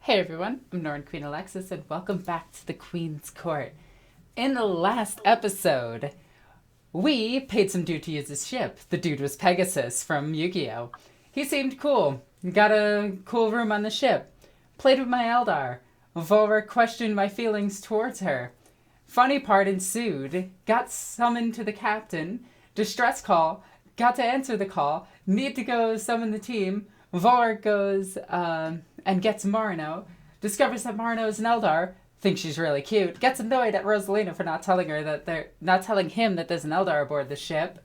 Hey everyone, I'm Egoqueenalexis and welcome back to the Queen's Court. In the last episode, we paid some dude to use his ship. The dude was Pegasus from Yu-Gi-Oh! He seemed cool. Got a cool room on the ship. Played with my Eldar. Volra questioned my feelings towards her. Funny part ensued. Got summoned to the captain. Distress call. Got to answer the call. Need to go summon the team. Volra goes and gets Marino. Discovers that Marino is an Eldar. Thinks she's really cute. Gets annoyed at Rosalina for not telling him that there's an Eldar aboard the ship.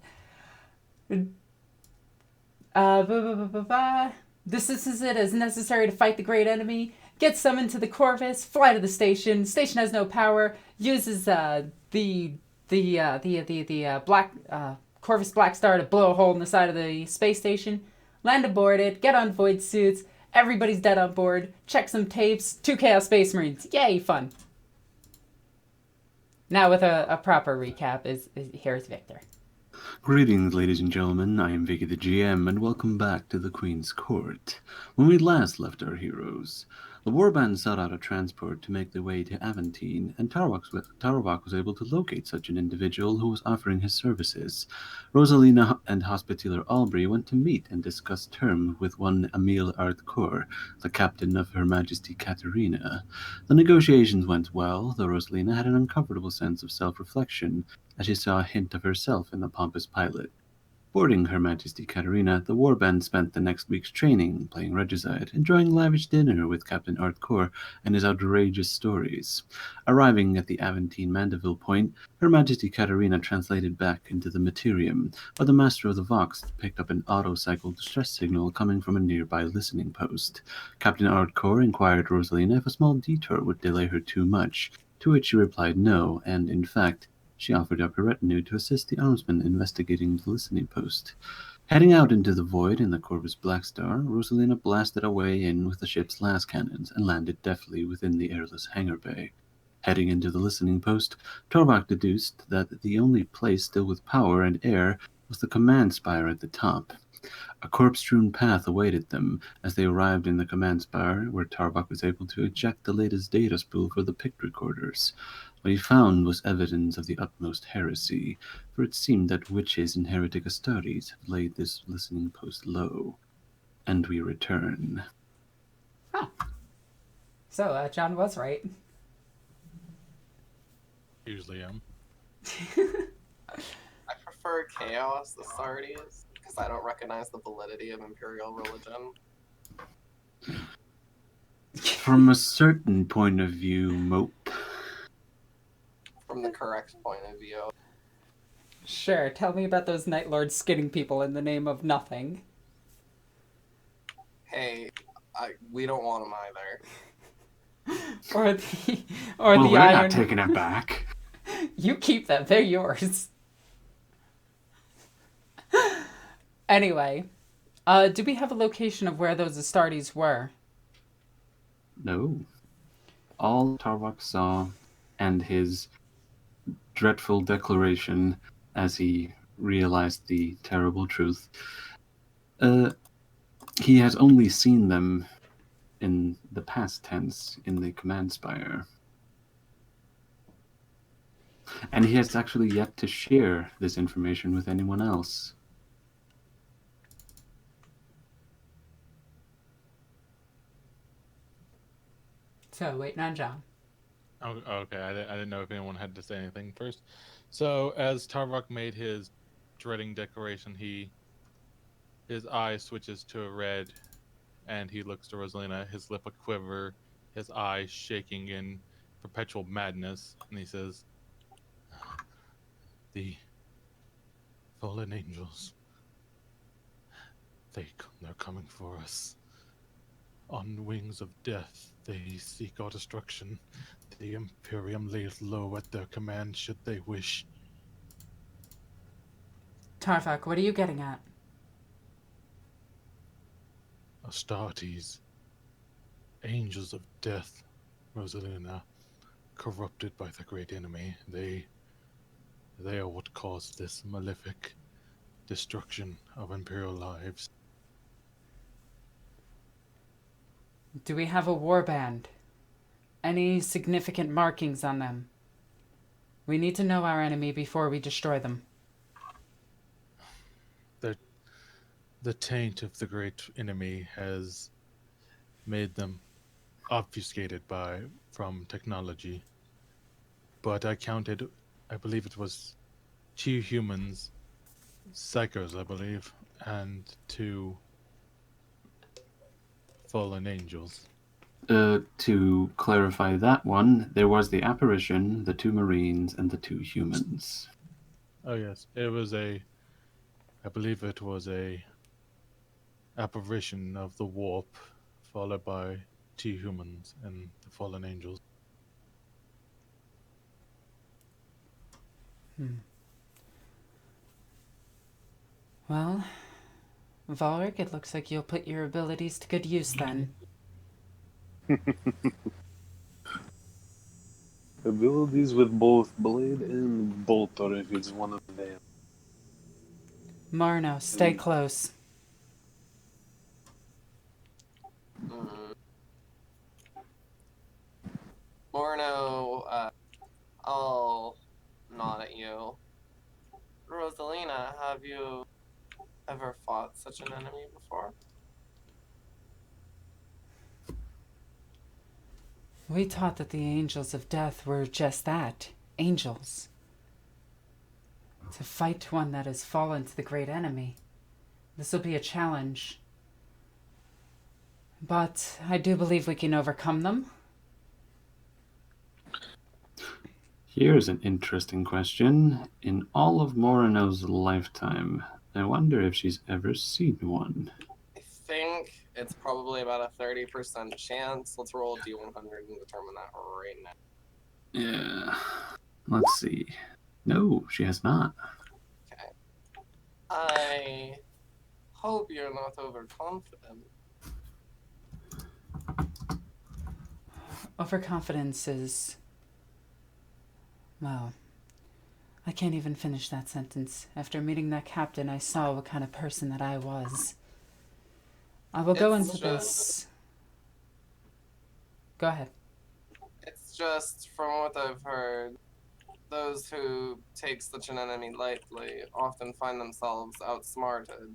Dismisses it as necessary to fight the great enemy. Gets summoned to the Corvus. Fly to the station. Station has no power. Uses the black Corvus Black Star to blow a hole in the side of the space station. Land aboard it. Get on void suits. Everybody's dead on board. Check some tapes. 2 Chaos Space Marines. Yay, fun. Now with a proper recap, here's Victor. Greetings, ladies and gentlemen. I am Vicky the GM, and welcome back to the Queen's Court. When we last left our heroes, the Warband sought out a transport to make their way to Aventine, and Tarwak was able to locate such an individual who was offering his services. Rosalina and Hospitaller Aubrey went to meet and discuss terms with one Emil Artcourt, the captain of Her Majesty Katerina. The negotiations went well, though Rosalina had an uncomfortable sense of self-reflection as she saw a hint of herself in the pompous pilot. Boarding Her Majesty Katerina, the Warband spent the next week's training, playing Regicide, enjoying lavish dinner with Captain Artcourt and his outrageous stories. Arriving at the Aventine Mandeville point, Her Majesty Katerina translated back into the Materium, but the Master of the Vox picked up an auto-cycle distress signal coming from a nearby listening post. Captain Artcourt inquired Rosalina if a small detour would delay her too much, to which she replied no, and in fact, she offered up her retinue to assist the armsman investigating the listening post. Heading out into the void in the Corvus Black Star, Rosalina blasted away in with the ship's las cannons and landed deftly within the airless hangar bay. Heading into the listening post, Torvak deduced that the only place still with power and air was the command spire at the top. A corpse-strewn path awaited them as they arrived in the command spire, where Tarvak was able to eject the latest data spool for the pict recorders. What he found was evidence of the utmost heresy, for it seemed that witches and heretic Astartes had laid this listening post low. And we return. Huh. So, John was right. Usually am. I prefer chaos, the Astartes, because I don't recognize the validity of imperial religion. From a certain point of view, mope. From the correct point of view. Sure, tell me about those Night Lords skinning people in the name of nothing. Hey, we don't want them either. Or Well, the we're iron. not taking it back. You keep them, they're yours. Anyway, do we have a location of where those Astartes were? No. All Tarvak saw, and his dreadful declaration as he realized the terrible truth, he has only seen them in the past tense in the command spire. And he has actually yet to share this information with anyone else. So, waiting on John. Oh, okay, I didn't know if anyone had to say anything first. So, as Tarvok made his dreading declaration, his eye switches to a red, and he looks to Rosalina, his lip a quiver, his eyes shaking in perpetual madness, and he says, "The fallen angels, they're coming for us. On wings of death, they seek our destruction. The Imperium lays low at their command should they wish." Tarvak, what are you getting at? Astartes, angels of death, Rosalina, corrupted by the great enemy. They are what caused this malefic destruction of Imperial lives. Do we have a warband? Any significant markings on them? We need to know our enemy before we destroy them. The taint of the great enemy has made them obfuscated from technology. But I counted, I believe it was 2 humans, psychos, I believe, and 2 fallen angels. To clarify that one, there was the apparition, the 2 marines, and the 2 humans. Oh yes, I believe it was a apparition of the warp, followed by 2 humans and the fallen angels. Well, Valric, it looks like you'll put your abilities to good use then. Abilities with both blade and bolt, or if it's one of them. Marno, stay close. Morno, I'll nod at you. Rosalina, have you ever fought such an enemy before? We taught that the angels of death were just that, angels. To fight one that has fallen to the great enemy. This will be a challenge. But I do believe we can overcome them. Here's an interesting question. In all of Morano's lifetime, I wonder if she's ever seen one. I think it's probably about a 30% chance. Let's roll a d100 and determine that right now. Yeah. Let's see. No, she has not. Okay. I hope you're not overconfident. Overconfidence is... Well, I can't even finish that sentence. After meeting that captain, I saw what kind of person that I was. I will go into this... Go ahead. It's just, from what I've heard, those who take such an enemy lightly often find themselves outsmarted.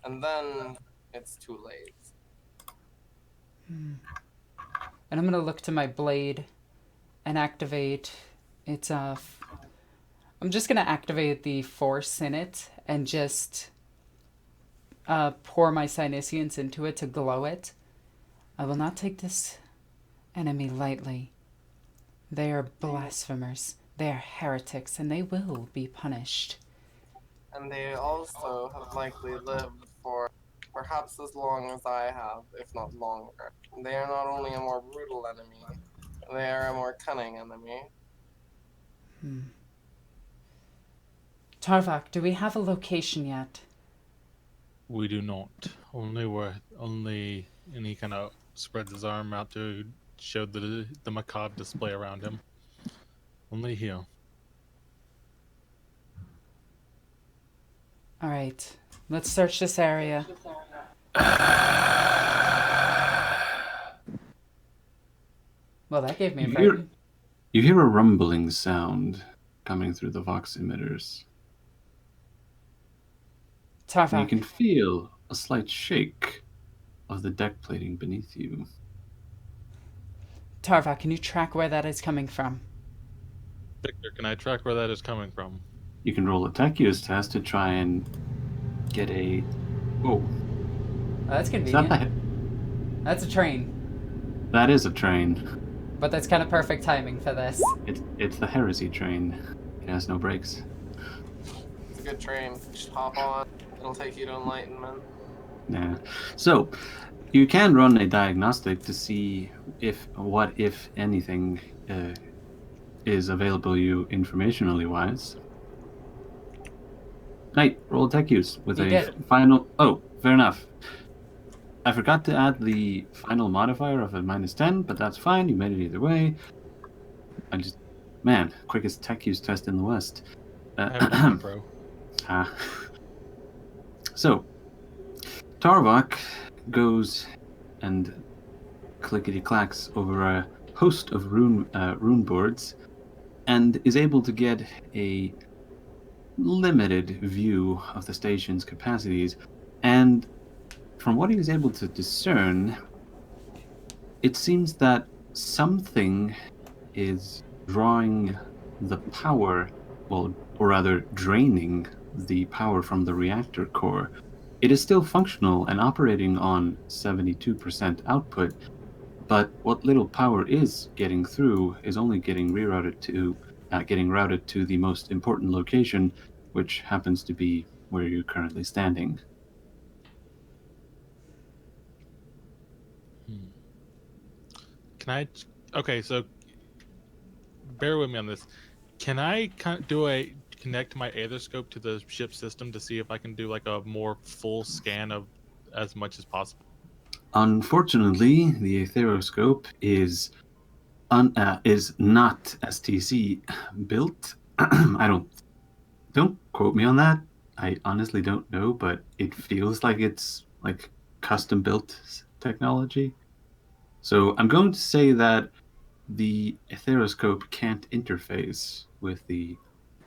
And then it's too late. And I'm going to look to my blade and activate its... I'm just going to activate the force in it and just pour my Sinisians into it to glow it. I will not take this enemy lightly. They are blasphemers. They are heretics, and they will be punished. And they also have likely lived for perhaps as long as I have, if not longer. They are not only a more brutal enemy, they are a more cunning enemy. Tarvak, do we have a location yet? We do not. Only and he kind of spreads his arm out to show the macabre display around him. Only here. All right, let's search this area. Well, that gave me a fright. You hear a rumbling sound coming through the Vox emitters. And you Tarvak, can feel a slight shake of the deck plating beneath you. Tarvak, can you track where that is coming from? Victor, can I track where that is coming from? You can roll a tech use test to try and get a... Oh, Oh, that's is that convenient. That's a train, that is a train. but that's kind of perfect timing for this. It's the Heresy train. It has no brakes. It's a good train. Just hop on. It'll take you to enlightenment. Yeah. So, you can run a diagnostic to see if anything, is available to you informationally wise. Knight, roll tech use with You a did. final... Oh, fair enough. I forgot to add the final modifier of a -10, but that's fine. You made it either way. Man, quickest tech use test in the West. I have an pro. So, Tarvok goes and clickety-clacks over a host of rune boards and is able to get a limited view of the station's capacities. And from what he was able to discern, it seems that something is drawing the power, well, or rather draining the power from the reactor core. It is still functional and operating on 72% output, but what little power is getting through is only getting routed to the most important location, which happens to be where you're currently standing. Can I? Okay, so bear with me on this. Can I connect my aetherscope to the ship system to see if I can do like a more full scan of as much as possible? Unfortunately, the aetheroscope is not STC built. Don't quote me on that. I honestly don't know, but it feels like it's like custom built technology. So I'm going to say that the aetheroscope can't interface with the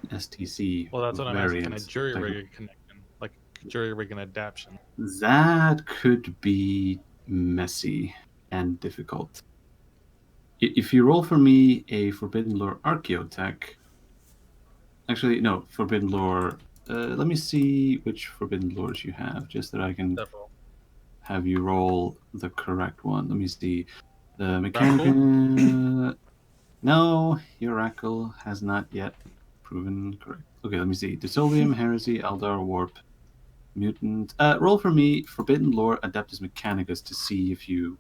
STC Well, that's what I'm asking. Can I variant. jury rig a connection, like jury rig an adaptation? That could be messy and difficult. If you roll for me a Forbidden Lore Archaeotech, actually, no, Forbidden Lore. Let me see which Forbidden Lores you have, just that I can Several. have you roll the correct one. Let me see. The Mechanica. No, your Oracle has not yet proven correct. Okay, let me see. Disolium, Heresy, Eldar, Warp, Mutant. Roll for me Forbidden Lore Adeptus Mechanicus to see if you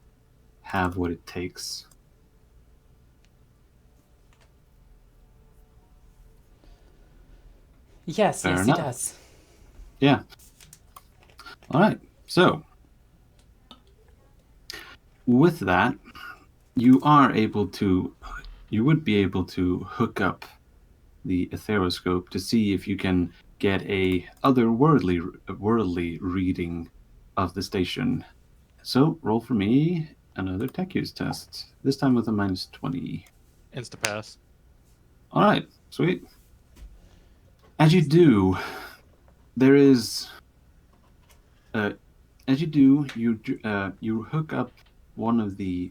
have what it takes. Yes, Fair yes, enough. he does. Yeah. All right. So, with that, you would be able to hook up the aetheroscope to see if you can get a worldly reading of the station. So, roll for me another tech use test. This time with a -20. Instapass. All right. Sweet. As you do, there is. As you do, you hook up one of the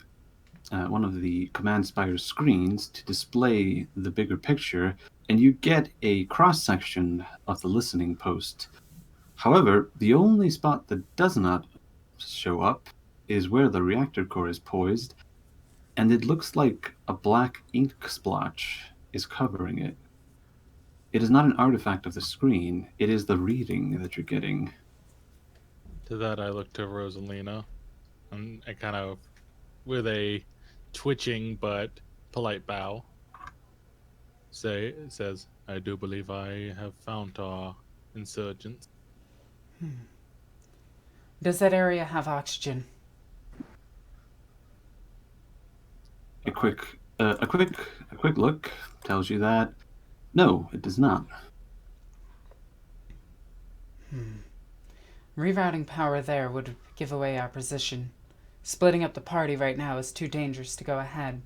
command spire screens to display the bigger picture, and you get a cross section of the listening post. However, the only spot that does not show up is where the reactor core is poised, and it looks like a black ink splotch is covering it. It is not an artifact of the screen, it is the reading that you're getting. To that, I look to Rosalina, and I kind of, with a twitching but polite bow, says, "I do believe I have found our insurgents." Does that area have oxygen? A quick look tells you that no, it does not. Rerouting power there would give away our position. Splitting up the party right now is too dangerous to go ahead.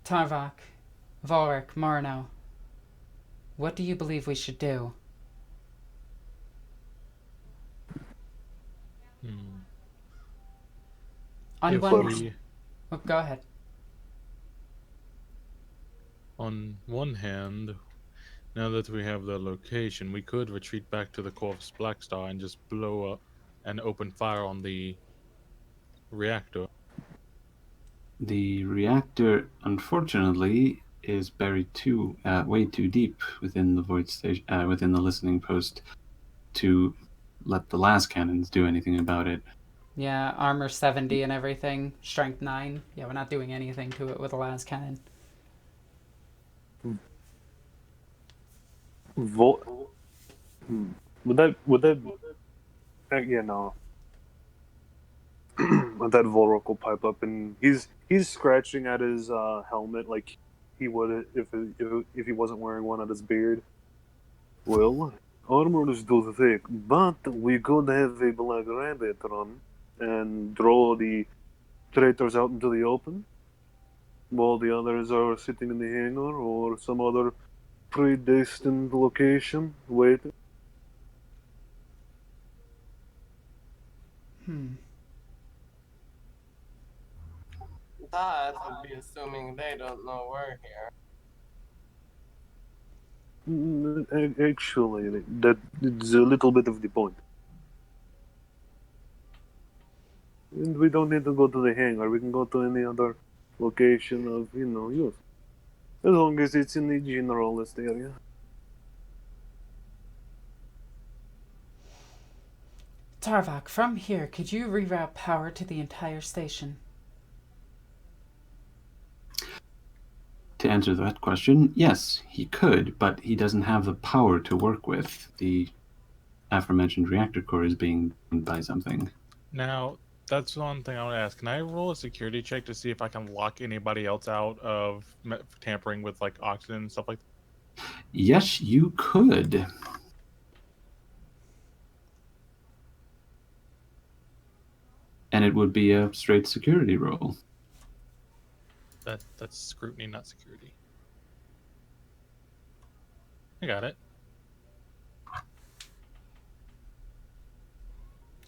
Tarvok, Volric, Marno, what do you believe we should do? On If one... we, Oh, go ahead. on one hand, now that we have the location, we could retreat back to the Corvus Blackstar and just blow up and open fire on the reactor. The reactor, unfortunately, is buried way too deep within the void station, within the listening post, to let the last cannons do anything about it. Yeah, armor 70 and everything. Strength 9. Yeah, we're not doing anything to it with a las cannon. Would that yeah, no. Would that Volric will pipe up, and he's scratching at his helmet like he would if he wasn't wearing one at his beard. Well, armor is too thick, but we could have a black rabbit run and draw the traitors out into the open, while the others are sitting in the hangar or some other predestined location waiting. That would be assuming they don't know we're here. Actually, that is a little bit of the point. And we don't need to go to the hangar. We can go to any other location of, use. As long as it's in the generalist area. Tarvok, from here, could you reroute power to the entire station? To answer that question, yes, he could, but he doesn't have the power to work with. The aforementioned reactor core is being done by something. Now, that's one thing I want to ask. Can I roll a security check to see if I can lock anybody else out of tampering with like oxygen and stuff like that? Yes, you could. And it would be a straight security roll. That's scrutiny, not security. I got it.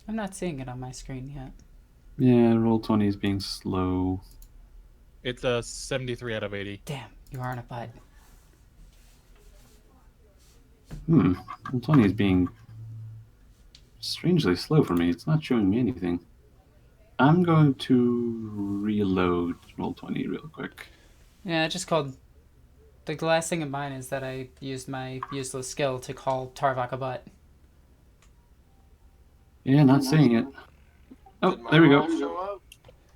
I'm not seeing it on my screen yet. Yeah, roll 20 is being slow. It's a 73 out of 80. Damn, you aren't a butt. Roll 20 is being strangely slow for me. It's not showing me anything. I'm going to reload roll 20 real quick. Yeah, I just called... The last thing of mine is that I used my useless skill to call Tarvok a butt. Yeah, not seeing it. Oh, Did my there we roll go. show up?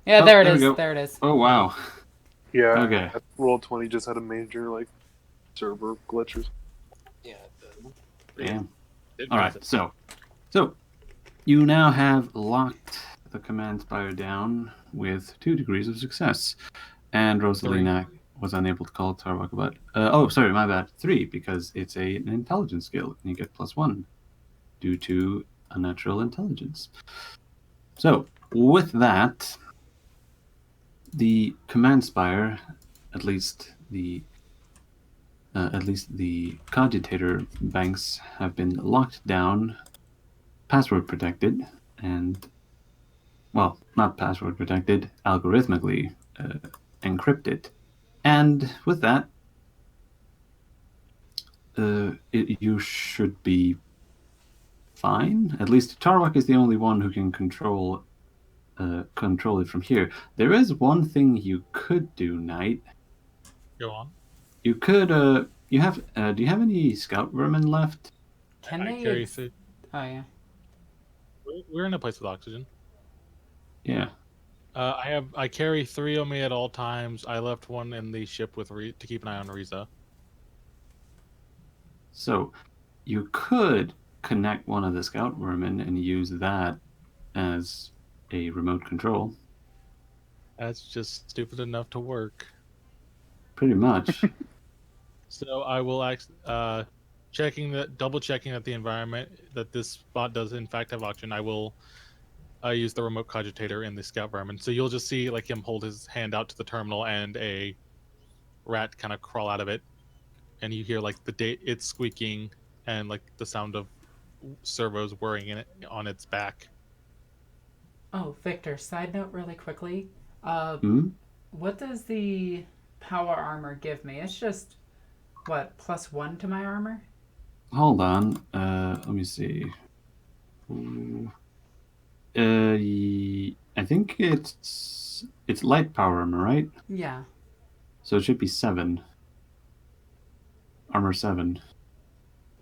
Yeah, Oh, there it there we is. go. There it is. Oh, wow. Yeah, Okay. Roll20 just had a major, server glitches. Yeah, it did. Damn. Didn't All miss right, it. so you now have locked the command spire down with 2 degrees of success, and Rosalina was unable to call Tarvok a butt. Oh, sorry, my bad. 3, because it's an intelligence skill, and you get +1 due to unnatural intelligence. So with that, the command spire, at least the cogitator banks have been locked down, password protected, and, well, not password protected, algorithmically encrypted. And with that, you should be fine. At least Tarvok is the only one who can control it from here. There is one thing you could do, Knight. Go on. You could, do you have any scout vermin left? Can I they... carry Oh, yeah. We're in a place with oxygen. Yeah. I carry 3 on me at all times. I left one in the ship with to keep an eye on Riza. So, you could connect one of the scout vermin and use that as a remote control. That's just stupid enough to work. Pretty much. So I will double checking that the environment that this spot does in fact have oxygen. I will use the remote cogitator in the scout vermin. So you'll just see like him hold his hand out to the terminal and a rat kind of crawl out of it, and you hear like it's squeaking and like the sound of servos whirring in it on its back. Oh, Victor, side note really quickly. Hmm? What does the power armor give me? It's just, what, +1 to my armor? Hold on. Let me see. I think it's light power armor, right? Yeah. So it should be 7. Armor 7.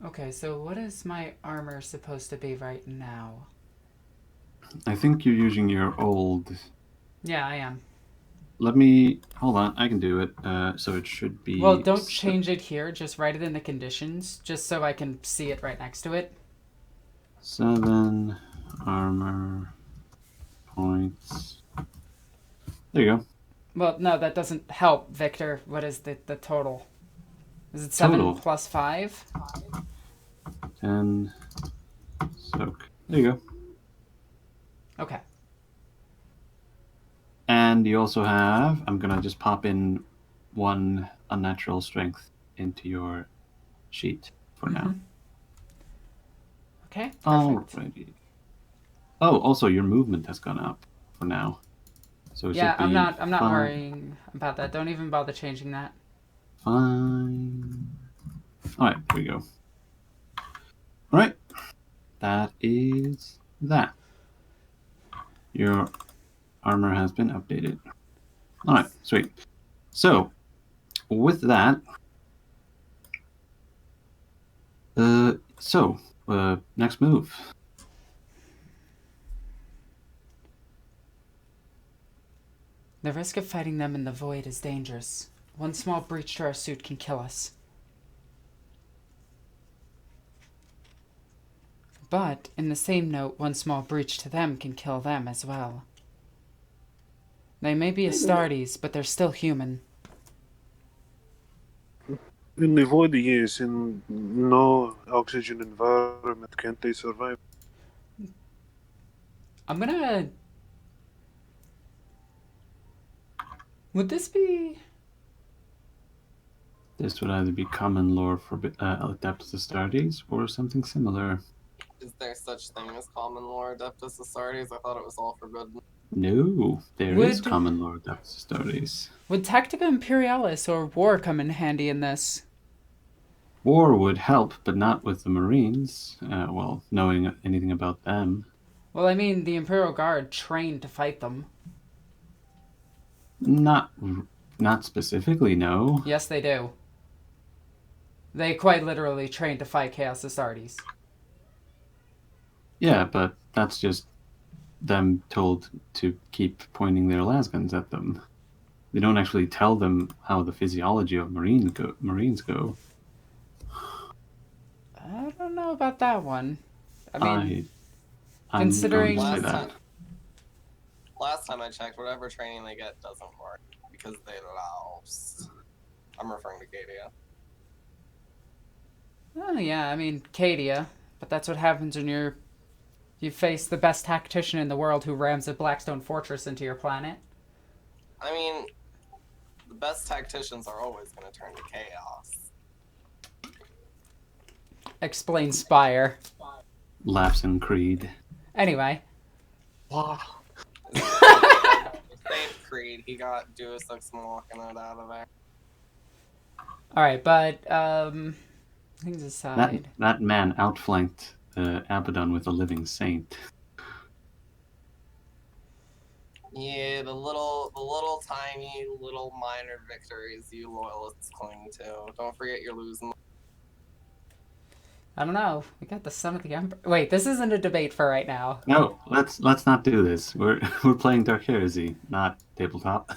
Okay, so what is my armor supposed to be right now? I think you're using your old... Yeah, I am. Let me... Hold on, I can do it. So it should be... Well, don't change it here. Just write it in the conditions, just so I can see it right next to it. 7 armor points. There you go. Well, no, that doesn't help, Victor. What is the total? Is it 7 Total. plus 5? 10 soak. There you go. Okay. And you also have, I'm going to just pop in 1 unnatural strength into your sheet for now. Okay, perfect. Alrighty. Oh, also your movement has gone up for now. So it Yeah, should be I'm not fine. worrying about that. Don't even bother changing that. Fine. Alright, here we go. Alright. That is that. Your armor has been updated. Alright, sweet. So, with that, next move. The risk of fighting them in the void is dangerous. One small breach to our suit can kill us. But, in the same note, one small breach to them can kill them as well. They may be Astartes, but they're still human. In the void, yes, in no oxygen environment, can't they survive? I'm gonna... Would this be... This would either be common lore for Adeptus Astartes or something similar. Is there such thing as common lore Adeptus Astartes? I thought it was all forbidden. No, there is common lore Adeptus Astartes. Would Tactica Imperialis or War come in handy in this? War would help, but not with the Marines. Well, knowing anything about them. Well, I mean, the Imperial Guard trained to fight them. Not specifically, no. Yes, they do. They quite literally trained to fight Chaos Astartes. Yeah, but that's just them told to keep pointing their lasguns at them. They don't actually tell them how the physiology of Marines go. I don't know about that one. I mean, I'm considering going to say that. Last time I checked, whatever training they get doesn't work because they lost. I'm referring to Cadia. Oh, yeah, I mean, Cadia. But that's what happens when you face the best tactician in the world who rams a Blackstone Fortress into your planet. I mean, the best tacticians are always going to turn to chaos. Explain Spire. Laughs in Creed. Anyway. Same Creed, he got Deus Ex Machina out of there. Alright, but, things aside. That man outflanked Abaddon with a living saint. Yeah, the little tiny little minor victories you loyalists cling to. Don't forget you're losing. I don't know. We got the Son of the Emperor. Wait, this isn't a debate for right now. No, let's not do this. We're playing Dark Heresy, not tabletop.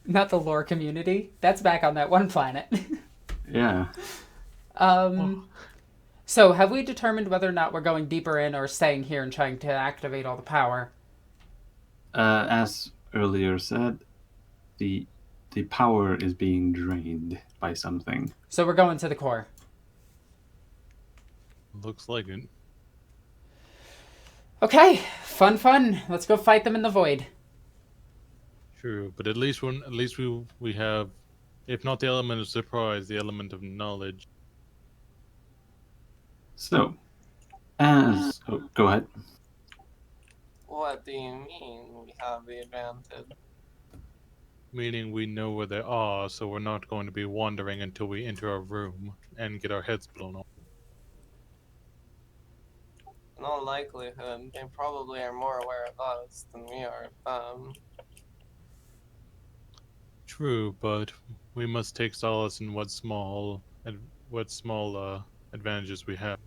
Not the lore community. That's back on that one planet. Yeah. So, have we determined whether or not we're going deeper in or staying here and trying to activate all the power? As earlier said, the power is being drained by something. So we're going to the core. Looks like it. Okay, fun. Let's go fight them in the void. True, but at least we have, if not the element of surprise, the element of knowledge. So, go ahead. What do you mean we have the advantage? Meaning we know where they are, so we're not going to be wandering until we enter a room and get our heads blown off. In all likelihood, they probably are more aware of us than we are of them. True, but we must take solace in what small advantages we have.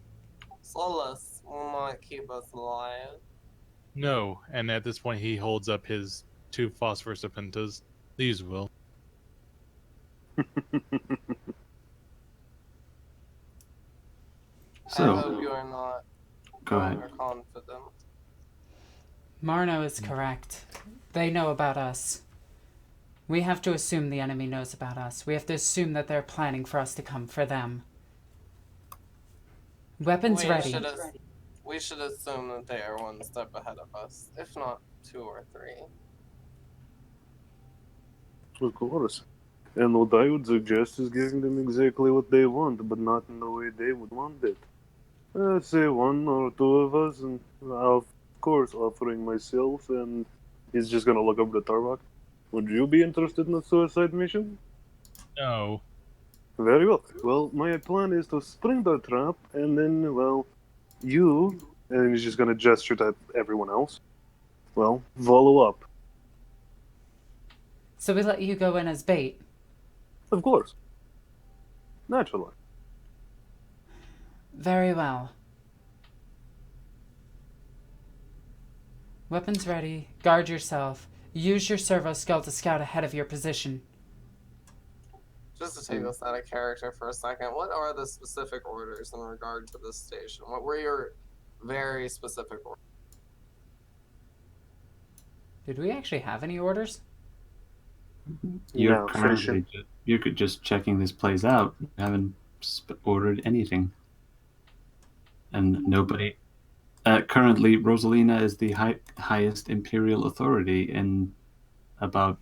Solace will not keep us alive. No, and at this point he holds up his 2 phosphorus serpentas. These will. So, I hope you are not go ahead. overconfident. Marno is correct. They know about us. We have to assume the enemy knows about us. We have to assume that they're planning for us to come for them. Weapons ready. we should assume that they are one step ahead of us, if not 2 or 3. Of course. And what I would suggest is giving them exactly what they want, but not in the way they would want it. Say 1 or 2 of us, and of course offering myself, and he's just gonna look over the Tarvok. Would you be interested in a suicide mission? No. Very well. Well, my plan is to spring the trap, and then, well, you, and he's just gonna gesture to everyone else, well, follow up. So we let you go in as bait. Of course. Naturally. Very well. Weapons ready. Guard yourself. Use your servo skull to scout ahead of your position. Just to take us out of character for a second, what are the specific orders in regard to this station? What were your very specific orders? Did we actually have any orders? You're No, currently you're just checking this place out. You haven't ordered anything, and nobody. Currently, Rosalina is the highest Imperial authority in about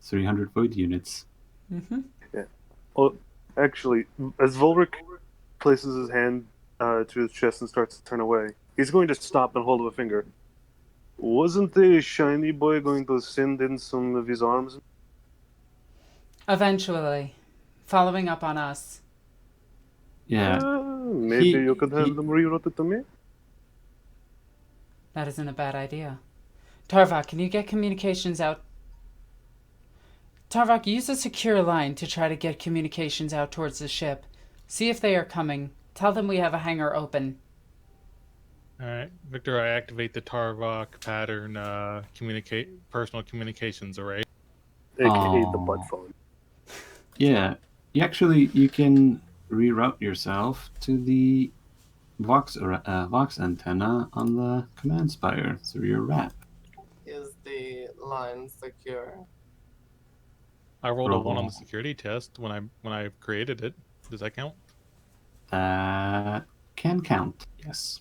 300 void units. Mm-hmm. Oh, actually, as Volric places his hand to his chest and starts to turn away, he's going to stop and hold up a finger. Wasn't the shiny boy going to send in some of his arms? Eventually. Following up on us. Yeah, Maybe you could have he- them rerouted to me? That isn't a bad idea. Tarvok, can you get communications out? Tarvok, use a secure line to try to get communications out towards the ship. See if they are coming. Tell them we have a hangar open. Alright, Victor, I activate the Tarvok pattern personal communications array. AKA the Aw. butt phone. yeah. You can reroute yourself to the Vox antenna on the command spire through your wrap. Is the line secure? I rolled a 1 on Roll. the security test when I created it. Does that count? That can count, yes.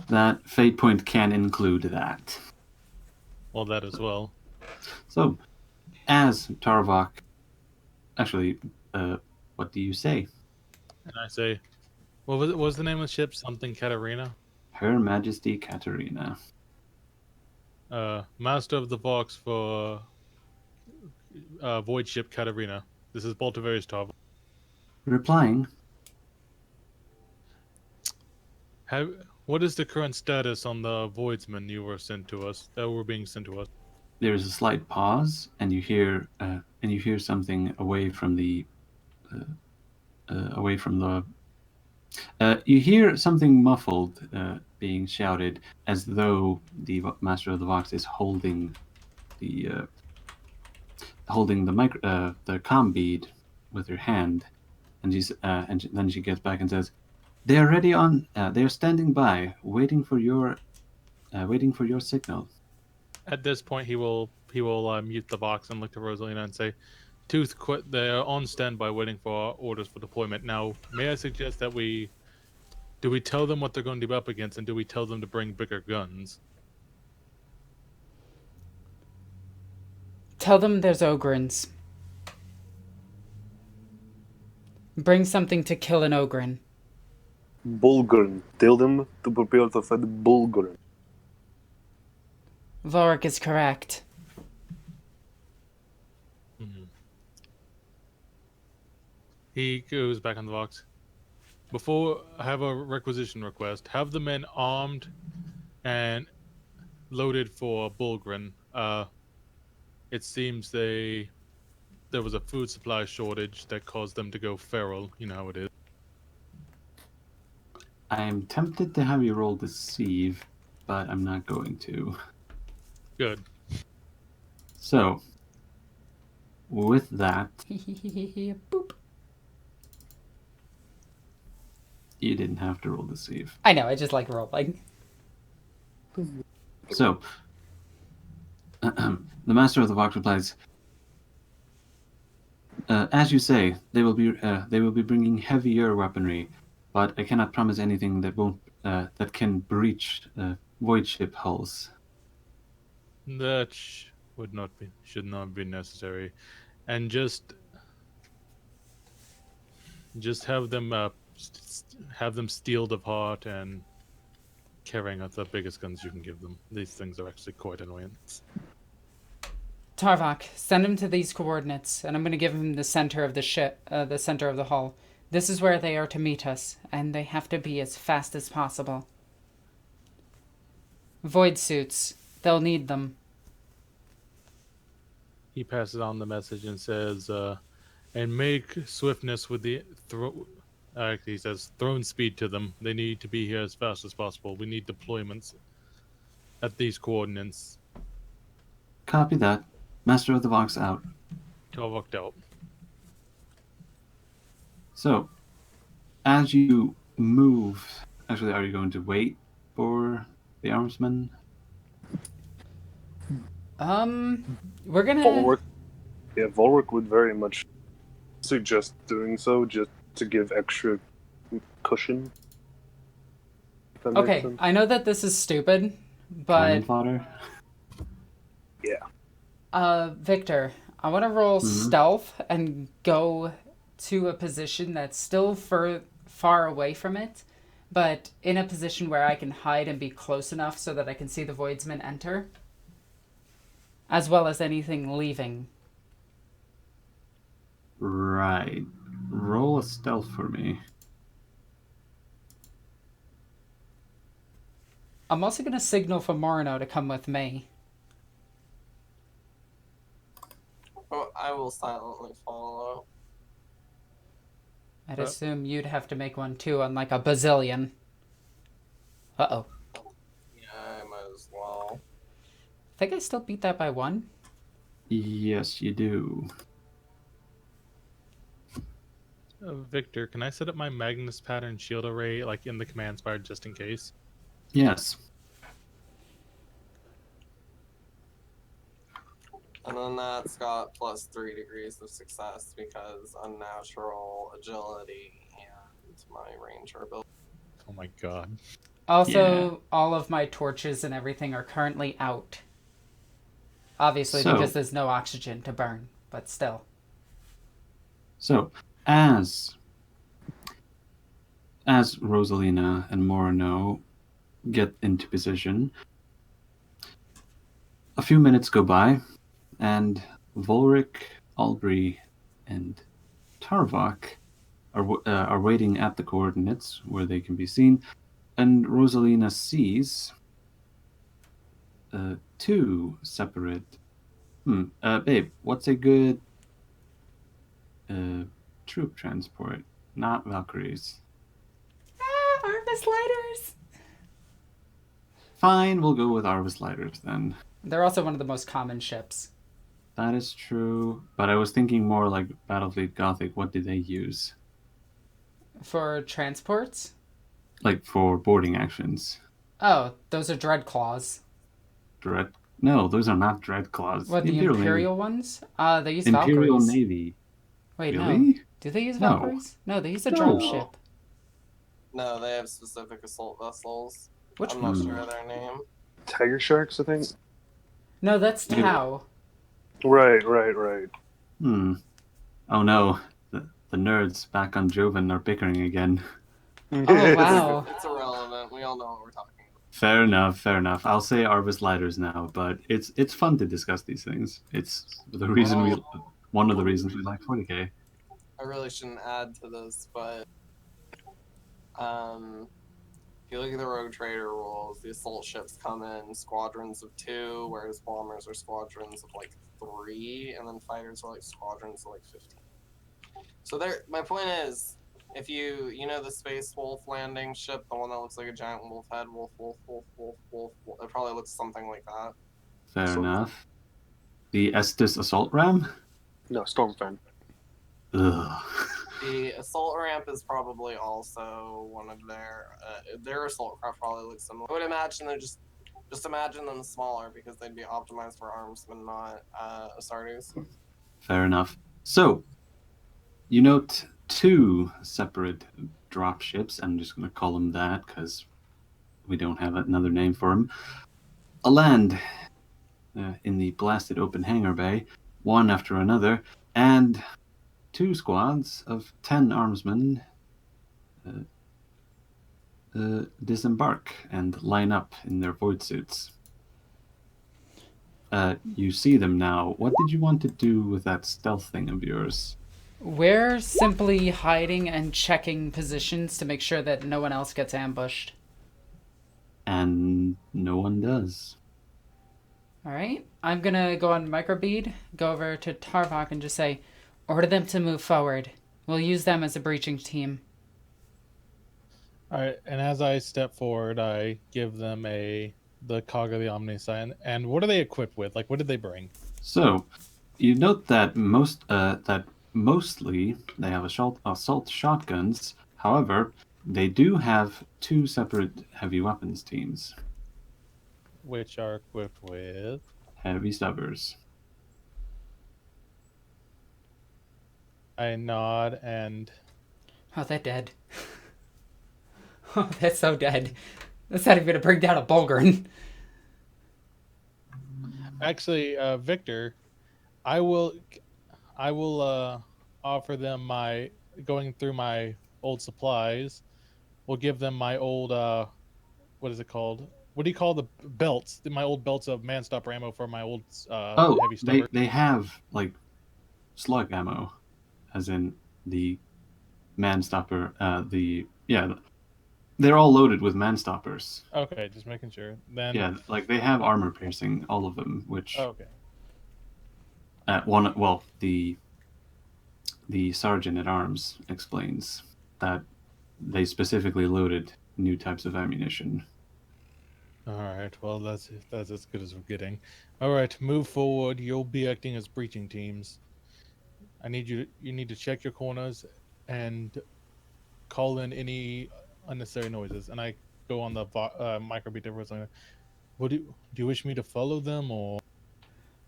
That fate point can include that. Well, that as well. So, as Tarvok, actually, what do you say? And I say, what was the name of the ship? Something Katarina? Her Majesty Katarina. Master of the Vox for Void Ship Katarina. This is Boltavarius Tarvok. Replying, What is the current status on the voidsmen you were sent to us? That were being sent to us. there is a slight pause, and you hear something away from the. You hear something muffled being shouted, as though the Master of the Vox is holding the comm bead with her hand, and then she gets back and says, "They are ready on. They are standing by, waiting for your signal." At this point, he will mute the Vox and look to Rosalina and say, "Tooth, they are on standby, waiting for our orders for deployment. Now, may I suggest that we tell them what they're going to be up against, and do we tell them to bring bigger guns?" Tell them there's Ogrins. Bring something to kill an Ogrin. Bulgurn. Tell them to prepare to fight Bulgurn. Vorik is correct. Mhm. He goes back on the Vox. Before I have a requisition request, have the men armed and loaded for Bulgren. It seems there was a food supply shortage that caused them to go feral. You know how it is. I'm tempted to have you roll deceive, but I'm not going to. Good. So, with that, Boop. you didn't have to roll deceive. I know, I just like rolling. So, the Master of the Vox replies, "As you say, they will be bringing heavier weaponry. but I cannot promise anything that won't that can breach void ship hulls. That should not be necessary, and just have them have them steeled apart and carrying out the biggest guns you can give them. These things are actually quite annoying. Tarvok, send him to these coordinates, and I'm going to give him the center of the ship, the center of the hull. This is where they are to meet us, and they have to be as fast as possible. Void suits, they'll need them. He passes on the message and says, and make swiftness with the he says, throne speed to them. They need to be here as fast as possible. We need deployments at these coordinates. Copy that. Master of the Vox out. Tarvok out. So, as you move, actually, are you going to wait for the armsman? We're gonna... Volric would very much suggest doing so, just to give extra cushion. If that makes Okay, sense. I know that this is stupid, but... Cannon fodder? Victor, I want to roll stealth and go to a position that's still far away from it, but in a position where I can hide and be close enough so that I can see the voidsman enter, as well as anything leaving. Right. Roll a stealth for me. I'm also going to signal for Morino to come with me. Oh, I will silently follow. I'd assume you'd have to make one too, unlike a bazillion. Uh-oh. Yeah, I might as well. I think I still beat that by 1. Yes, you do. Victor, can I set up my Magnus pattern shield array like in the command spire just in case? Yes. And then that's got plus 3 degrees of success because unnatural agility and my ranger ability. Oh my god. Also, all of my torches and everything are currently out. Obviously, because there's no oxygen to burn, but still. So, as Rosalina and Morino get into position, a few minutes go by, and Volric, Albri, and Tarvok are waiting at the coordinates where they can be seen, and Rosalina sees 2 separate. Babe, what's a good troop transport? Not Valkyries. Arvis lighters! Fine, we'll go with Arvis lighters then. They're also one of the most common ships. That is true, but I was thinking more like Battlefleet Gothic. What did they use? For transports? Like for boarding actions. Oh, those are Dreadclaws. No, those are not Dreadclaws. What, the Imperial ones? They use Imperial Valkyries. Navy. Wait, really? no. Do they use Valkyries? No, they use a dropship. No, they have specific assault vessels. Which I'm one? not sure of their name. Tiger Sharks, I think. No, that's Tau. Right. Oh no, the nerds back on Joven are bickering again. Oh, wow. It's irrelevant. We all know what we're talking about. Fair enough. I'll say Arvis lighters now, but it's fun to discuss these things. It's the reason one of the reasons we like 40K. I really shouldn't add to this, but if you look at the Rogue Trader rules, the assault ships come in squadrons of 2, whereas bombers are squadrons of like 3, and then fighters are like squadrons of like 15. So my point is, if you know the Space Wolf landing ship, the one that looks like a giant wolf head, wolf, it probably looks something like that. Fair enough. The Estes assault ram? No, Stormfang. Ugh. The assault ramp is probably also one of their assault craft probably looks similar. I would imagine they're just imagine them smaller because they'd be optimized for armsmen, not Astartes. Fair enough. So, you note two separate drop ships. I'm just going to call them that because we don't have another name for them. Land in the blasted open hangar bay, one after another, and two squads of 10 armsmen disembark and line up in their void suits. You see them now. What did you want to do with that stealth thing of yours? We're simply hiding and checking positions to make sure that no one else gets ambushed. And no one does. All right. I'm going to go on microbead, go over to Tarvok and just say, order them to move forward. We'll use them as a breaching team. All right, and as I step forward, I give them the cog of the Omniscient. And what are they equipped with? Like, what did they bring? So, you note that mostly they have assault shotguns. However, they do have two separate heavy weapons teams. Which are equipped with... Heavy stubbers. I nod and... Oh, they're dead. Oh, they're so dead. That's not even going to bring down a Bulgaren. Actually, Victor, I will offer them going through my old supplies. We'll give them my old, what is it called? What do you call the belts? My old belts of manstopper ammo for my old heavy stubber. They have, like, slug ammo, as in the manstopper, they're all loaded with manstoppers. Okay, just making sure. Then Yeah, like, they have armor piercing, all of them, which... Okay. The sergeant at arms explains that they specifically loaded new types of ammunition. All right. Well, that's as good as we're getting. All right, move forward. You'll be acting as breaching teams. You need to check your corners and call in any unnecessary noises. And I go on the microbeat difference. Do you wish me to follow them or?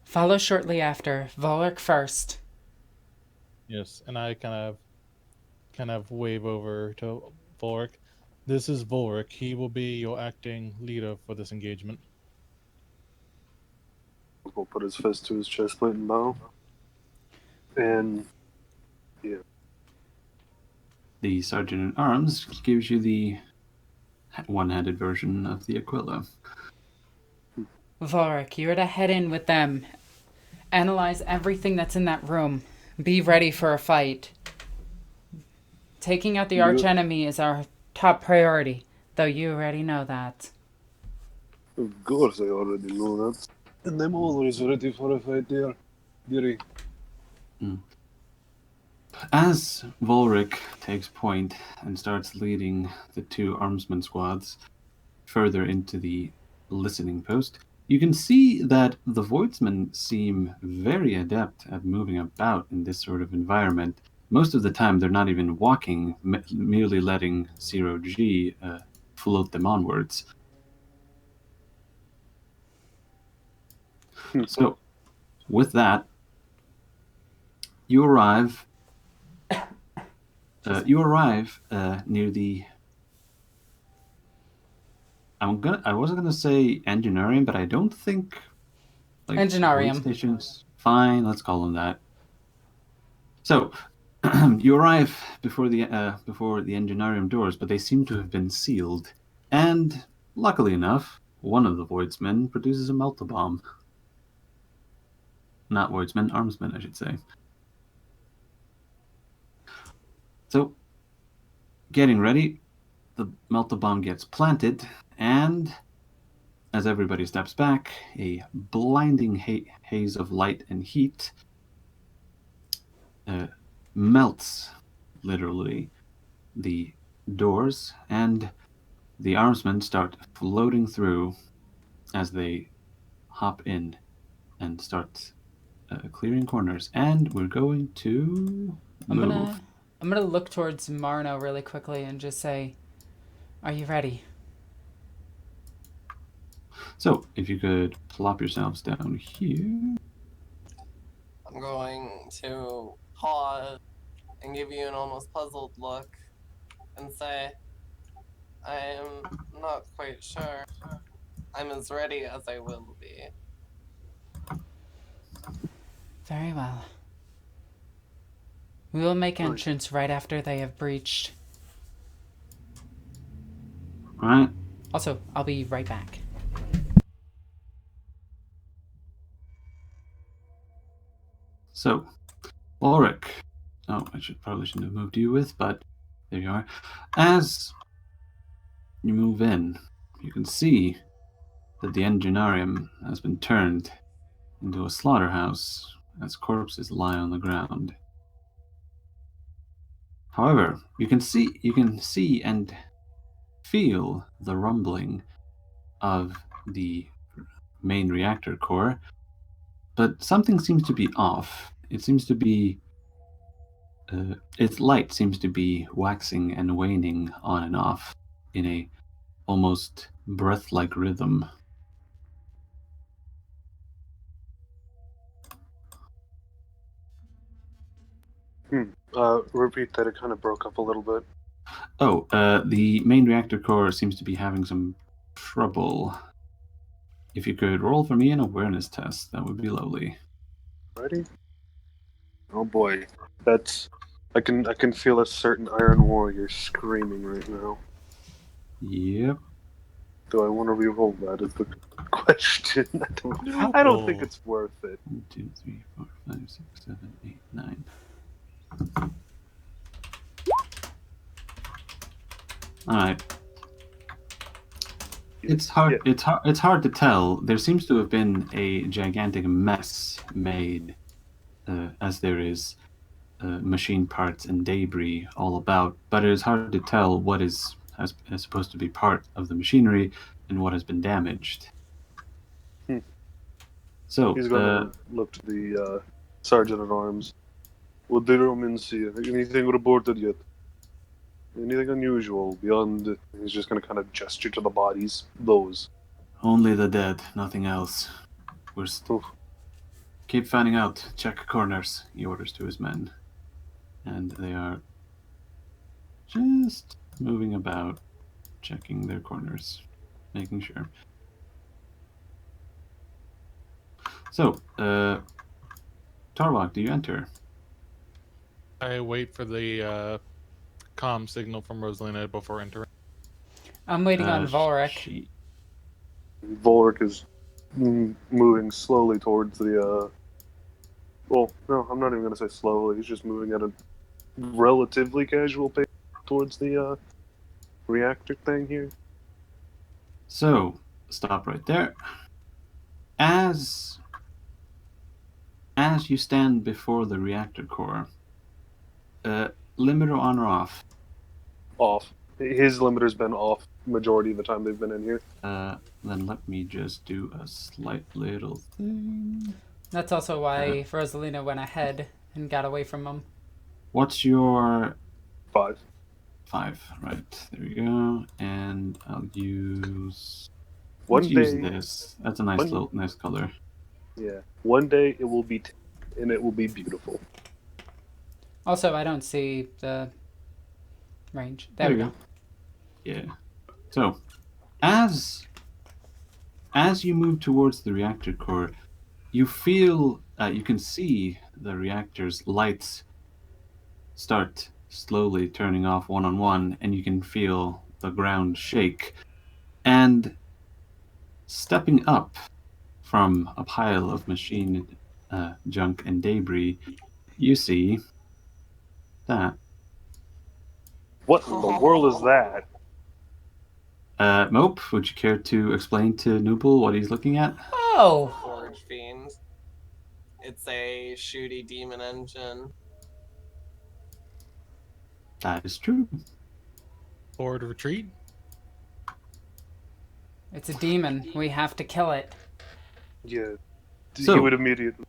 Follow shortly after. Volric first. Yes, and I kind of wave over to Volric. This is Volric. He will be your acting leader for this engagement. We'll put his fist to his chest plate and bow. And yeah. The sergeant at arms gives you the one-handed version of the Aquila. Volric, you're to head in with them. Analyze everything that's in that room. Be ready for a fight. Taking out the archenemy is our top priority, though you already know that. Of course I already know that. And I'm always ready for a fight there, dearie. As Volric takes point and starts leading the two armsman squads further into the listening post, you can see that the Voidsmen seem very adept at moving about in this sort of environment. Most of the time, they're not even walking, merely letting 0G float them onwards. So, with that, you arrive near the... I wasn't gonna say engineering, but I don't think Enginarium. Stations. Fine, let's call them that. So you arrive before the enginarium doors, but they seem to have been sealed. And luckily enough, one of the Voidsmen produces a melta-bomb. Not Voidsmen, armsmen, I should say. So, getting ready, the melta-bomb gets planted, and as everybody steps back, a blinding haze of light and heat melts, literally, the doors, and the armsmen start floating through as they hop in and start clearing corners. And we're going to move. I'm gonna look towards Marno really quickly and just say, are you ready? So, if you could plop yourselves down here. I'm going to pause and give you an almost puzzled look and say, I am not quite sure. I'm as ready as I will be. Very well. We will make entrance right after they have breached. Alright. Also, I'll be right back. So, Ulrich. Oh, probably shouldn't have moved you with, but there you are. As you move in, you can see that the enginarium has been turned into a slaughterhouse as corpses lie on the ground. However, you can see and feel the rumbling of the main reactor core, but something seems to be off. It seems to be its light seems to be waxing and waning on and off in a almost breath-like rhythm. Repeat that. It kind of broke up a little bit. Oh, the main reactor core seems to be having some trouble. If you could roll for me an awareness test, that would be lovely. Ready? Oh boy, that's. I can feel a certain Iron Warrior screaming right now. Yep. Do I want to reroll that? Is the question. I don't think it's worth it. 1, 2, 3, 4, 5, 6, 7, 8, 9. All right. It's hard. Yeah. It's hard to tell. There seems to have been a gigantic mess made, as there is machine parts and debris all about. But it is hard to tell what is supposed to be part of the machinery and what has been damaged. So He's gonna look to the sergeant at arms. What did Roman see? Anything reported yet? Anything unusual beyond? He's just gonna kind of gesture to the bodies. Those. only the dead, nothing else. Keep finding out. Check corners. He orders to his men, and they are just moving about, checking their corners, making sure. So, Tarvok, do you enter? I wait for the comm signal from Rosalina before entering. I'm waiting on Volric. Volric is moving slowly towards the. Well, no, I'm not even gonna say slowly. He's just moving at a relatively casual pace towards the reactor thing here. So, stop right there. As you stand before the reactor core, limiter on or off? Off. His limiter's been off majority of the time they've been in here. Then let me just do a slight little thing. That's also why Rosalina went ahead and got away from him. What's your 5? 5? Right, there we go. And I'll use. One Let's use day, this. That's a nice color. Yeah. One day it will be, and it will be beautiful. Also, I don't see the range. There we go. Yeah. So, as you move towards the reactor core, you feel, you can see the reactor's lights start slowly turning off one on one, and you can feel the ground shake. And stepping up from a pile of machine junk and debris, you see that. What in the world is that? Mope, would you care to explain to Nooble what he's looking at? Oh! Forge fiend. It's a shooty demon engine. That is true. Forward retreat. It's a demon. We have to kill it. Yeah. So- He would immediately.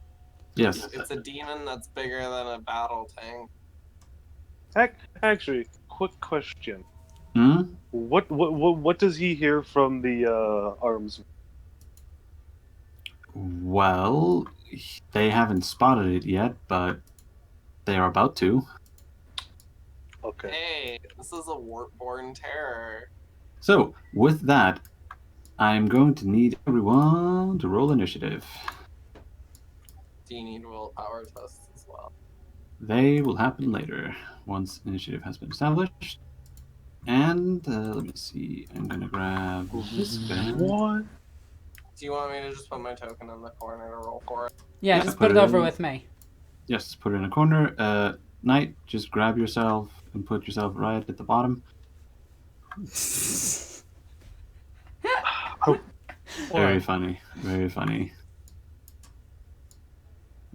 Yes. It's a demon that's bigger than a battle tank. Actually, quick question. Hmm? What does he hear from the arms? Well, they haven't spotted it yet, but they are about to. Okay. Hey, this is a warp-born terror. So, with that, I'm going to need everyone to roll initiative. Do you need willpower tests as well? They will happen later, once initiative has been established. And, let me see, I'm gonna grab this guy. What? Do you want me to just put my token in the corner to roll for it? Yeah, Yeah, just put put it it over in. with me. Yes, put it in a corner. Knight, just grab yourself and put yourself right at the bottom. Very funny, very funny.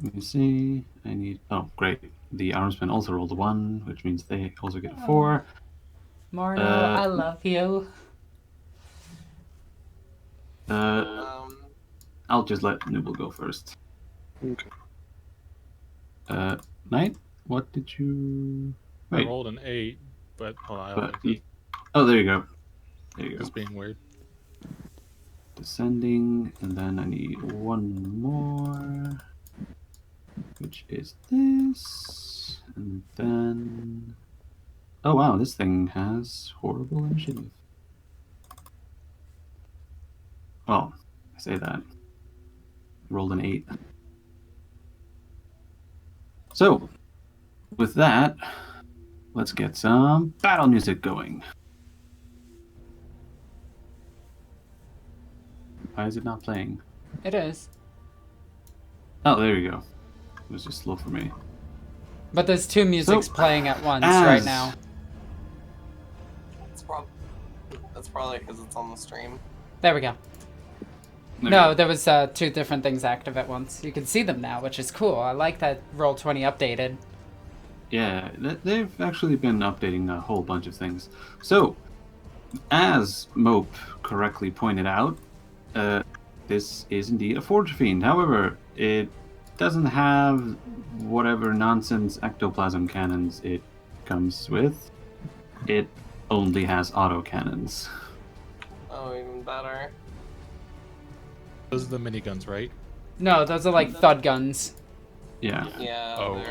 Let me see. I need. Oh, great. The armsmen also rolled a 1, which means they also get a 4. Morno, Uh, I love you. I'll just let Nubble go first. Okay. Knight, what did you? I Wait, rolled an 8, but hold on, I'll but fix it. oh, there you go. There you go. Just being weird. Descending, and then I need one more, which is this, and then. Oh wow, this thing has horrible initiative. Well, I say that. Rolled an 8. So, with that, let's get some battle music going. Why is it not playing? It is. Oh, there you go. It was just slow for me. But there's two musics So, playing at once as- right now. That's probably because it's on the stream. There we go. There No, you go. there was two different things active at once. You can see them now, which is cool. I like that Roll20 updated. Yeah, they've actually been updating a whole bunch of things. So, as Mope correctly pointed out, this is indeed a Forge Fiend. However, it doesn't have whatever nonsense ectoplasm cannons it comes with. It only has auto cannons. Oh, even better. Those are the miniguns, right? No, those are like thud guns. Yeah. Yeah, Oh.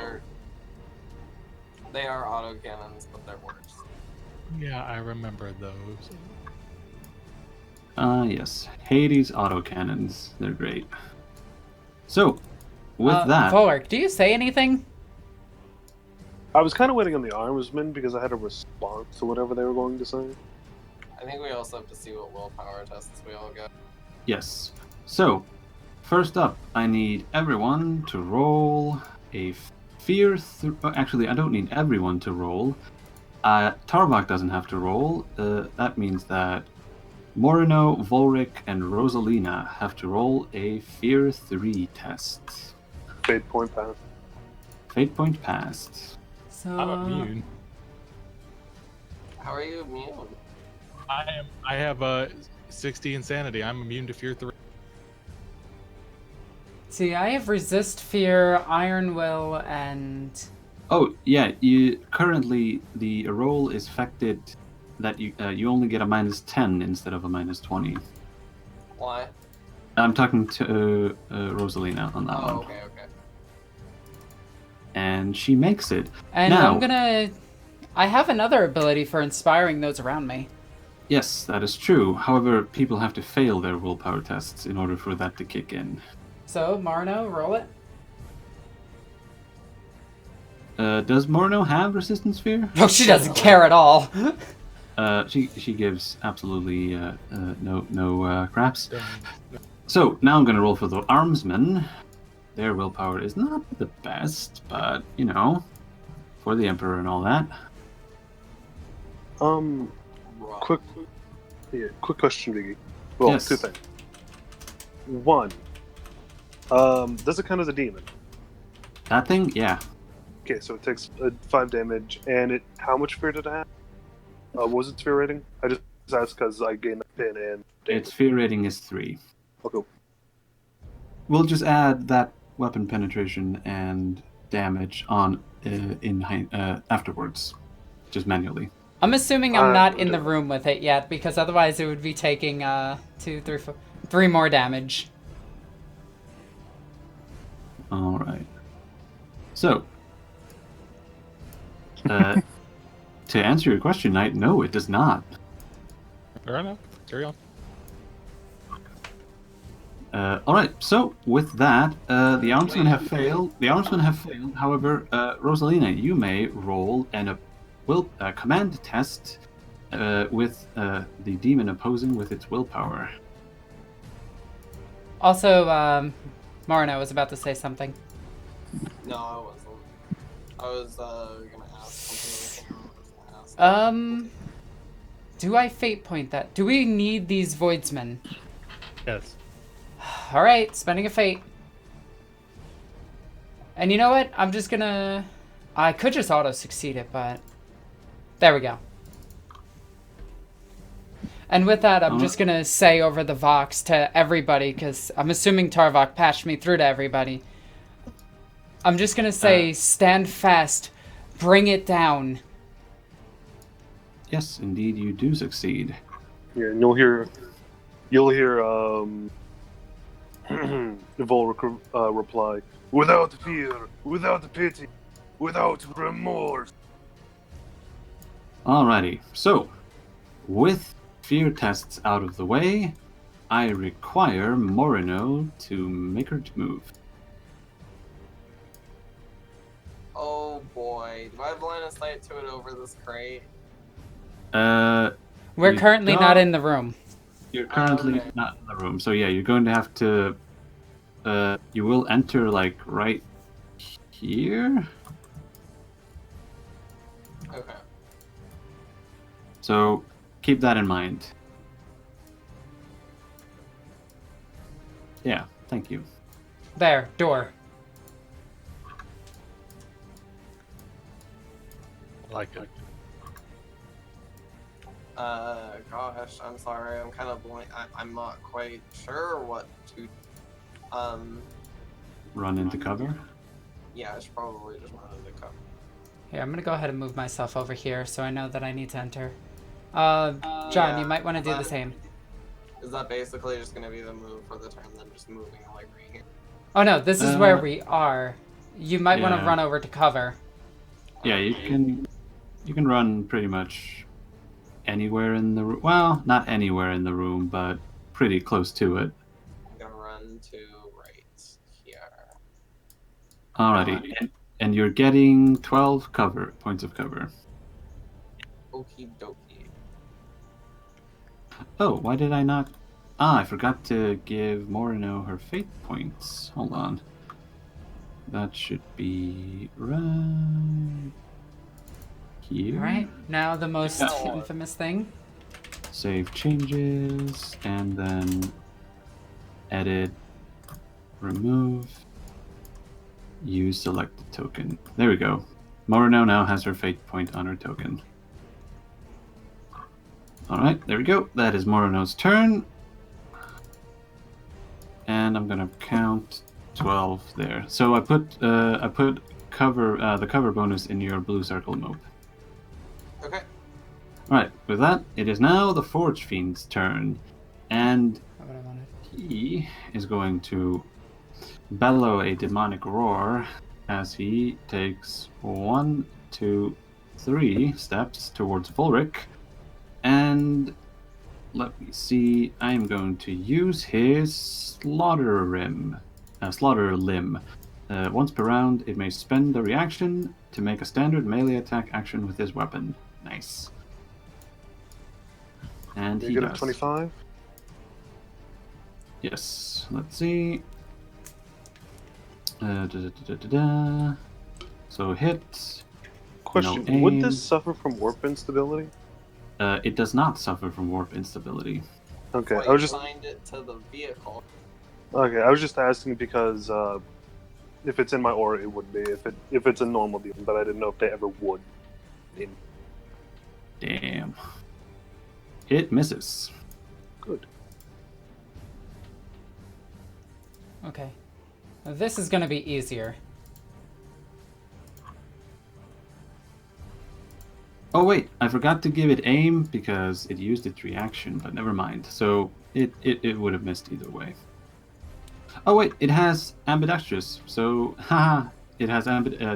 they are autocannons, but they're worse. Yeah, I remember those. Yes. Hades auto cannons. They're great. So, with that, Volric, do you say anything? I was kind of waiting on the armsmen because I had a response to whatever they were going to say. I think we also have to see what willpower tests we all get. yes. So, first up, I need everyone to roll a fear. Actually, I don't need everyone to roll. Tarbak doesn't have to roll. That means that Morino, Volric, and Rosalina have to roll a Fear 3 test. Fate point pass. Fate point passed. So I'm immune. How are you immune? I have a 60 insanity. I'm immune to fear 3. See, I have resist, fear, iron will, and Oh yeah, you currently the roll is affected that you only get a -10 instead of a -20. Why? I'm talking to Rosalina on that one, Oh, okay. and she makes it. and Now- I'm gonna. I have another ability for inspiring those around me. Yes, that is true. However, people have to fail their willpower tests in order for that to kick in. So Marno, roll it. Does Morno have resistance fear? Oh, she doesn't care at all. She gives absolutely no craps. Dang. So now I'm gonna roll for the armsmen. Their willpower is not the best, but you know, for the emperor and all that. Rough. Quick question, Biggie. Well, Yes. two things. One, does it count as a demon? That thing, yeah, Okay, so it takes 5 damage, and how much fear did it have? What was its fear rating? I just asked because I gained a pin and damage. its fear rating is 3. Okay. We'll just add that weapon penetration and damage on afterwards, just manually. I'm assuming I'm not in the do it. room with it yet, because otherwise it would be taking 2, 3, 4, 3 more damage. All right. So, to answer your question, Knight, no, it does not. Fair enough. Carry on. All right. So with that, the armsmen have failed. However, Rosalina, you may roll a command test with the demon opposing with its willpower. Also, Marina was about to say something. No, I wasn't. I was gonna ask something. I was gonna ask. Do I fate point that? Do we need these voidsmen? Yes. All right, spending a fate. And you know what? I'm just gonna... I could just auto-succeed it, but... There we go. And with that, I'm just gonna say over the Vox to everybody, because I'm assuming Tarvok patched me through to everybody. I'm just gonna say, stand fast, bring it down. Yes, indeed, you do succeed. Yeah, and you'll hear Volric reply, without fear, without pity, without remorse. Alrighty. So, with fear tests out of the way, I require Morino to make her move. Oh boy, do I have line of sight to it over this crate? We're You currently not don't- in the room. You're currently okay. not in the room, so yeah, you're going to have to. You will enter like right here. Okay. So keep that in mind. Yeah, thank you. There, door. I like it. Gosh, I'm sorry. I'm kind of blank. I'm not quite sure what to. Run into cover. Yeah, I should probably just run into cover. Here, I'm gonna go ahead and move myself over here so I know that I need to enter. John, Yeah, you might want to do the that- same. Is that basically just gonna be the move for the turn, then just moving like right here? Oh no, this is where we are. You might want to Yeah. run over to cover. Yeah, you can run pretty much anywhere in the room. Well, not anywhere in the room, but pretty close to it. I'm gonna run to right here. Alrighty, and you're getting 12 points of cover. Okie dokie. Oh, why did I not? I forgot to give Morino her fate points. Hold on. That should be right here. Alright, now the most Yeah. infamous thing. Save changes, and then edit, remove, use selected token. There we go. Morino now has her fate point on her token. Alright, there we go. That is Morino's turn. And I'm gonna count 12 there. So I put cover the cover bonus in your blue circle mode. Okay. Alright, with that, it is now the Forge Fiend's turn. And Not what I wanted. he is going to bellow a demonic roar as he takes 1, 2, 3 steps towards Volric. And let me see, I am going to use his Slaughter Limb. Once per round, it may spend a reaction to make a standard melee attack action with his weapon. Nice. And he Negative does. 25. Yes. Let's see. So hit. Question: No would aim. this suffer from warp instability? It does not suffer from warp instability. Okay, Well, I was you just assigned it to the vehicle. asking because if it's in my aura, it would be. If it's a normal demon, but I didn't know if they ever would. Damn. It misses. Good. Okay. Now this is going to be easier. Oh wait, I forgot to give it aim because it used its reaction, but never mind. So it would have missed either way. Oh wait, it has ambidextrous, so haha, it has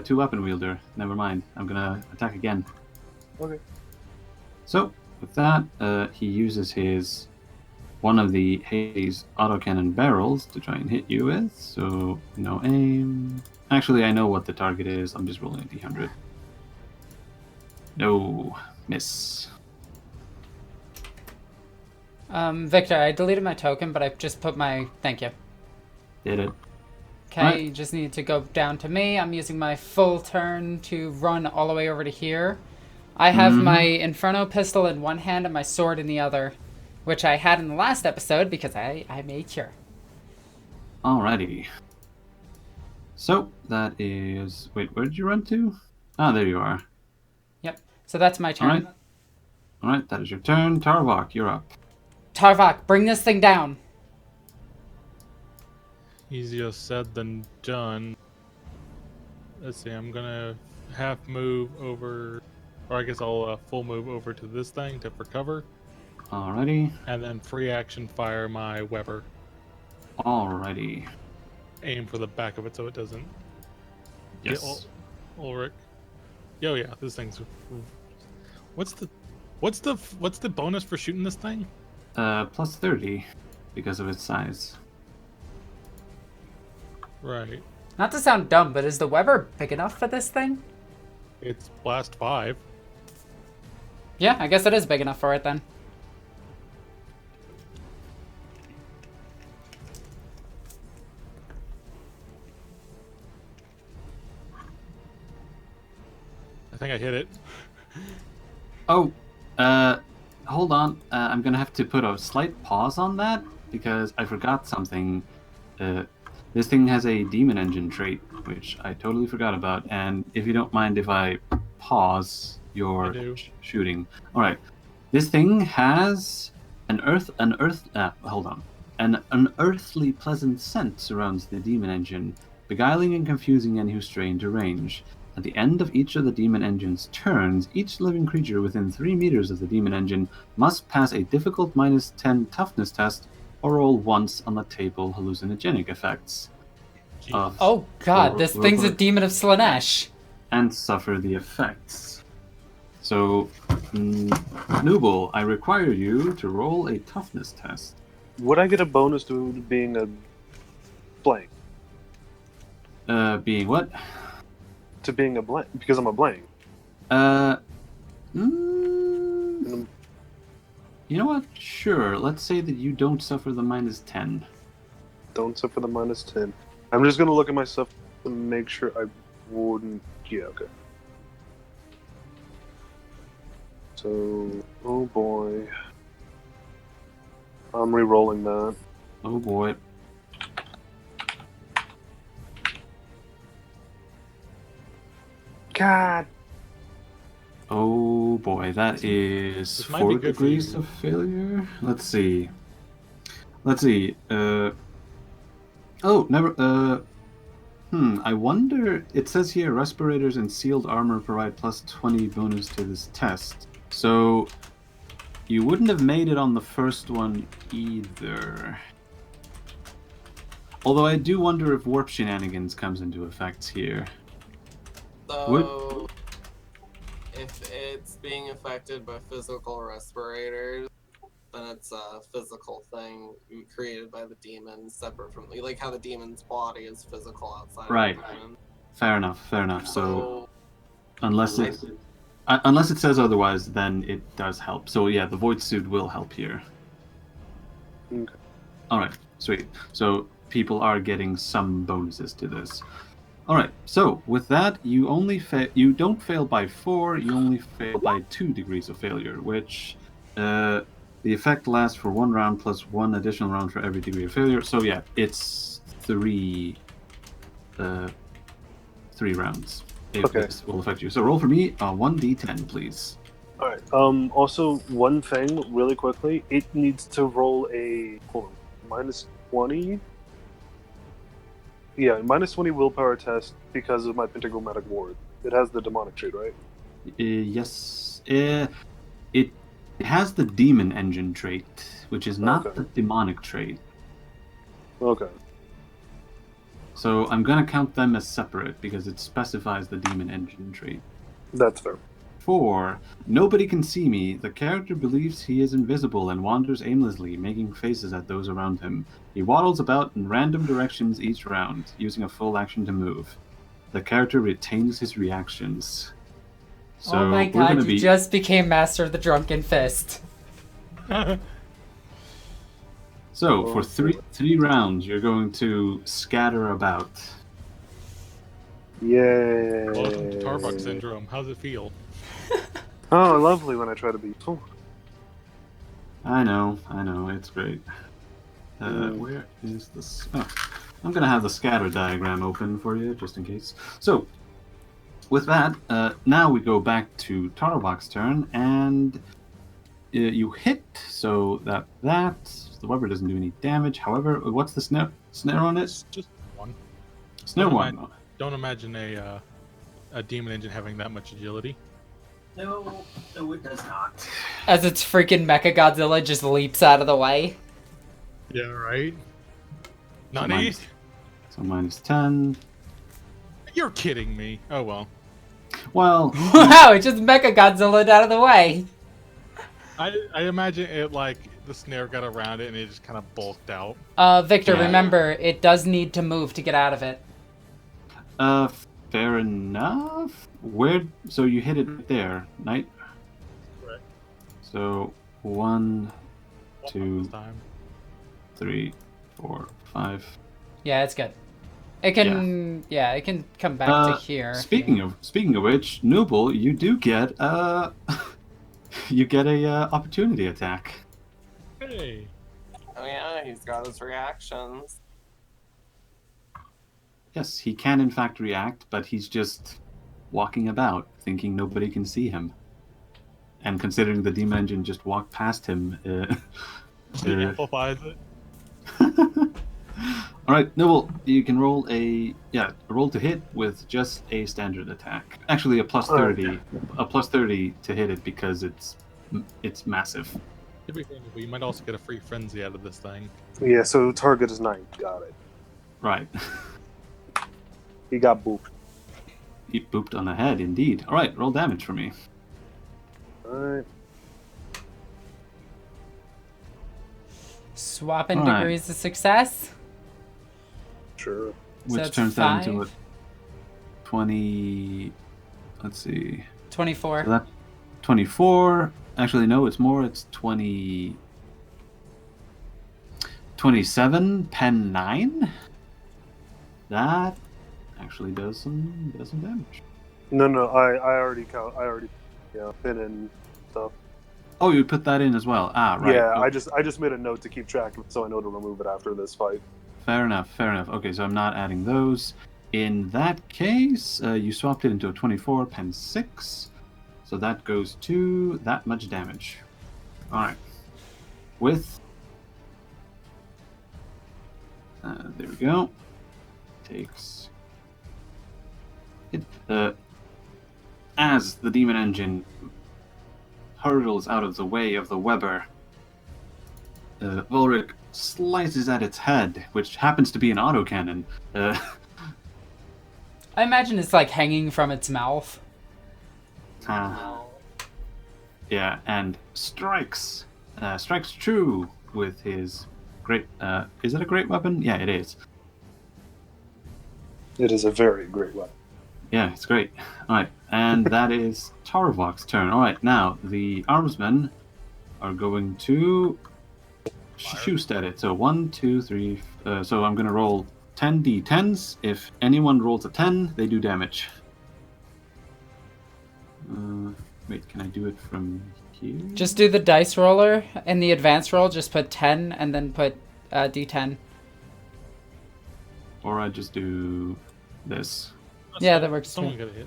two weapon wielder. Never mind, I'm gonna attack again. Okay. So, with that, he uses one of the Hades autocannon barrels to try and hit you with. So, no aim. Actually, I know what the target is. I'm just rolling a d100. No, miss. Victor, I deleted my token, but I just put my... Thank you. Did it. Okay, Right. you just need to go down to me. I'm using my full turn to run all the way over to here. I have my Inferno pistol in one hand and my sword in the other, which I had in the last episode because I made sure. Alrighty. So, that is... Wait, where did you run to? Ah, there you are. Yep, so that's my turn. Alright, that is your turn. Tarvok, you're up. Tarvok, bring this thing down. Easier said than done. Let's see, I'm gonna half move over, or I guess I'll full move over to this thing for cover, Alrighty. and then free action fire my Weber. Alrighty. Aim for the back of it so it doesn't get Yes. Ulrich. Yo, yeah, this thing's. What's the bonus for shooting this thing? Plus 30 because of its size. Right. Not to sound dumb, but is the Weber big enough for this thing? It's blast 5. Yeah, I guess it is big enough for it then. I think I hit it. Oh, hold on. I'm gonna have to put a slight pause on that because I forgot something. This thing has a demon engine trait, which I totally forgot about. And if you don't mind if I pause your I do. shooting. All right. This thing has an unearthly pleasant scent surrounds the demon engine, beguiling and confusing any who stray into range. At the end of each of the demon engine's turns, each living creature within 3 meters of the demon engine must pass a difficult -10 toughness test or roll once on the table hallucinogenic effects. Of Oh god, this thing's a demon of Slanesh. and suffer the effects. So, Nooble, I require you to roll a toughness test. Would I get a bonus to being a blank? Being what? To being a blank because I'm a blank. You know what? Sure. Let's say that you don't suffer the -10. Don't suffer the -10. I'm just gonna look at myself to make sure I wouldn't. Yeah, okay. So, oh boy, I'm re-rolling that. Oh boy. God. Oh boy, that is This might be 4 good for degrees you. of failure. Let's see. Oh, never. I wonder. It says here respirators and sealed armor provide +20 bonus to this test. So you wouldn't have made it on the first one either. Although I do wonder if warp shenanigans comes into effect here. So, if it's being affected by physical respirators, then it's a physical thing created by the demon, separate from like how the demon's body is physical outside Right. of the demon. Fair enough. So So, unless it says otherwise, then it does help. So yeah, the void suit will help here. Okay. All right, sweet. So people are getting some bonuses to this. All right. So with that, you don't fail by 4. You only fail by 2 degrees of failure, which the effect lasts for 1 round plus 1 additional round for every degree of failure. So yeah, it's 3 rounds. Okay. This will affect you. So roll for me 1d10, please. All right. Also, one thing, really quickly, it needs to roll a -20. Yeah, -20 willpower test because of my pentagrammatic ward. It has the demonic trait, right? Yes. It has the demon engine trait, which is not Okay. the demonic trait. Okay. So I'm gonna count them as separate because it specifies the demon engine trait. That's fair. 4. Nobody can see me. The character believes he is invisible and wanders aimlessly, making faces at those around him. He waddles about in random directions each round, using a full action to move. The character retains his reactions. So oh my we're god, gonna you be... just became Master of the Drunken Fist. So for three rounds, you're going to scatter about. Yay. Welcome to Tarbok Syndrome. How's it feel? Oh, lovely when I try to be. Oh. I know, it's great. Where is this? Oh, I'm gonna have the scatter diagram open for you, just in case. So, with that, now we go back to Tarbok's turn, and you hit, so that the weapon doesn't do any damage. However, what's the snare on it? It's just one. Snare one. Don't imagine a demon engine having that much agility. No, it does not. As its freaking Mechagodzilla just leaps out of the way. Yeah, right? Not So minus 10. You're kidding me. Oh, well. Well... Wow, it just Mechagodzilla'd out of the way. I imagine it like the snare got around it and it just kind of bulked out. Victor, Yeah. remember, it does need to move to get out of it. Fair enough. So you hit it there, Knight? Correct. So 1, One 2, this time. 3, 4, 5. Yeah, it's good. It can, it can come back to here. Speaking of which, Nooble, you do get you get a opportunity attack. Hey. Oh yeah, he's got his reactions. Yes, he can in fact react, but he's just walking about, thinking nobody can see him. And considering the demon engine just walked past him, It amplifies it. All right, Noble, you can roll a roll to hit with just a standard attack. Actually, a plus 30, a plus 30 to hit it because it's massive. To be fair, but you might also get a free frenzy out of this thing. Yeah, so target is 9. Got it. Right. He got booped. He booped on the head, indeed. All right, roll damage for me. Alright. Swapping Alright. degrees of success. Sure. So Which it's turns that into 5? a 20. Let's see. 24. So that 24. Actually, no, it's more. It's 20. 27. Pen 9. That actually does some damage. No, I already pin and stuff. Oh, you put that in as well. Ah, right. Yeah, Oh, I just made a note to keep track of it so I know to remove it after this fight. Fair enough. Okay, so I'm not adding those. In that case, you swapped it into a 24, pen 6. So that goes to that much damage. Alright. With... there we go. Takes... It, as the demon engine hurtles out of the way of the Weber, Ulrich slices at its head, which happens to be an autocannon. I imagine it's like hanging from its mouth. Yeah, and strikes true with his great... is it a great weapon? Yeah, it is. It is a very great weapon. Yeah, it's great. Alright, and that is Tarvok's turn. Alright, now the armsmen are going to shoot at it. So 1, 2, 3... so I'm going to roll 10 d10s. If anyone rolls a 10, they do damage. Wait, can I do it from here? Just do the dice roller. In the advanced roll, just put 10 and then put d10. Or I just do this. Yeah, that works Someone too. got a hit.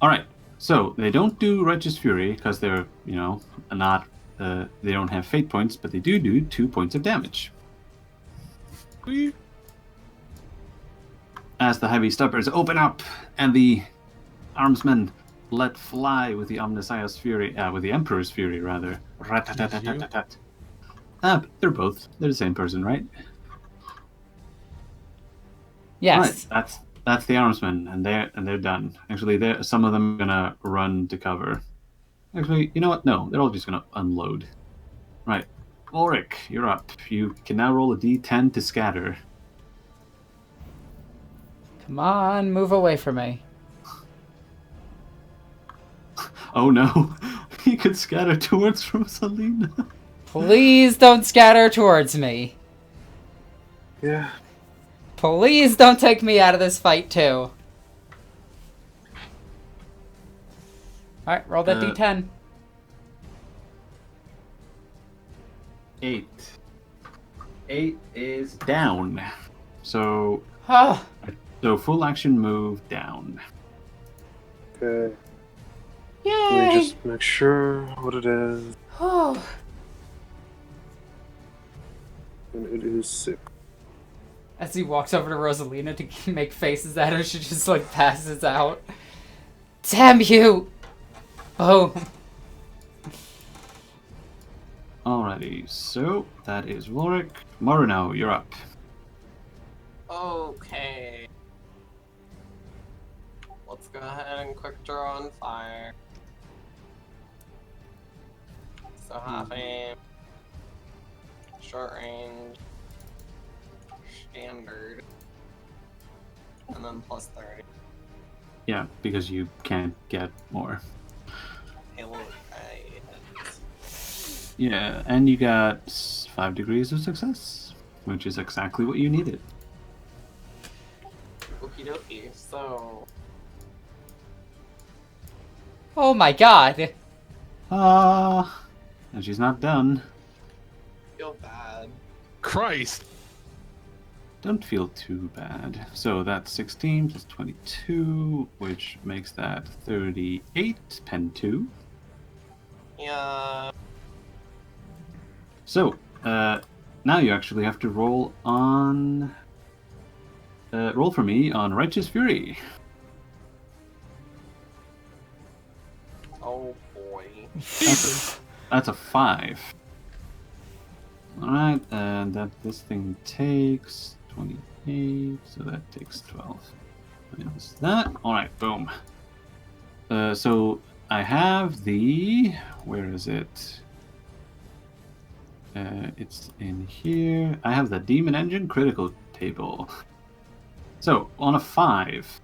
Alright, so they don't do Righteous Fury because they're, not... they don't have fate points, but they do 2 points of damage. Whee! As the heavy steppers open up and the armsmen let fly with the Omnissiah's Fury, with the Emperor's Fury, rather. Rat-tat-tat-tat-tat-tat. They're the same person, right? Yes. Right, That's the armsmen, and they're done. Actually, some of them are gonna run to cover. Actually, you know what? No, they're all just gonna unload. Right, Ulrich, you're up. You can now roll a d10 to scatter. Come on, move away from me. Oh no, he could scatter towards Rosalina. Please don't scatter towards me. Yeah. Please don't take me out of this fight too. Alright, roll that d10. 8. 8 is down. So Oh, full action move down. Okay. yay! Let me just make sure what it is. Oh. And it is 6. As he walks over to Rosalina to make faces at her, she just like passes out. Damn you! Oh. Alrighty, so that is Ulrich. Marino, you're up. Okay. Let's go ahead and quick draw on fire. So half aim, short range, standard, and then plus 30. Yeah, because you can't get more. Halo, Yeah, and you got 5 degrees of success, which is exactly what you needed. Okie dokie, so Oh my god. And she's not done. feel bad. Christ! Don't feel too bad. So that's 16 plus 22, which makes that 38, pen 2. Yeah. So, now you actually have to roll on... roll for me on Righteous Fury. Oh boy. That's a 5. Alright, and this thing takes 28, so that takes 12. Minus that. Alright, boom. So I have the... Where is it? It's in here. I have the Demon Engine critical table. So, on a 5,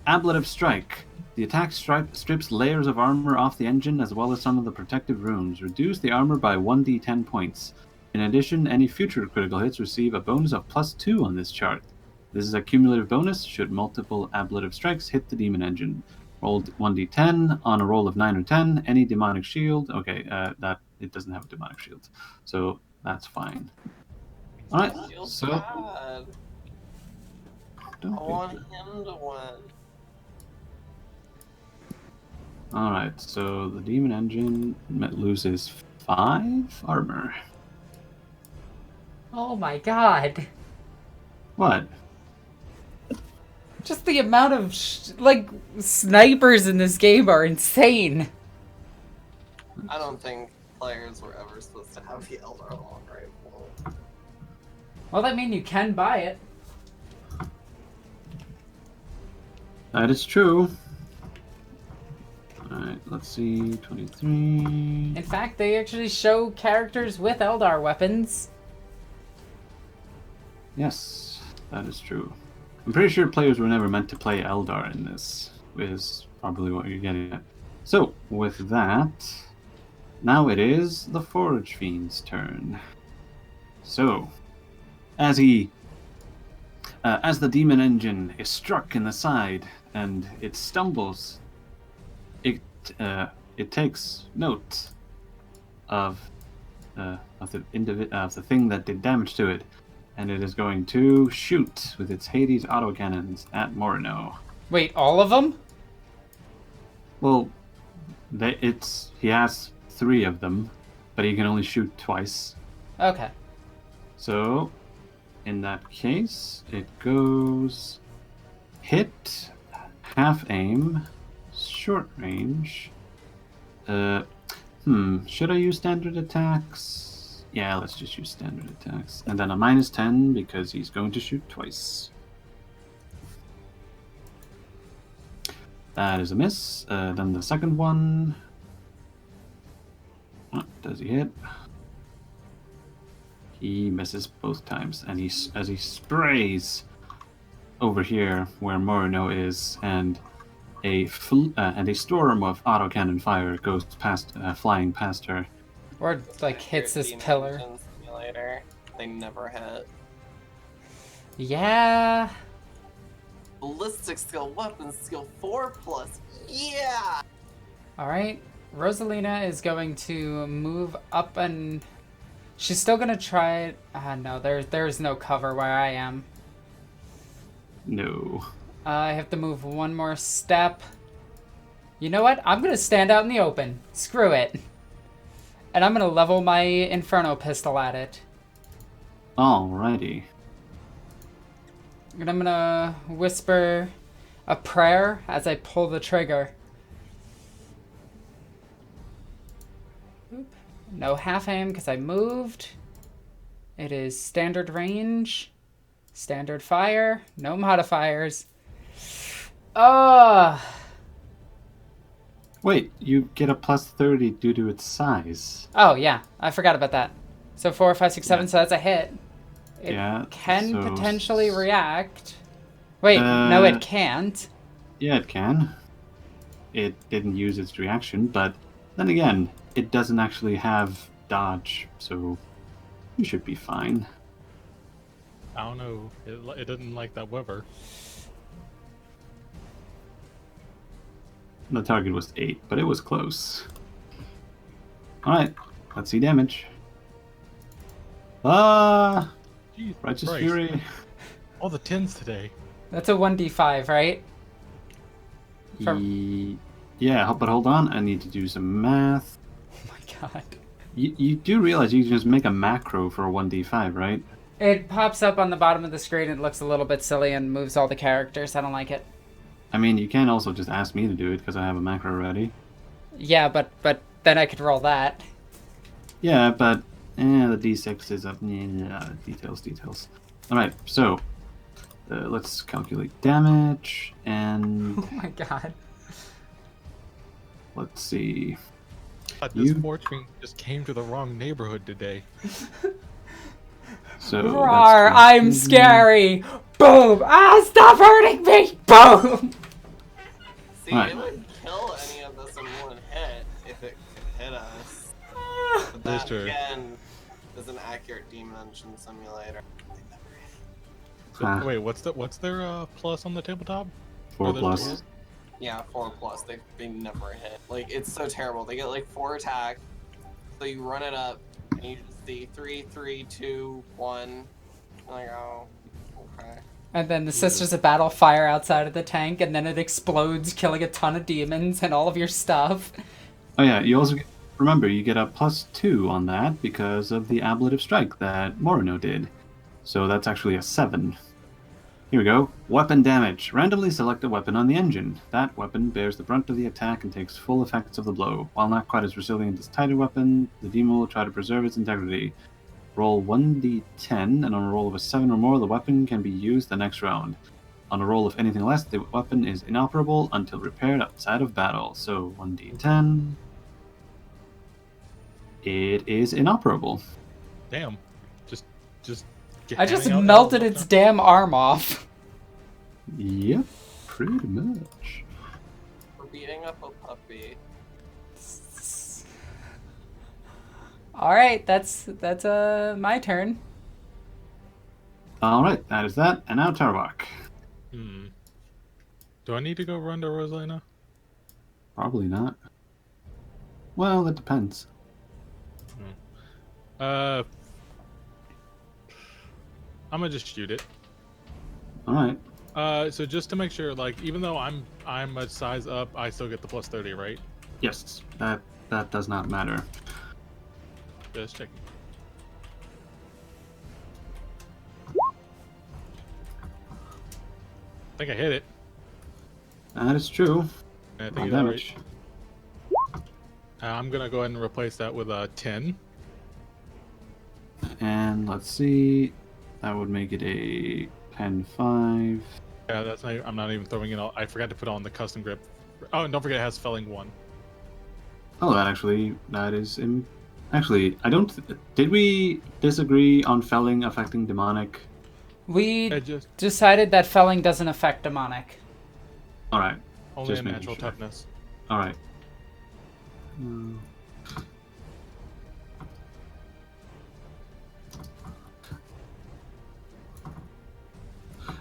Ablative Strike. The attack strips layers of armor off the engine as well as some of the protective runes. Reduce the armor by 1d10 points. In addition, any future critical hits receive a bonus of +2 on this chart. This is a cumulative bonus should multiple ablative strikes hit the demon engine. Roll 1d10 on a roll of 9 or 10. Any demonic shield. Okay, that it doesn't have a demonic shield, so that's fine. All right, Feels so bad. don't I feel want good. him to win. All right, so the demon engine loses 5 armor. Oh my god. What? Just the amount of, snipers in this game are insane. I don't think players were ever supposed to have the Eldar long rifle. Well, I mean, you can buy it. That is true. Alright, let's see. 23. In fact, they actually show characters with Eldar weapons. Yes, that is true. I'm pretty sure players were never meant to play Eldar in this, is probably what you're getting at. So, with that, now it is the Forge Fiend's turn. So, as the demon engine is struck in the side and it stumbles, it takes note of the thing that did damage to it, and it is going to shoot with its Hades autocannons at Morino. Wait, all of them? Well, he has 3 of them, but he can only shoot twice. Okay. So, in that case, it goes hit, half aim, short range. Should I use standard attacks? Yeah, let's just use standard attacks. And then a -10 because he's going to shoot twice. That is a miss. Then the second one. Does he hit? He misses both times, and as he sprays over here where Morino is, and a storm of autocannon fire goes past, flying past her. Or like hits this pillar. Simulator. They never hit. Yeah. Ballistic skill, weapon skill 4+. Yeah. All right. Rosalina is going to move up, and she's still gonna try. No, there's no cover where I am. No. I have to move one more step. You know what? I'm gonna stand out in the open. Screw it. And I'm gonna level my Inferno pistol at it. Alrighty. And I'm gonna whisper a prayer as I pull the trigger. Oop. No half aim because I moved. It is standard range, standard fire, no modifiers. Wait, you get a plus 30 due to its size. Oh yeah, I forgot about that. So 4, 5, 6, 7. Yeah. So that's a hit. It Yeah, can so potentially react. Wait, no, it can't. Yeah, it can. It didn't use its reaction, but then again, it doesn't actually have dodge, so you should be fine. I don't know. It doesn't like that weather. The target was 8, but it was close. Alright, let's see damage. Jeez, Righteous Christ. Fury. All the 10s today. That's a 1d5, right? Yeah, but hold on, I need to do some math. Oh my god. You do realize you can just make a macro for a 1d5, right? It pops up on the bottom of the screen. It looks a little bit silly and moves all the characters. I don't like it. I mean, you can also just ask me to do it because I have a macro ready. Yeah, but then I could roll that. Yeah, but the d6 is up. Details. Alright, so let's calculate damage, and Oh my god. let's see. This Fortune just came to the wrong neighborhood today. So Rawr, that's I'm scary. Boom! Stop hurting me! Boom! See, Alright. it would kill any of us in one hit if it could hit us. But That's that, true. again, is an accurate dimension simulator. They never hit. So, Huh. wait, what's their plus on the tabletop? 4 Or the- plus. Yeah, 4+. They never hit. Like, it's so terrible. They get like 4 attack. So you run it up, and you just see 3, 3, 2, 1. I'm like, oh, okay. And then the Sisters of Battle fire outside of the tank, and then it explodes, killing a ton of demons and all of your stuff. Oh yeah, you also remember you get a +2 on that because of the ablative strike that Morino did. So that's actually a 7. Here we go. Weapon damage. Randomly select a weapon on the engine. That weapon bears the brunt of the attack and takes full effects of the blow. While not quite as resilient as tighter weapon, the demon will try to preserve its integrity. Roll 1d10, and on a roll of a 7 or more, the weapon can be used the next round. On a roll of anything less, the weapon is inoperable until repaired outside of battle. So 1d10. It is inoperable. Damn. Just. I just handing out melted L's its damn arm off. Yep, pretty much. We're beating up a puppy. Alright, that's my turn. Alright, that is that. And now Tarvok. Do I need to go run to Rosalina? Probably not. Well, that depends. I'm gonna just shoot it. Alright. So just to make sure, like, even though I'm a size up, I still get the plus 30, right? Yes, that does not matter. Just checking. I think I hit it. That is true. I think On you got it damage. right. I'm gonna go ahead and replace that with a 10. And let's see. That would make it a 10-5. Yeah, that's not, I'm not even throwing it all. I forgot to put on the custom grip Oh, and don't forget it has felling 1. Oh, that is actually, I don't. Did we disagree on felling affecting demonic? We It just decided that felling doesn't affect demonic. All right. only Just a making natural sure. toughness. All right.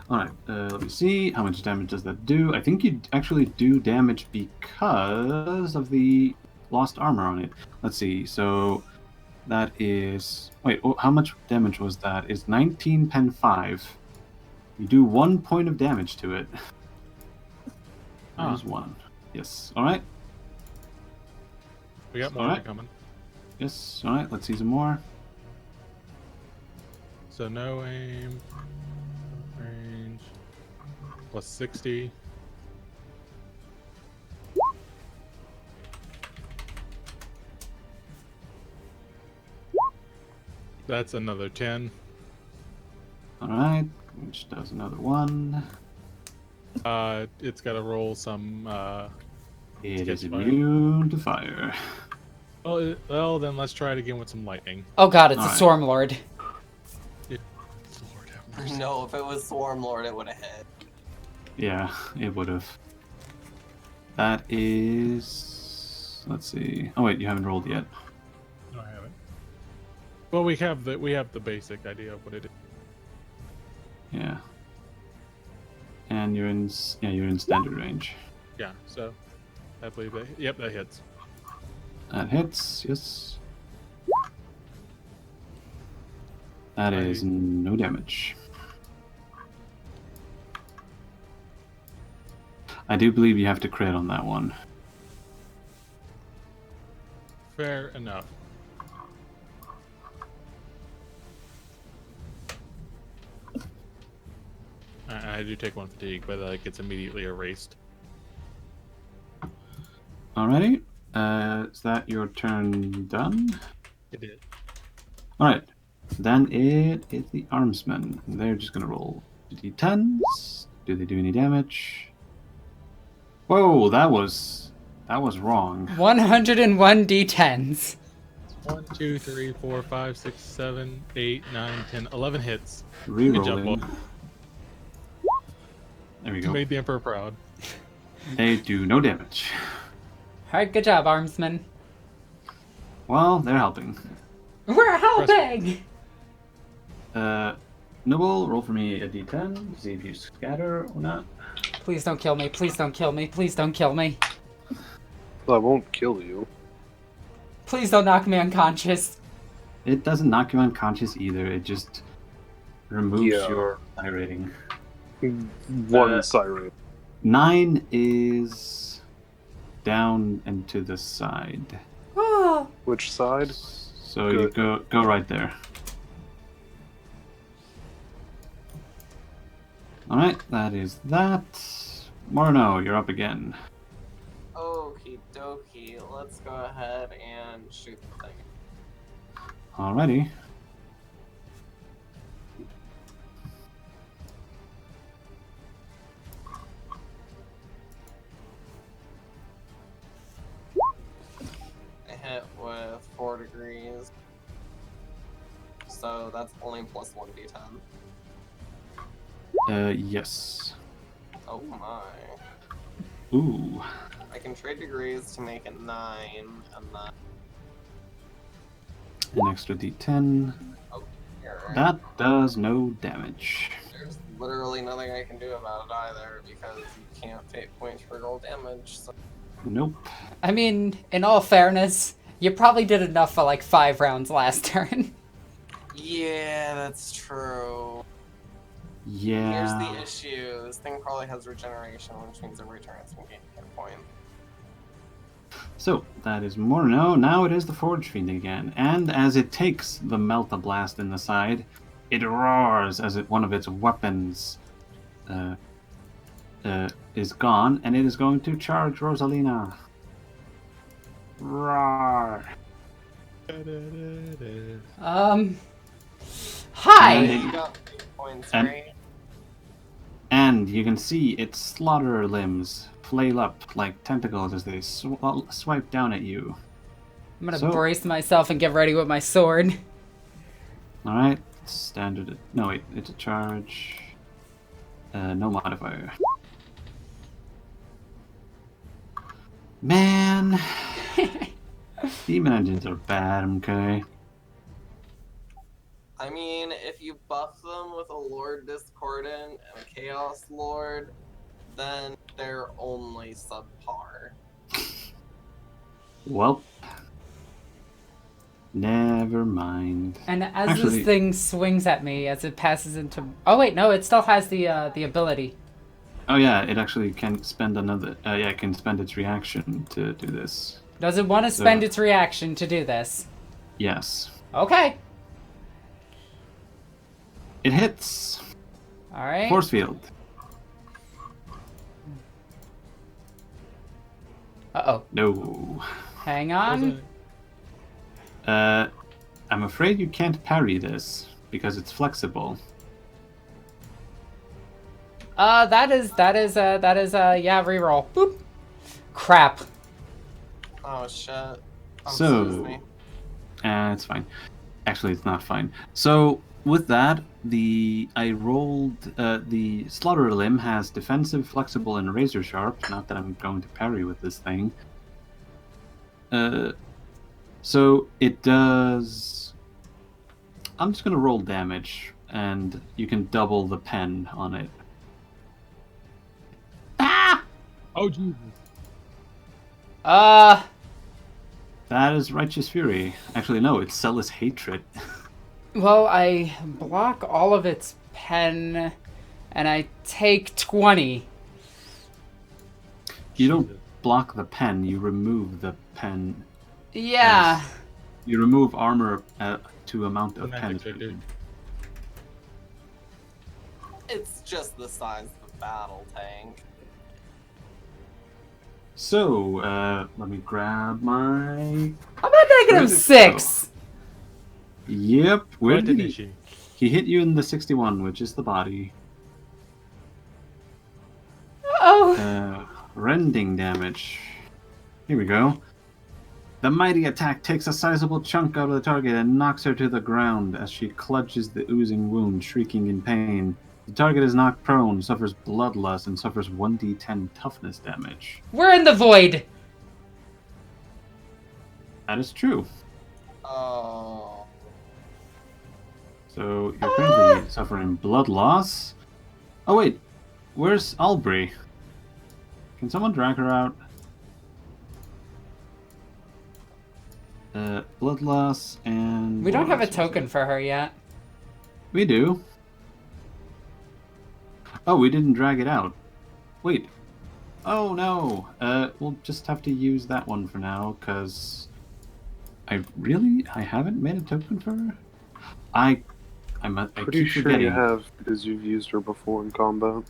All right. Let me see. How much damage does that do? I think you actually do damage because of the lost armor on it. Let's see. So that is. Wait. How much damage was that? It's 19 pen 5. You do 1 point of damage to it. There's 1. Yes. All right. We got more Alright. coming. Yes. All right. Let's see some more. So no aim, range, plus 60. That's another 10. All right. Which does another 1. It's got to roll some. It is Gets fire. immune to fire. Well, then let's try it again with some lightning. Oh god, it's a Alright. Swarm Lord. Lord have mercy. No, if it was Swarm Lord, it would have hit. Yeah, it would have. That is. Let's see. Oh wait, you haven't rolled yet. No, I haven't. Well, we have the basic idea of what it is. Yeah. And you're in standard range. Yeah. So, I believe that. Yep, that hits. That hits. Yes. That is no damage. I do believe you have to crit on that one. Fair enough. I do take 1 fatigue, but it's immediately erased. Alrighty. Is that your turn done? It is. Alright. Then it is the armsmen. They're just gonna roll d10s. Do they do any damage? Whoa, that was wrong. 101 d10s. 1, 2, 3, 4, 5, 6, 7, 8, 9, 10, 11 hits. You can jump Rerolling. on. There we go. Made the Emperor proud. They do no damage. Alright, good job, Armsman. Well, they're helping. We're helping! Noble, roll for me a d10. See if you scatter or not. Please don't kill me, please don't kill me, please don't kill me. I won't kill you. Please don't knock me unconscious. It doesn't knock you unconscious either. It just removes Yeah. your die rating. One siren. 9 is down and to the side. Oh, Which side? So you go right there. Alright, that is that. Morno, you're up again. Okie dokie, let's go ahead and shoot the thing. Alrighty. I hit with 4 degrees. So that's only plus 1d10. Yes. Oh my. Ooh. I can trade degrees to make it 9, and then An extra d10. here. That does no damage. There's literally nothing I can do about it either, because you can't fate points for roll damage. So. Nope. I mean, in all fairness, you probably did enough for like 5 rounds last turn. Yeah, that's true. Yeah. Here's the issue. This thing probably has regeneration, which means every turn it's gonna gain hit point. So, that is Morno. Now it is the Forge Fiend again. And as it takes the Melta Blast in the side, it roars as one of its weapons is gone, and it is going to charge Rosalina. Roar! Hi! You got fate points, And- right? And you can see its slaughter limbs flail up like tentacles as they swipe down at you. I'm gonna So- brace myself and get ready with my sword. Alright, standard. No, wait, it's a charge. No modifier. Man! Demon engines are bad, okay? I mean, if you buff them with a Lord Discordant and a Chaos Lord, then they're only subpar. Well. Never mind. And as Actually- this thing swings at me, as it passes into... Oh wait, no, it still has the ability. Oh yeah, it actually can spend another... yeah, it can spend its reaction to do this. Does it want to spend So- its reaction to do this? Yes. Okay. It hits. Alright. Force field. Uh-oh. No. Hang on. I'm afraid you can't parry this because it's flexible. That is, yeah, reroll. Boop. Crap. Oh shit. So- Excuse me. It's fine. Actually, it's not fine. So, with that, I rolled... the Slaughter Limb has defensive, flexible, and razor sharp. Not that I'm going to parry with this thing. So, it does... I'm just going to roll damage, and you can double the pen on it. Oh Jesus! That is Righteous Fury. Actually, no, it's Zealous Hatred. Well, I block all of its pen, and I take 20. You don't block the pen, you remove the pen. Yeah. You remove armor to amount of Magic pen. figure. It's just the size of the battle tank. So, let me grab my... How about negative Where'd it 6? Yep, where What did did he... she? He hit you in the 61, which is the body. Oh. Rending damage. Here we go. The mighty attack takes a sizable chunk out of the target and knocks her to the ground as she clutches the oozing wound, shrieking in pain. The target is knocked prone, suffers bloodlust, and suffers 1d10 toughness damage. We're in the void. That is true. Oh. So you're currently suffering blood loss. Oh wait, where's Aubrey? Can someone drag her out? Blood loss and... We don't what have a else was token it? for her yet. We do. Oh, we didn't drag it out. Wait. Oh no. We'll just have to use that one for now, because I haven't made a token for her. I Pretty keep sure forgetting. you have, because you've used her before in combat.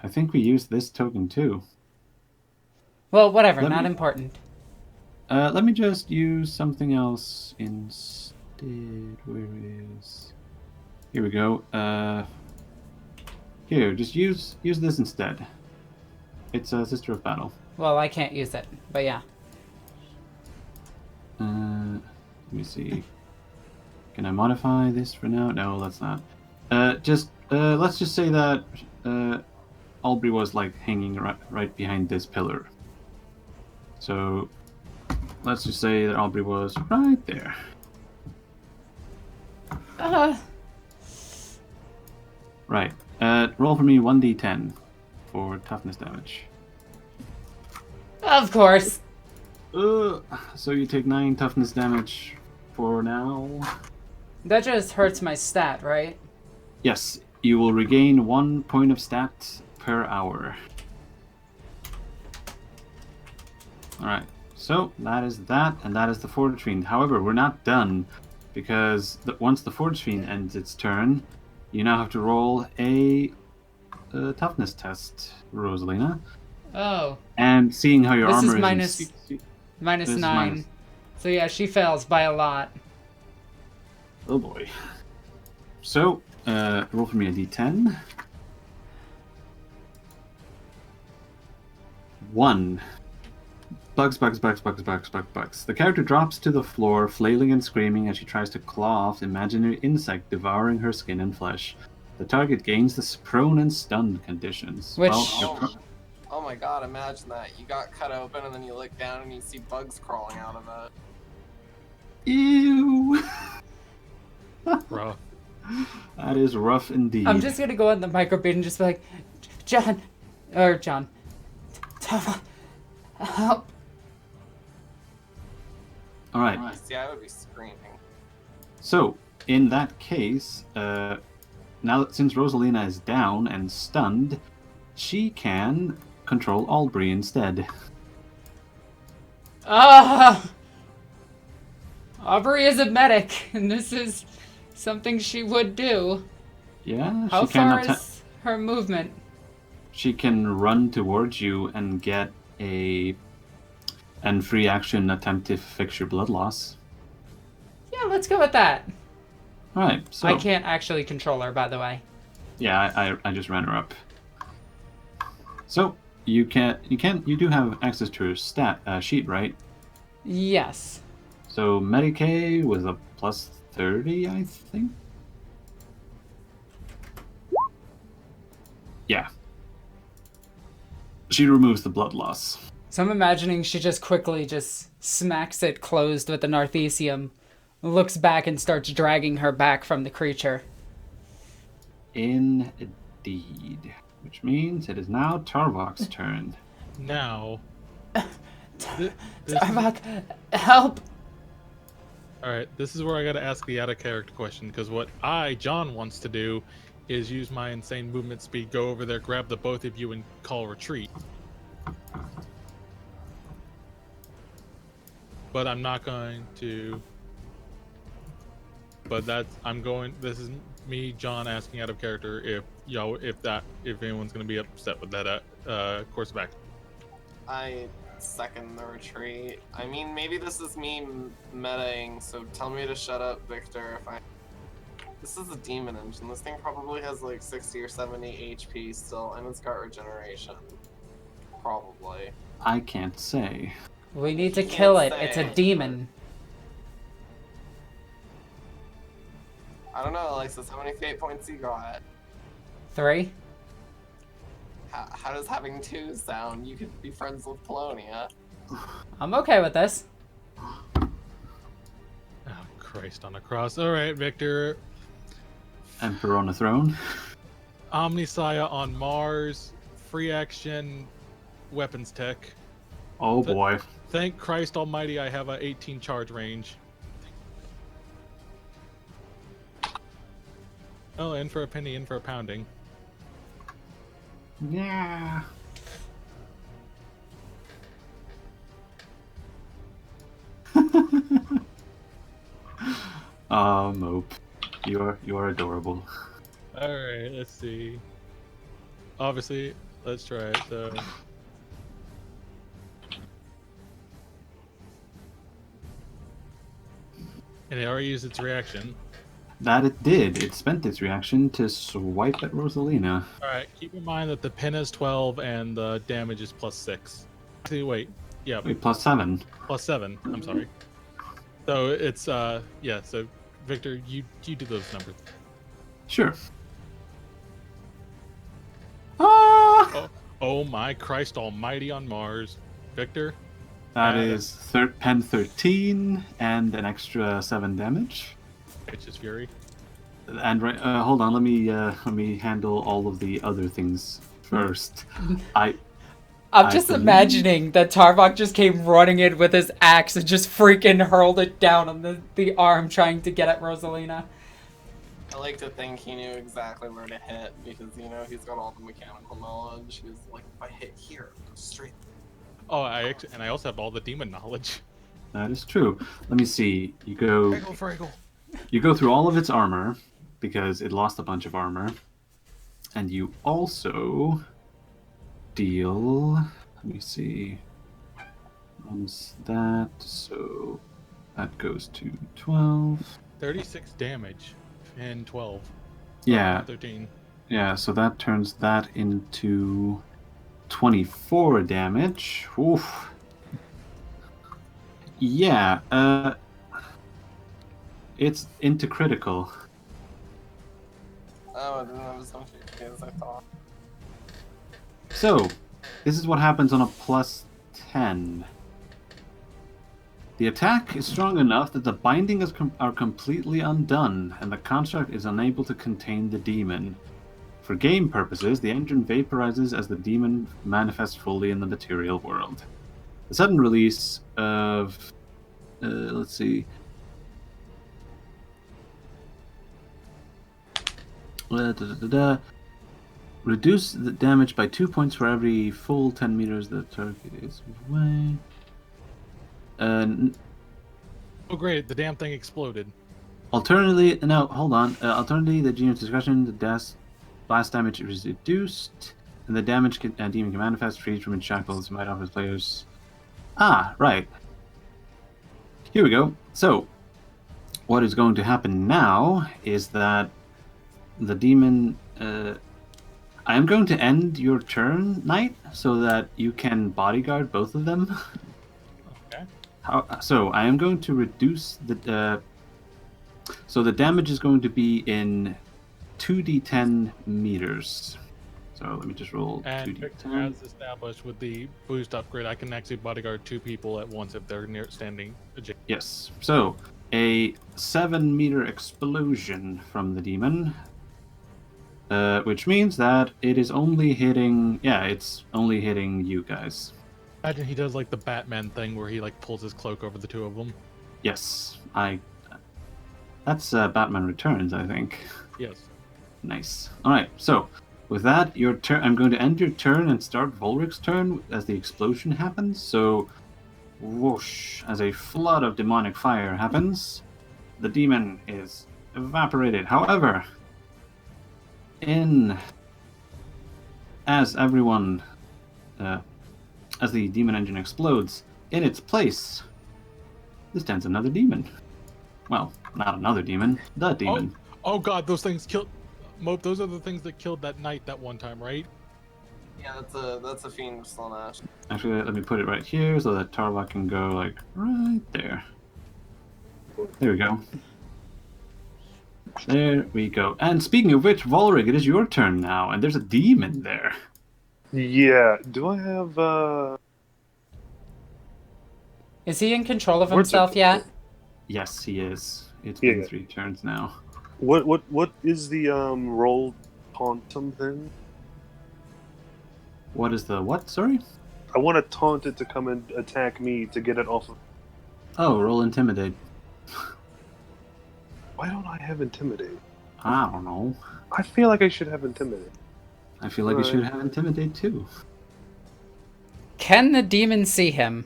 I think we used this token too. Well, whatever. Let Not me- important. Let me just use something else instead. Where is... Here we go. Here, just use this instead. It's a Sister of Battle. Well, I can't use it, but yeah. Let me see. Can I modify this for now? No, let's not. Let's just say that Aubrey was like hanging right behind this pillar. So let's just say that Aubrey was right there. Right. Roll for me 1d10 for toughness damage. Of course. So you take 9 toughness damage for now. That just hurts my stat, right? Yes, you will regain 1 point of stat per hour. Alright, so that is that, and that is the Forge Fiend. However, we're not done, because once the Forge Fiend ends its turn, you now have to roll a toughness test, Rosalina. Oh. And seeing how your This armor is is minus- Minus This is 9. minus- So yeah, she fails by a lot. Oh boy. So, roll for me a d10. 1. Bugs, bugs, bugs, bugs, bugs, bugs, bugs. The character drops to the floor, flailing and screaming as she tries to claw off imaginary insect devouring her skin and flesh. The target gains the prone and stunned conditions. Which- Oh my god, imagine that. You got cut open and then you look down and you see bugs crawling out of it. Ew! Rough. That is rough indeed. I'm just gonna go on the microbeat and just be like, John, help. Alright, See, I would be screaming. so in that case, now that since Rosalina is down and stunned, she can control Aubrey instead. Aubrey is a medic, and this is something she would do. Yeah, How she can far is her movement? She can run towards you and get and free action attempt to fix your blood loss. Yeah, let's go with that. Alright, so I can't actually control her, by the way. yeah, I just ran her up. So you do have access to her stat sheet, right? Yes. So Medicaid was a plus 30, I think. Yeah. She removes the blood loss. So I'm imagining she just quickly just smacks it closed with the Narthesium, looks back and starts dragging her back from the creature. Indeed. Which means it is now Tarvok's turn. Now, Tarvok, help! Alright, this is where I gotta ask the out-of-character question, because what John, wants to do is use my insane movement speed, go over there, grab the both of you, and call retreat. But I'm not going to... But this is me, John, asking out of character if anyone's gonna be upset with that course of action. I second the retreat. I mean, maybe this is me metaing, so tell me to shut up, Victor, if I... This is a demon engine. This thing probably has like 60 or 70 HP still, and it's got regeneration. Probably. I can't say. We need to Can't kill it. say. It's a demon. I don't know, Alexis, how many fate points you got? 3? How does having 2 sound? You could be friends with Polonia. I'm okay with this. Oh, Christ on a cross. Alright, Victor. Emperor on a throne. Omnisaya on Mars. Free action. Weapons tech. Oh boy. Thank Christ Almighty I have a 18 charge range. Oh, in for a penny, in for a pounding. Yeah. Mope. You are adorable. Alright, let's see. Obviously, let's try it, so... And it already used its reaction. That it did. It spent its reaction to swipe at Rosalina. Alright, keep in mind that the pin is 12 and the damage is plus 6. See, wait. Yeah, Wait, plus 7. plus 7. I'm sorry. So it's, yeah, so Victor, you do those numbers. Sure. Ah! Oh my Christ Almighty on Mars. Victor? That is pen 13 and an extra 7 damage. Bitch's Fury. And right, hold on. Let me handle all of the other things first. I'm I just believe- imagining that Tarvok just came running in with his axe and just freaking hurled it down on the arm trying to get at Rosalina. I like to think he knew exactly where to hit because, you know, he's got all the mechanical knowledge. He was like, if I hit here, go straight. Oh, I also have all the demon knowledge. That is true. Let me see. You go Fraggle. You go through all of its armor because it lost a bunch of armor, and you also deal. Let me see. That so that goes to 12. 36 damage and 12. Yeah, 13. yeah. So that turns that into 24 damage. Oof. Yeah, it's into critical. Oh, I didn't have as much HP as I thought. So, this is what happens on a plus 10. The attack is strong enough that the binding are completely undone, and the construct is unable to contain the demon. For game purposes, the engine vaporizes as the demon manifests fully in the material world. The sudden release of... let's see... Reduce the damage by 2 points for every full 10 meters the target is away. Oh great, the damn thing exploded. Alternatively, no, hold on. Alternatively, the gene's discretion, the blast damage is reduced, and the damage demon can manifest, freeze from its shackles, might offer players. Ah, right. Here we go. So, what is going to happen now is that the demon. I am going to end your turn, Knight, so that you can bodyguard both of them. Okay. So I am going to reduce the. So the damage is going to be in 2d10 meters. So let me just roll And 2d10. as established with the boost upgrade, I can actually bodyguard 2 people at once if they're near standing adjacent. Yes. So a 7-meter explosion from the demon. Which means that it is only hitting... Yeah, it's only hitting you guys. Imagine he does like the Batman thing where he like pulls his cloak over the two of them. Yes, That's Batman Returns, I think. Yes. Nice. Alright, so with that, your turn. I'm going to end your turn and start Volric's turn as the explosion happens. So, whoosh, as a flood of demonic fire happens, the demon is evaporated. However, as the demon engine explodes, in its place, there stands another demon. Well, not another demon, the demon. Oh god, those things killed. Mope, those are the things that killed that knight that one time, right? Yeah, that's a fiend of Slaanesh. Actually, let me put it right here so that Tarvok can go like right there. There we go. There we go. And speaking of which, Volrig, it is your turn now, and there's a demon there. Yeah, do I have, Is he in control of Where's himself it? yet? Yes, he is. It's Yeah. been 3 turns now. What is the, roll taunt thing? What is the what? Sorry? I want to taunt it to come and attack me to get it off of... Oh, roll Intimidate. Why don't I have Intimidate? I don't know. I feel like I should have Intimidate. I feel like you should have Intimidate too. Can the demon see him?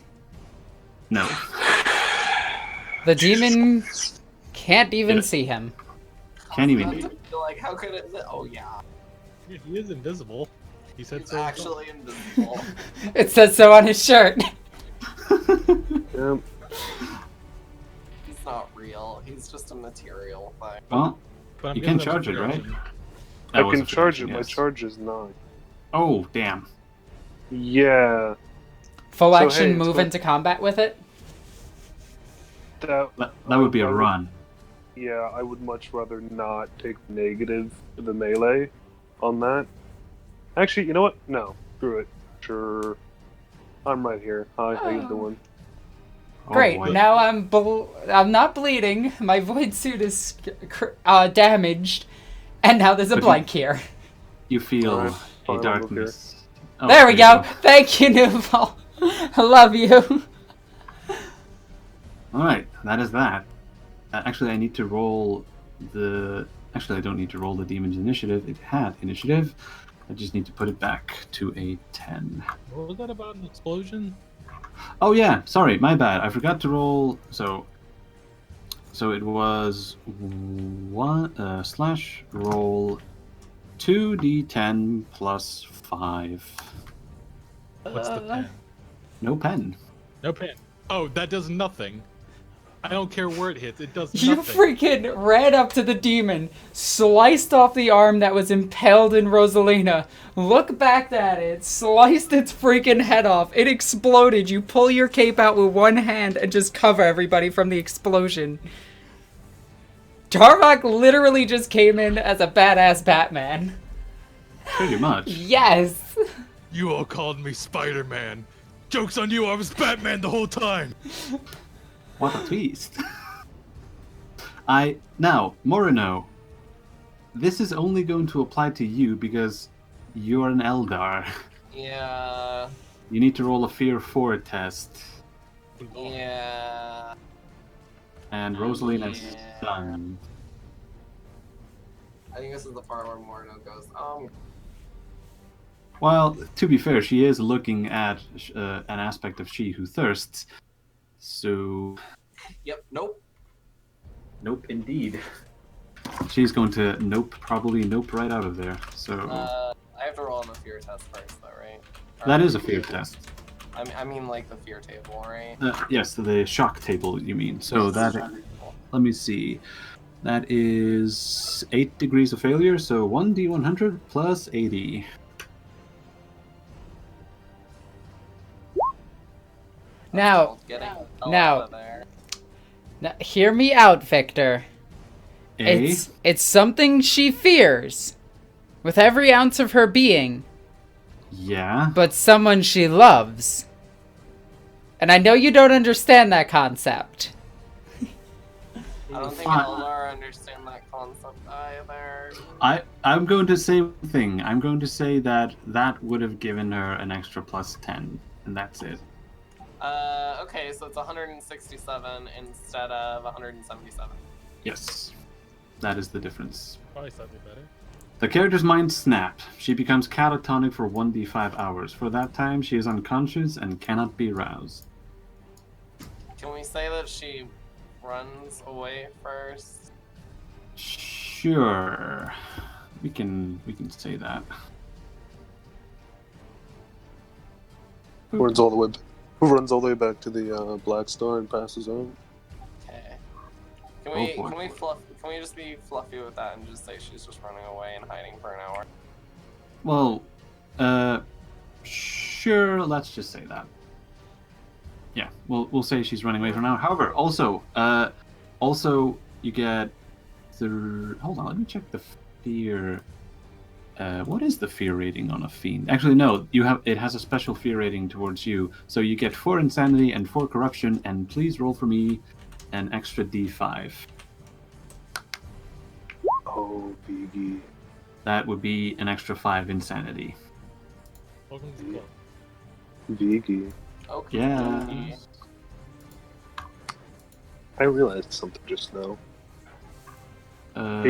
No. The demon can't even Yeah. see him. Can't even. Like, how could it? Oh yeah, Yeah, he is invisible. He said it's so. actually invisible. It says so on his shirt. He's not real. He's just a material thing. Well, But I'm you giving can them charge it, right? protection. that I was can a charge it. prediction, My yes. charge is 9. Oh, damn. Yeah. Full So, action hey, it's move cool. into combat with it? That would be a run. Yeah, I would much rather not take negative to the melee on that. Actually, you know what? No. Screw it. Sure. I'm right here. Hi, how you Oh. doing? Oh, Great, boy. now I'm not bleeding, my void suit is damaged, and now there's a But you- blank here. You feel Alright, a fine, I'll look darkness. Oh, There we you go. Thank you, Nuval. I love you. Alright, that is that. Actually, I need to roll the... Actually, I don't need to roll the demon's initiative. It had initiative. I just need to put it back to a 10. What was that about an explosion? Oh yeah, sorry, my bad. I forgot to roll... So it was... slash roll 2d10 plus 5. What's the pen? No pen. No pen. Oh, that does nothing. I don't care where it hits. It does You nothing. freaking ran up to the demon, sliced off the arm that was impaled in Rosalina, looked back at it, sliced its freaking head off. It exploded. You pull your cape out with one hand and just cover everybody from the explosion. Tarvok literally just came in as a badass Batman. Pretty much. Yes! You all called me Spider-Man. Joke's on you, I was Batman the whole time. What a twist. Now, Morino, this is only going to apply to you because you're an Eldar. Yeah. You need to roll a Fear 4 test. Yeah. And Rosalina's Yeah. stunned. I think this is the part where Morno goes, Well, to be fair, she is looking at an aspect of She Who Thirsts. So... Yep, nope. Nope, indeed. She's going to probably nope right out of there. So I have to roll on the fear test first, though, right? that is a fear test. I mean, like the fear table, right? Yes, the shock table, you mean. So that, let me see. That is 8 degrees of failure, so 1d100 plus 80. Now, Getting now- out of there. now, hear me out, Victor. A? It's something she fears, with every ounce of her being, Yeah. but someone she loves. And I know you don't understand that concept. I don't think Fine. Eldar understand that concept either. I'm going to say one thing. I'm going to say that would have given her an extra plus 10, and that's it. Okay, so it's 167 instead of 177. Yes. That is the difference. Probably slightly better. The character's mind snaps. She becomes catatonic for 1d5 hours. For that time, she is unconscious and cannot be roused. Can we say that she runs away first? Sure. We can say that. Who runs all the way back to the Black Star and passes out? Okay. boy. Can we just be fluffy with that and just say she's just running away and hiding for an hour? Well, sure, let's just say that. Yeah, we'll say she's running away for now. However, also you get the... Hold on, let me check the fear... what is the fear rating on a fiend? Actually, no, it has a special fear rating towards you. So you get 4 insanity and 4 corruption, and please roll for me an extra d5. Oh, Biggie. That would be an extra 5 insanity. Welcome to the club. Biggie. Okay. Yeah. I realized something just now. Uh,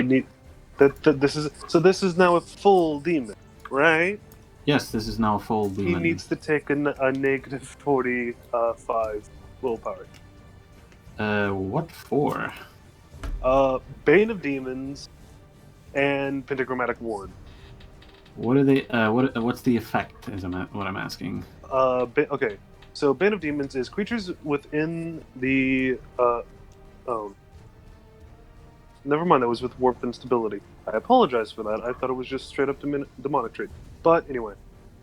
This is now a full demon, right? yes, this is now a full He demon. needs to take a negative 45 willpower. What for? Bane of Demons and Pentagrammatic Ward. What are they? What's the effect? Is what I'm asking. Okay, so Bane of Demons is creatures within the never mind, that was with warp instability. I apologize for that. I thought it was just straight up demonic trait. But anyway,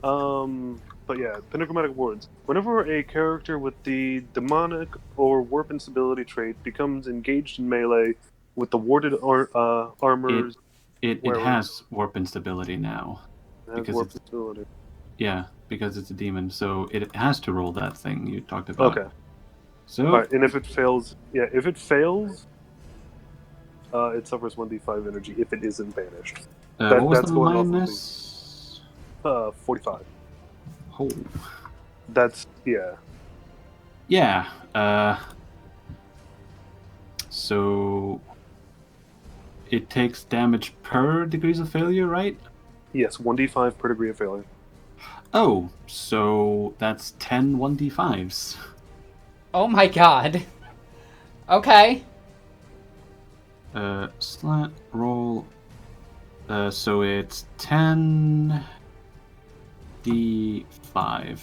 but yeah, Pentagrammatic Wards. Whenever a character with the demonic or warp instability trait becomes engaged in melee with the warded armors, It Where has warp instability now. it has because warp it's- instability. Yeah, because it's a demon, so it has to roll that thing you talked about. Okay. So Alright, and if it fails, it suffers 1d5 energy if it isn't banished. what was that's the going off of minus? 45. Oh. That's, yeah. Yeah. So it takes damage per degrees of failure, right? Yes, 1d5 per degree of failure. Oh, so that's 10 1d5s. Oh my god. Okay. Slat roll. So it's 10 d5.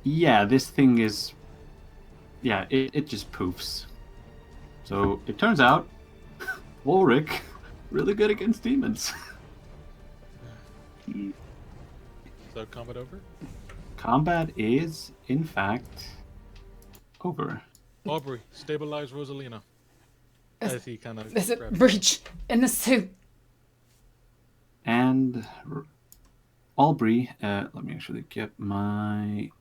Yeah, this thing is. Yeah, it just poofs. So it turns out, Ulrich, really good against demons. So combat over. Combat is, in fact, over. Aubrey, stabilize Rosalina. As he kind of Is it breach in the suit? And Aubrey, let me actually get my.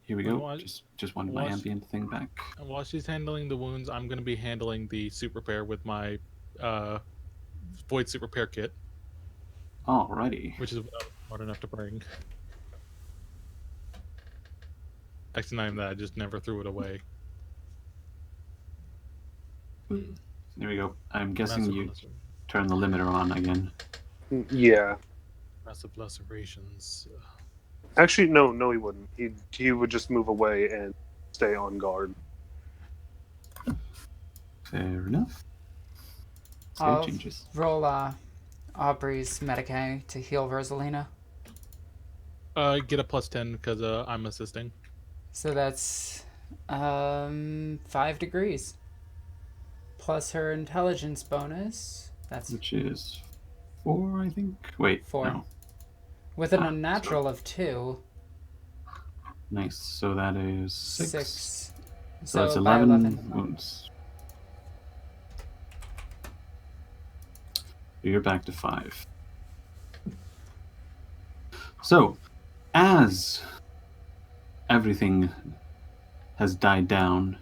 Here we go. Just wanted my ambient thing back. And while she's handling the wounds, I'm going to be handling the suit repair with my void suit repair kit. Alrighty. Which is what I was smart enough to bring. Actually, not even that. I just never threw it away. There we go. I'm guessing you turn the limiter on again. Yeah. Massive lacerations. Actually, no, he wouldn't. He would just move away and stay on guard. Fair enough. I'll changes. roll Aubrey's Medicae to heal Rosalina. Get a +10 because I'm assisting. So that's 5 degrees. Plus her intelligence bonus. That's which is 4, I think. Wait, 4. No. With an unnatural of 2. Nice. So that is 6. 6. So it's by 11 wounds. You're back to 5. So, as everything has died down,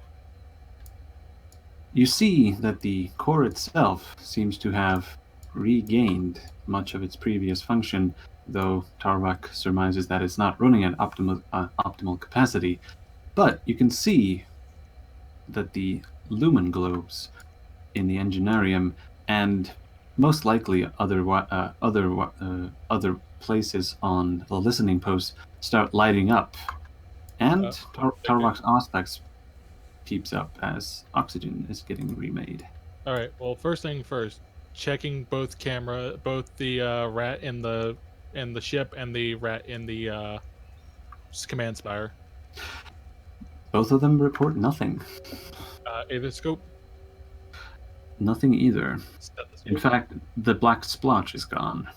you see that the core itself seems to have regained much of its previous function, though Tarvak surmises that it's not running at optimal capacity. But you can see that the lumen globes in the engineerium and most likely other places on the listening post start lighting up, and Tarvak's aspects peeps up as oxygen is getting remade. All right. Well, first thing first, checking both the rat in the ship and the rat in the command spire. Both of them report nothing. Avoscope. Nothing either. In fact, the black splotch is gone.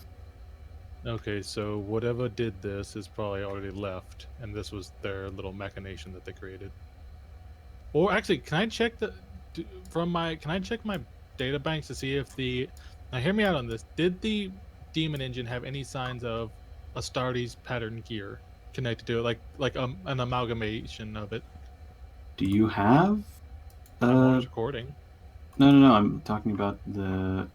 Okay, so whatever did this is probably already left, and this was their little machination that they created. Or actually, can I check my data banks to see if now hear me out on this. Did the demon engine have any signs of Astartes pattern gear connected to it, like an amalgamation of it? Do you have? I'm recording. No. I'm talking about the.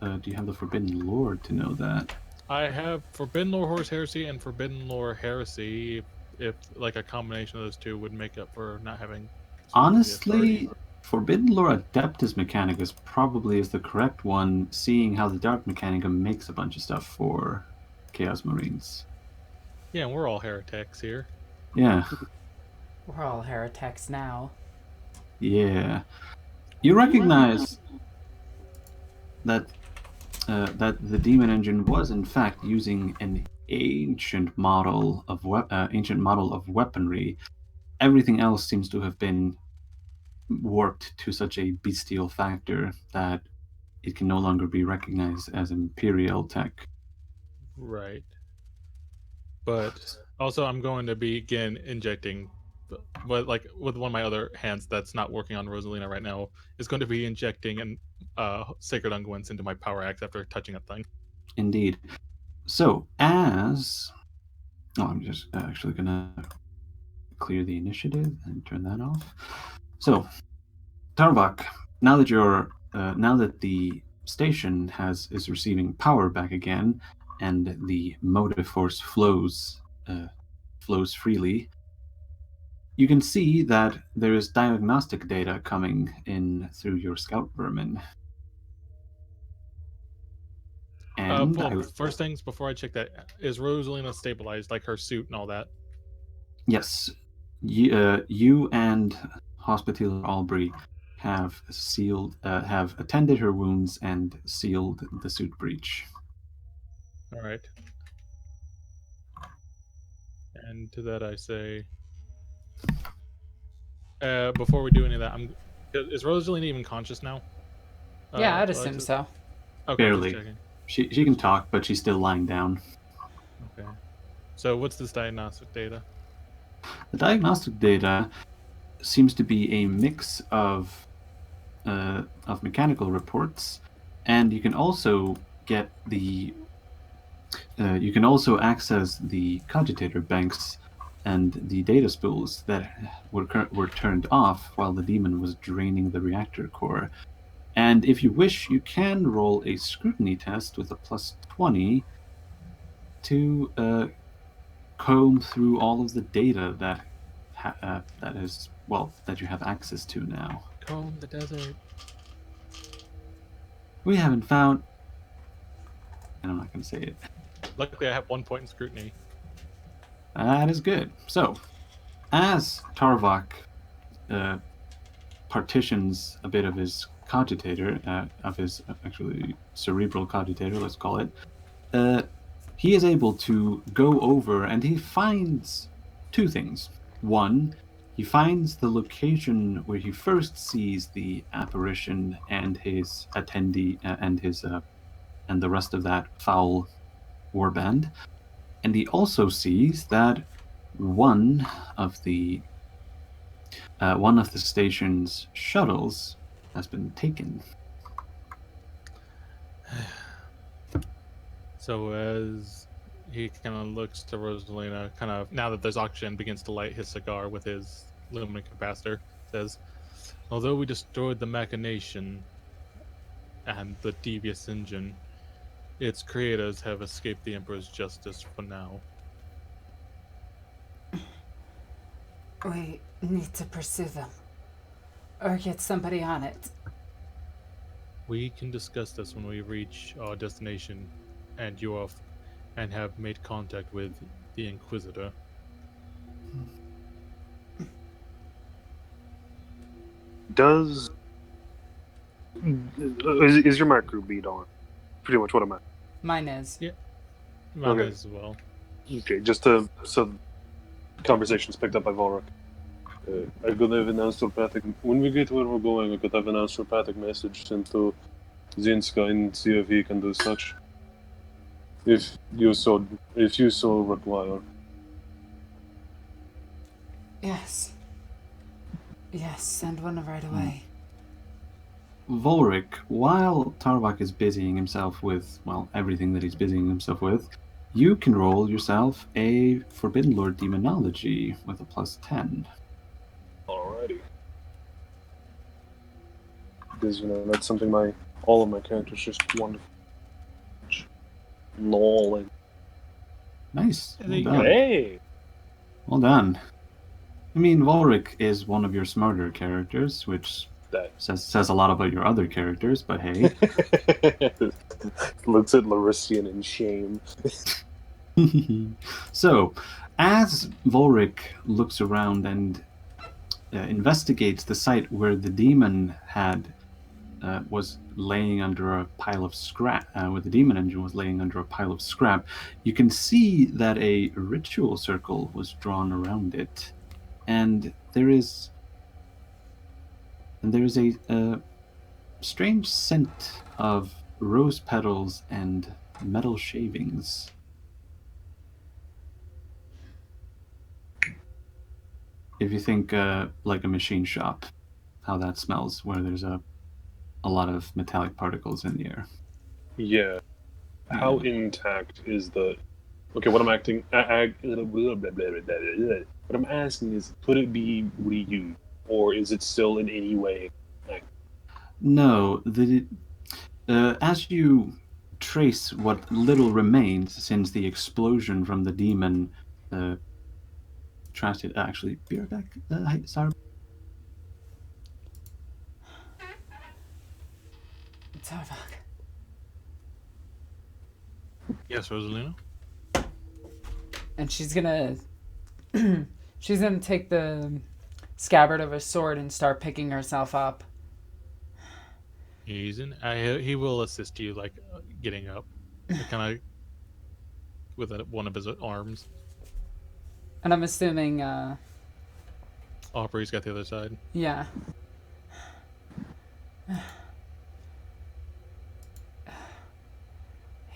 Do you have the Forbidden Lore to know that? I have Forbidden Lore Horus Heresy and Forbidden Lore Heresy. If like a combination of those two would make up for not having. Honestly, Forbidden Lore Adeptus Mechanicus probably is the correct one, seeing how the Dark Mechanicum makes a bunch of stuff for Chaos Marines. Yeah, and we're all heretics here. Yeah. We're all heretics now. Yeah. You recognize that the Demon Engine was in fact using an ancient model of weaponry. Everything else seems to have been warped to such a bestial factor that it can no longer be recognized as Imperial tech. Right. But also, I'm going to begin injecting, but like with one of my other hands that's not working on Rosalina right now, is going to be injecting sacred unguents into my power axe after touching that thing. Indeed. So, I'm just actually gonna clear the initiative and turn that off. So, Tarvak, now that the station is receiving power back again, and the motive force flows freely, you can see that there is diagnostic data coming in through your scout vermin. And first things before I check that, is Rosalina stabilized, like her suit and all that? Yes, you and Hospitaller Aubrey have attended her wounds and sealed the suit breach. All right. And to that I say, before we do any of that, is Rosalina even conscious now? Yeah, I'd assume Alexis? so. Okay, Barely. just checking. She can talk, but she's still lying down. Okay. So what's this diagnostic data? The diagnostic data seems to be a mix of mechanical reports, and you can also get the you can also access the cogitator banks and the data spools that were turned off while the demon was draining the reactor core. And if you wish, you can roll a scrutiny test with a plus 20 to comb through all of the data that that you have access to now. Comb the desert. We haven't found, and I'm not going to say it. Luckily, I have 1 point in scrutiny. That is good. So, as Tarvok partitions a bit of his cogitator, of his actually cerebral cogitator, let's call it, he is able to go over and he finds two things. One, he finds the location where he first sees the apparition and his attendee and the rest of that foul warband, and he also sees that one of the station's shuttles has been taken. So as he kind of looks to Rosalina, kind of now that there's oxygen, begins to light his cigar with his lumen capacitor, says, "Although we destroyed the machination and the devious engine, its creators have escaped the Emperor's justice for now." We need to pursue them. Or get somebody on it. We can discuss this when we reach our destination and and have made contact with the Inquisitor. Does is your macro bead on? Pretty much what I'm at. Mine is. Yeah, mine Okay. as well. Okay, so conversation's picked up by Volric. I could have an astropathic. When we get where we're going, I could have an astropathic message sent to Zinska and see if he can do such. If you so require. Yes. Yes, send one right away. Volric, while Tarvok is busying himself with, well, everything that he's busying himself with, you can roll yourself a Forbidden Lord Demonology with a plus 10. Alrighty. Because, that's something all of my characters just wonderful. Knowledge. Nice. There Well you done. go. Hey! Well done. I mean, Volric is one of your smarter characters, which That. says a lot about your other characters, but hey. Looks at Larician in shame. So, as Volric looks around and investigates the site where the demon was laying under a pile of scrap, where the demon engine was laying under a pile of scrap, you can see that a ritual circle was drawn around it, and there is a strange scent of rose petals and metal shavings. If you think like a machine shop, how that smells, where there's a lot of metallic particles in the air. Yeah. How intact is the... Okay, what I'm acting... What I'm asking is, could it be reused? Or is it still in any way... No, as you trace what little remains since the explosion from the demon trashed it, actually, be right back. Sorry. Tarvok. Yes, Rosalina? And she's gonna take the scabbard of her sword and start picking herself up. He will assist you, like, getting up. Kind of with one of his arms. And I'm assuming, Aubrey's got the other side. yeah.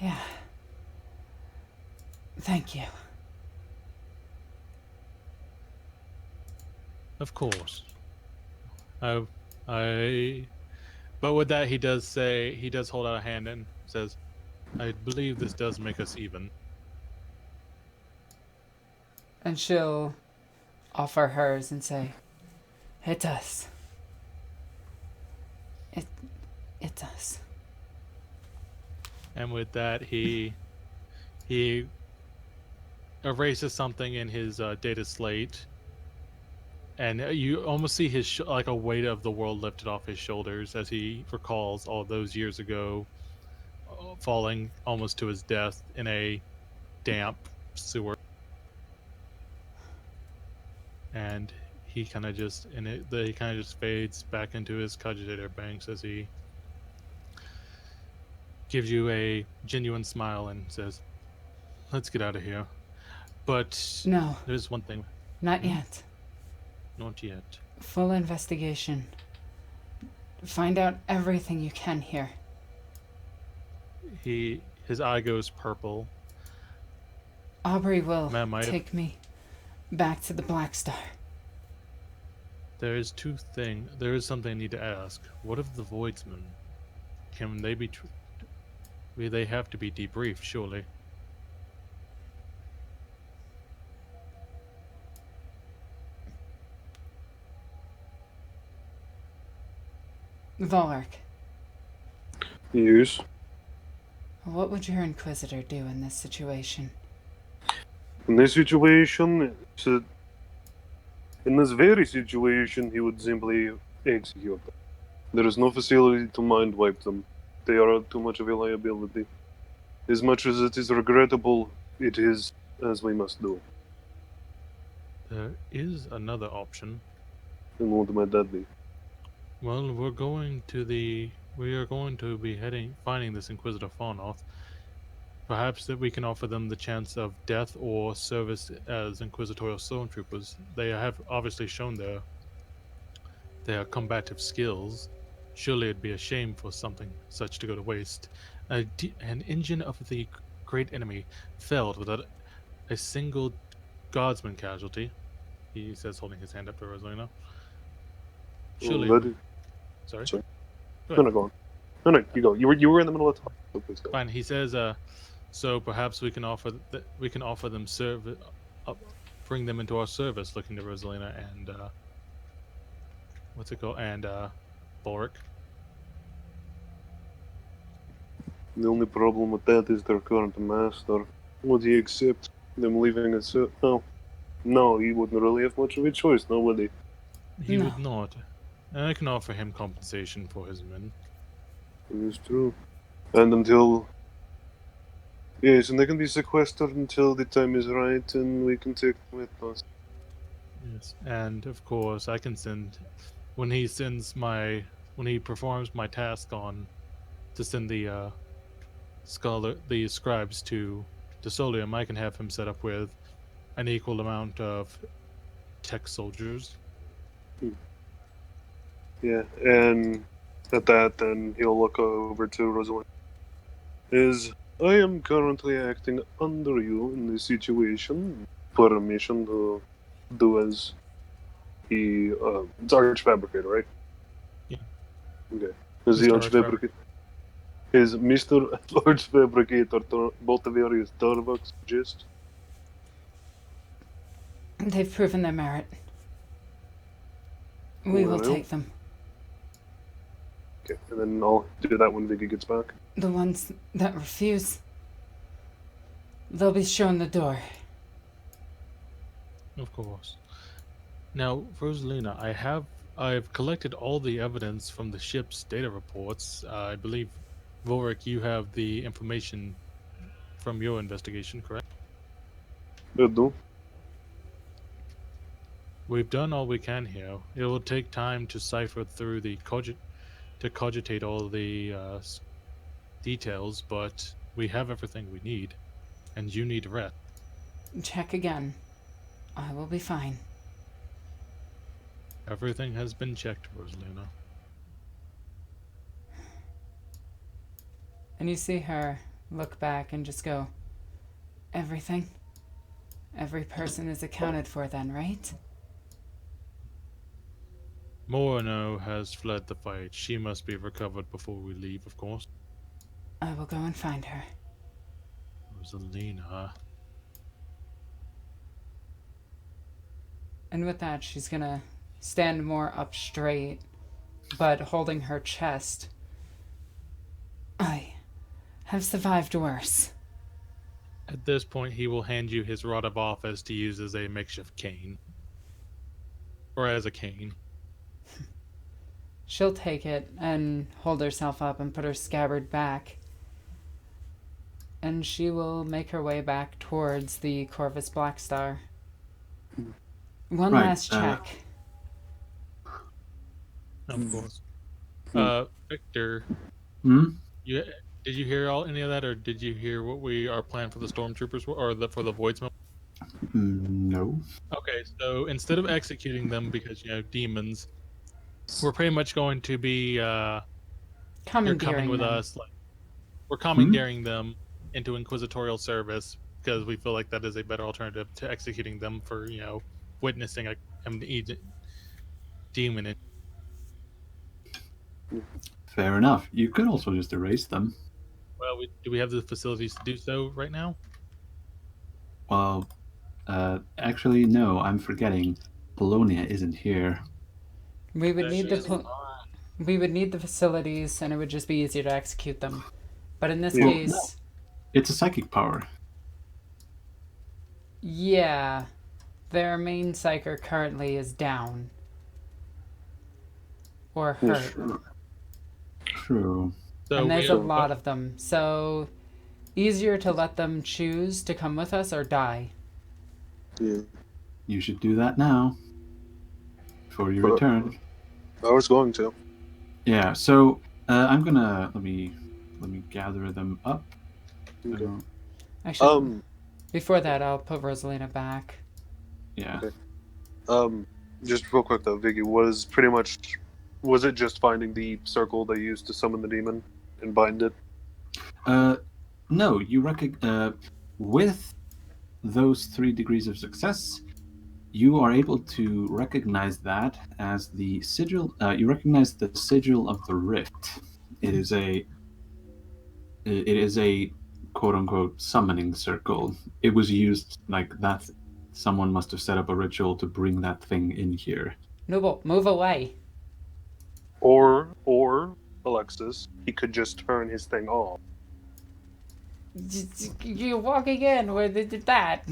Yeah. Thank you. Of course. But with that, he does hold out a hand and says, I believe this does make us even. And she'll offer hers and say, it does. It does. And with that, he erases something in his data slate, and you almost see his like a weight of the world lifted off his shoulders as he recalls all those years ago, falling almost to his death in a damp sewer. And he kind of just fades back into his cogitator banks as he gives you a genuine smile and says, let's get out of here. But No. there's one thing. Not yet. Not yet. Full investigation. Find out everything you can here. His eye goes purple. Aubrey will Ma'am, take me back to the Black Star. There is something I need to ask. What of the Voidsmen? Can they be they have to be debriefed, surely. Volric, Yes. what would your Inquisitor do in this situation? In this situation, in this very situation, he would simply execute them. There is no facility to mind wipe them. They are too much of a liability. As much as it is regrettable, it is as we must do. There is another option. And what might that be? Well, we are going to be finding this Inquisitor Farnoth. Perhaps that we can offer them the chance of death or service as Inquisitorial Stormtroopers. They have obviously shown their combative skills. Surely it'd be a shame for something such to go to waste. An engine of the great enemy failed without a single guardsman casualty. He says, holding his hand up to Rosalina. Surely. Sorry. No, go on. No, you go. You were in the middle of talking. So please go. Fine. He says, so perhaps we can offer them service, bring them into our service. Looking to Rosalina and what's it called? And Bulwark. The only problem with that is their current master. Would he accept them leaving us? No, he wouldn't really have much of a choice. Nobody. He would not. And I can offer him compensation for his men. It is true. And until... Yes, and they can be sequestered until the time is right and we can take them with us. Yes, and of course I can send... When he performs my task to send the scribes to Solium, I can have him set up with an equal amount of tech soldiers. Yeah, and at that, then he'll look over to Rosalind. I am currently acting under you in this situation. Permission to do as he... it's Archfabricator, right? Yeah. Okay. Is the Archfabricator... Is Mr. Archfabricator both of various Tarvaks just? They've proven their merit. We will Well. take them. Okay, and then I'll do that when Vicky gets back. The ones that refuse, they'll be shown the door. Of course. Now, Rosalina, I've collected all the evidence from the ship's data reports. I believe, Volric, you have the information from your investigation, correct? I do. We've done all we can here. It will take time to cipher through to cogitate all the details, but we have everything we need, and you need rest. Check again. I will be fine. Everything has been checked, Rosalina. And you see her look back and just go, everything? Every person is accounted for then, right? Morano has fled the fight. She must be recovered before we leave, of course. I will go and find her. Rosalina. And with that, she's gonna stand more up straight, but holding her chest. I have survived worse. At this point, he will hand you his rod of office to use as a makeshift cane. Or as a cane. She'll take it and hold herself up and put her scabbard back. And she will make her way back towards the Corvus Blackstar. One Right, last check. Of course. Victor, Hmm? did you hear any of that, or did you hear what our plan for the stormtroopers were, or for the Voidsmen? No. Okay, so instead of executing them because demons, we're pretty much going to be you're coming Commandeering with them. us. Like, we're commandeering them into inquisitorial service because we feel like that is a better alternative to executing them for witnessing a demon. Fair enough. You could also just erase them. Well, do we have the facilities to do so right now? Well, actually, no, I'm forgetting. Bologna isn't here. We would That need is we would need the facilities, and it would just be easier to execute them. But in this Yeah. case, It's a psychic power. yeah, their main psyker currently is down or hurt, True. So and there's we a lot of them. So easier to let them choose to come with us or die. Yeah. You should do that now. Before you return. I was going to. Yeah, so I'm gonna let me gather them up. Okay. Actually, before that, I'll put Rosalina back. Yeah. Okay. Just real quick though, Viggy, was it just finding the circle they used to summon the demon and bind it? No, you with those 3 degrees of success, you are able to recognize that as the sigil. You recognize the sigil of the rift. It is a quote unquote summoning circle. It was used like that. Someone must have set up a ritual to bring that thing in here. Noble, move away. Or Alexis, he could just turn his thing off. You're walking in where they did that.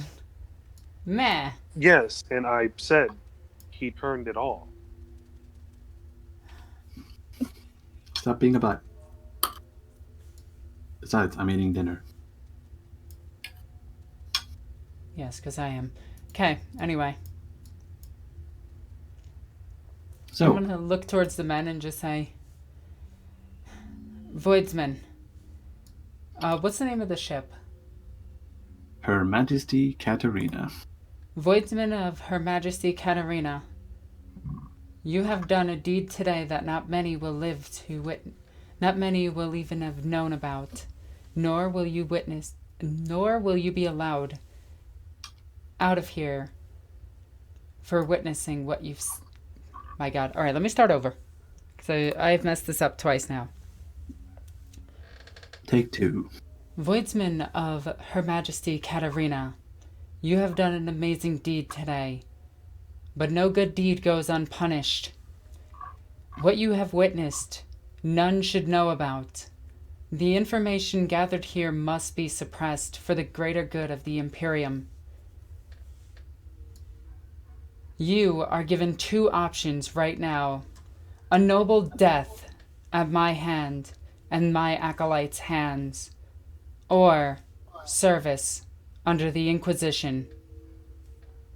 Meh. Yes, and I said he turned it off. Stop being a butt. Besides, I'm eating dinner. Yes, because I am. Okay, anyway. So, I'm going to look towards the men and just say, Voidsman, what's the name of the ship? Her Majesty Katarina. Voidsman of Her Majesty Katarina, you have done a deed today that not many will live to witness, not many will even have known about, nor will you be allowed out of here for witnessing what you've... My God. All right, let me start over. Because I've messed this up twice now. Take 2. Voidsman of Her Majesty Katarina, you have done an amazing deed today, but no good deed goes unpunished. What you have witnessed, none should know about. The information gathered here must be suppressed for the greater good of the Imperium. You are given 2 options right now. A noble death at my hand and my acolyte's hands, or service under the Inquisition.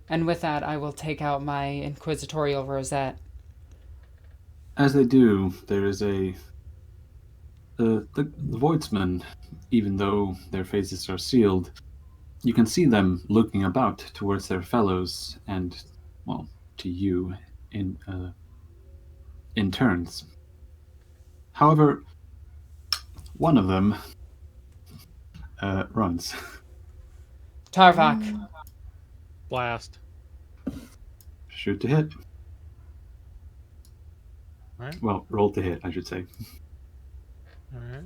And with that, I will take out my inquisitorial rosette. As they do, there is the Voidsmen, even though their faces are sealed, you can see them looking about towards their fellows and, well, to you in turns. However, one of them runs. Tarvok, Blast. Shoot to hit. Alright. Well, roll to hit, I should say. Alright.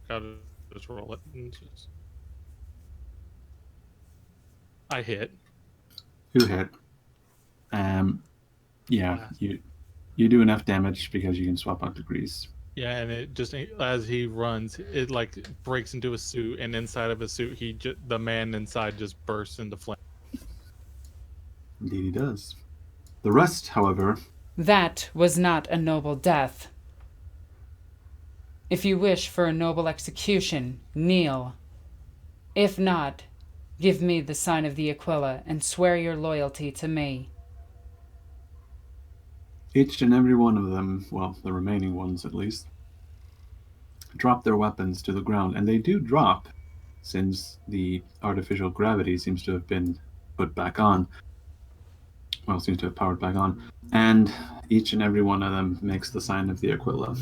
Gotta just roll it. I hit. Who hit? Yeah, you do enough damage because you can swap out degrees. Yeah, and it just, as he runs, it like breaks into a suit, and inside of a suit, the man inside just bursts into flame. Indeed he does. The rest, however... that was not a noble death. If you wish for a noble execution, kneel. If not, give me the sign of the Aquila and swear your loyalty to me. Each and every one of them, well, the remaining ones at least, drop their weapons to the ground, and they do drop, since the artificial gravity seems to have been put back on. Well, seems to have powered back on. And each and every one of them makes the sign of the Aquila.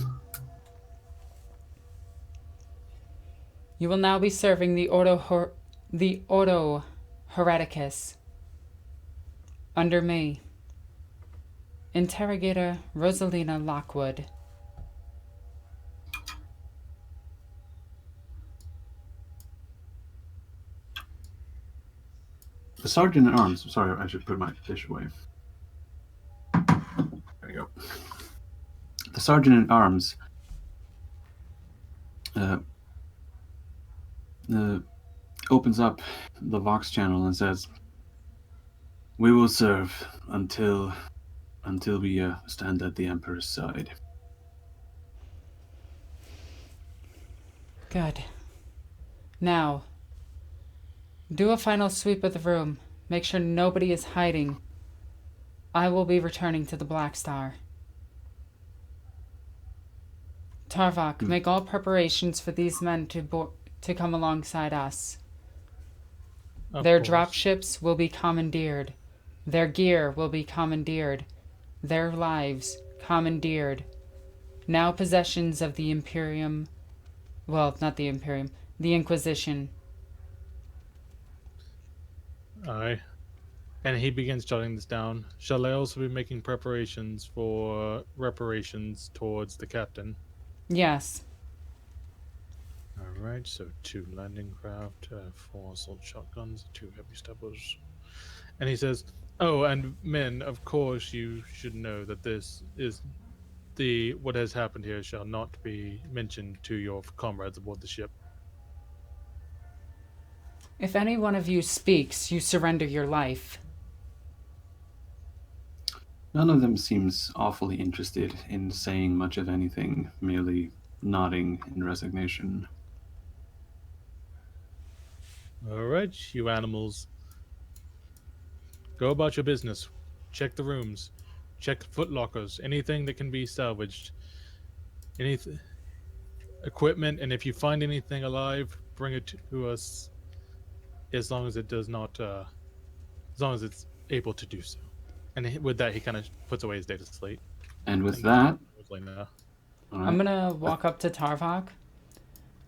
You will now be serving the Ordo Hereticus. Under me. Interrogator Rosalina Lockwood. The Sergeant at Arms... Sorry, I should put my fish away. There we go. The Sergeant at Arms opens up the Vox channel and says, "We will serve until we stand at the Emperor's side." Good. Now, do a final sweep of the room. Make sure nobody is hiding. I will be returning to the Black Star. Tarvok, make all preparations for these men to come alongside us. Their dropships will be commandeered. Their gear will be commandeered. Their lives commandeered. Now possessions of the Imperium... Well, not the Imperium. The Inquisition. Aye. And he begins jotting this down. Shall I also be making preparations for reparations towards the captain? Yes. Alright, so 2 landing craft, 4 assault shotguns, 2 heavy steppers. And he says, "Oh, and men, of course you should know that this is what has happened here shall not be mentioned to your comrades aboard the ship." If any one of you speaks, you surrender your life. None of them seems awfully interested in saying much of anything, merely nodding in resignation. Alright, you animals. Go about your business. Check the rooms. Check footlockers. Anything that can be salvaged. Anything. Equipment, and if you find anything alive, bring it to us. As long as it does not, as long as it's able to do so. And with that, he kind of puts away his data slate. And with that... I'm gonna walk up to Tarvok,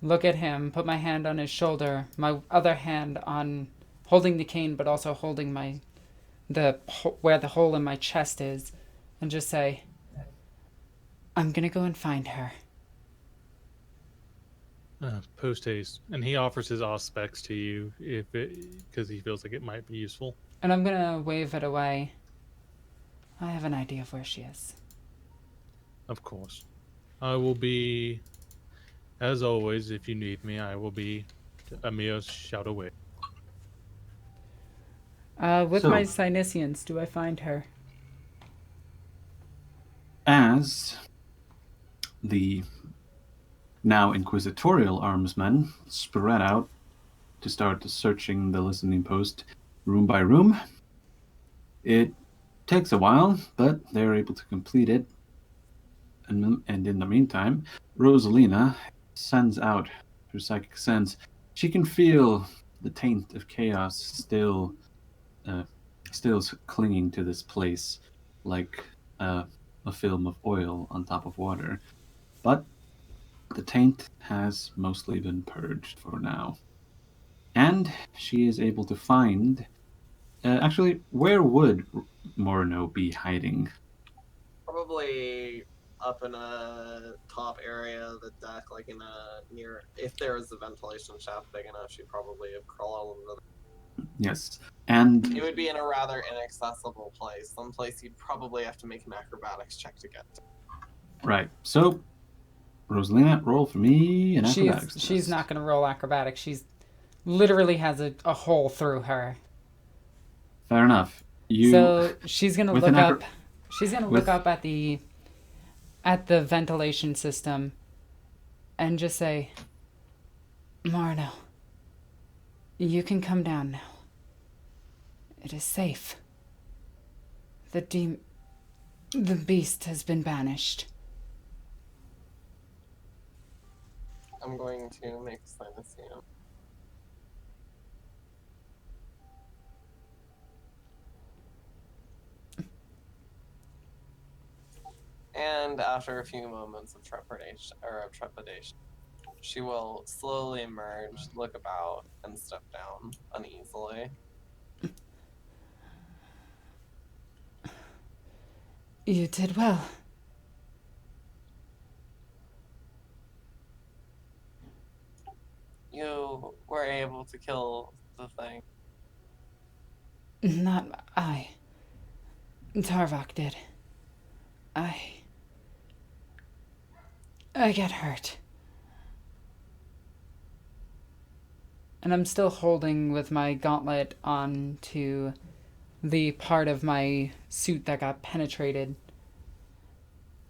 look at him, put my hand on his shoulder, my other hand on holding the cane, but also holding where the hole in my chest is, and just say, "I'm gonna go and find her." Post haste, and he offers his specs to you because he feels like it might be useful. And I'm gonna wave it away. I have an idea of where she is. Of course. I will be, as always, if you need me, I will be a mere shout away. With my Cynicians, do I find her? As the now inquisitorial armsmen spread out to start searching the listening post room by room, it takes a while, but they're able to complete it. And in the meantime, Rosalina sends out her psychic sense she can feel the taint of chaos still clinging to this place like a film of oil on top of water. But the taint has mostly been purged for now. And she is able to find. Actually, where would Morno be hiding? Probably up in a top area of the deck, like in a near. If there was a ventilation shaft big enough, she'd probably have crawled under. Yes. And It would be in a rather inaccessible place, some place you'd probably have to make an acrobatics check to get to. right. So, Rosalina, roll for me an acrobatics test. She's not going to roll acrobatics. She's literally has a hole through her. Fair enough. So she's going to with look an up. She's going to look up at the ventilation system and just say, Marno, you can come down now. It is safe. The beast has been banished. I'm going to make a sign to see him. And after a few moments of trepidation, she will slowly emerge, look about, and step down uneasily. You did well. You were able to kill the thing. Not I. Tarvok did. I get hurt. And I'm still holding with my gauntlet on to the part of my suit that got penetrated.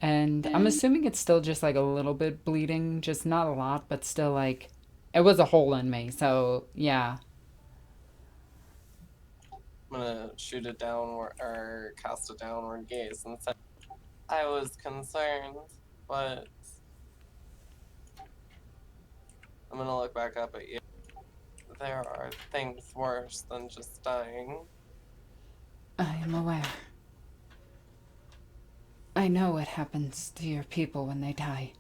And I'm assuming it's still just like a little bit bleeding, just not a lot, but still like, it was a hole in me, so yeah. I'm gonna shoot it downward, or cast a downward gaze and say, I was concerned, but I'm gonna look back up at you. There are things worse than just dying. I am aware. I know what happens to your people when they die.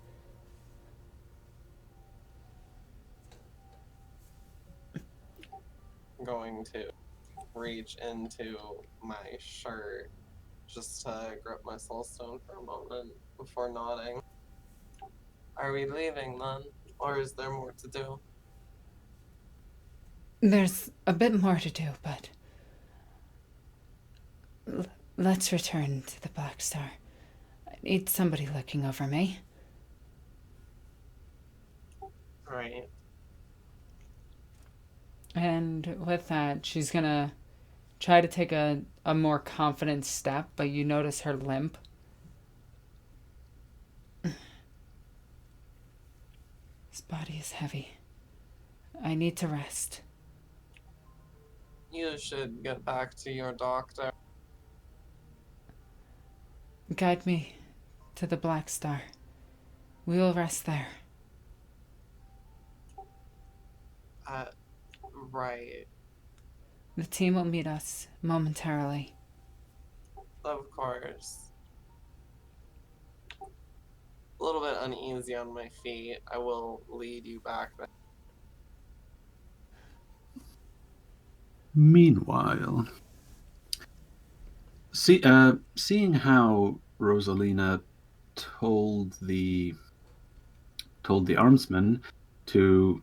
I'm going to reach into my shirt just to grip my soul stone for a moment before nodding. Are we leaving then? Or is there more to do? There's a bit more to do, but let's return to the Black Star. I need somebody looking over me. Right. And with that, she's gonna try to take a more confident step, but you notice her limp. His body is heavy. I need to rest. You should get back to your doctor. Guide me to the Black Star. We will rest there. Right. The team will meet us momentarily. Of course. A little bit uneasy on my feet. I will lead you back there. Meanwhile, seeing how Rosalina told the armsman to,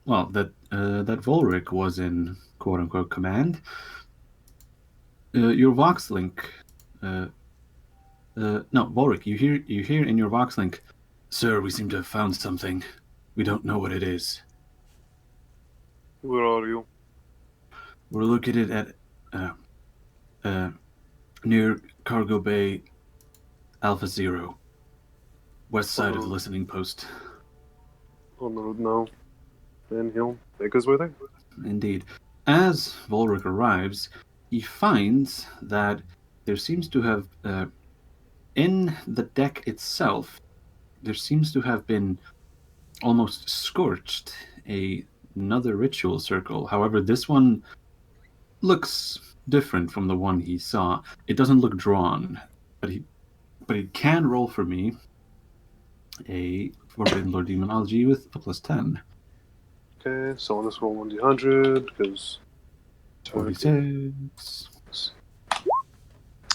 well, that Volric was in quote unquote command, your Vox link, no, Volric, you hear in your Vox link, "Sir, we seem to have found something. We don't know what it is. Where are you? We're located at near Cargo Bay, Alpha Zero, west side of the listening post." On the road now. Then he'll take us with him. Indeed. As Volric arrives, he finds that there seems to have, in the deck itself, there seems to have been almost scorched a another ritual circle. However, this one looks different from the one he saw. It doesn't look drawn, but he can roll for me a Forbidden Lord Demonology with a +10. Okay, so on this roll 1d100 because 46.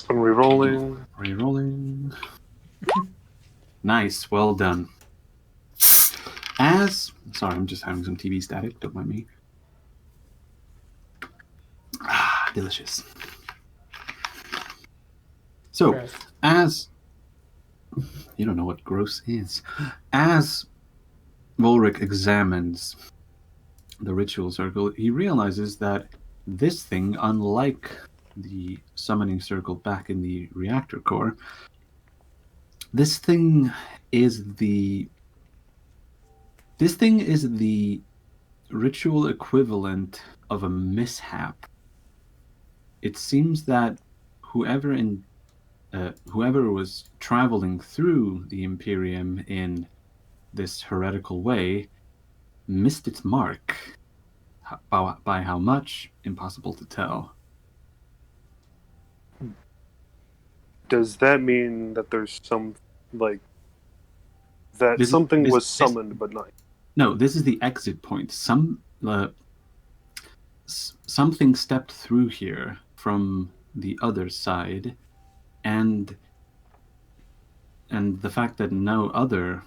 I'm re-rolling. Rerolling. Nice, well done. Sorry, I'm just having some TV static, don't mind me. Ah, delicious. So, Gross. you don't know what gross is. As Volric examines the ritual circle, he realizes that this thing, unlike the summoning circle back in the reactor core, this thing is the ritual equivalent of a mishap. It seems that whoever was traveling through the Imperium in this heretical way missed its mark. By how much? Impossible to tell. Does that mean that there's something was summoned but not? No, this is the exit point. Something stepped through here from the other side, and the fact that no other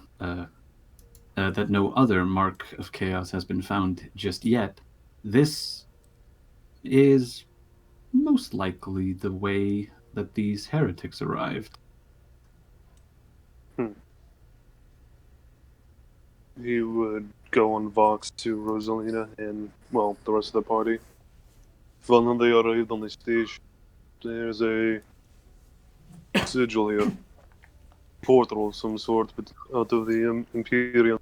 mark of chaos has been found just yet, this is most likely the way that these heretics arrived. He would go on Vox to Rosalina and, well, the rest of the party. Well, when they arrived on the stage, there's a sigil here. Portal of some sort, but out of the Imperium.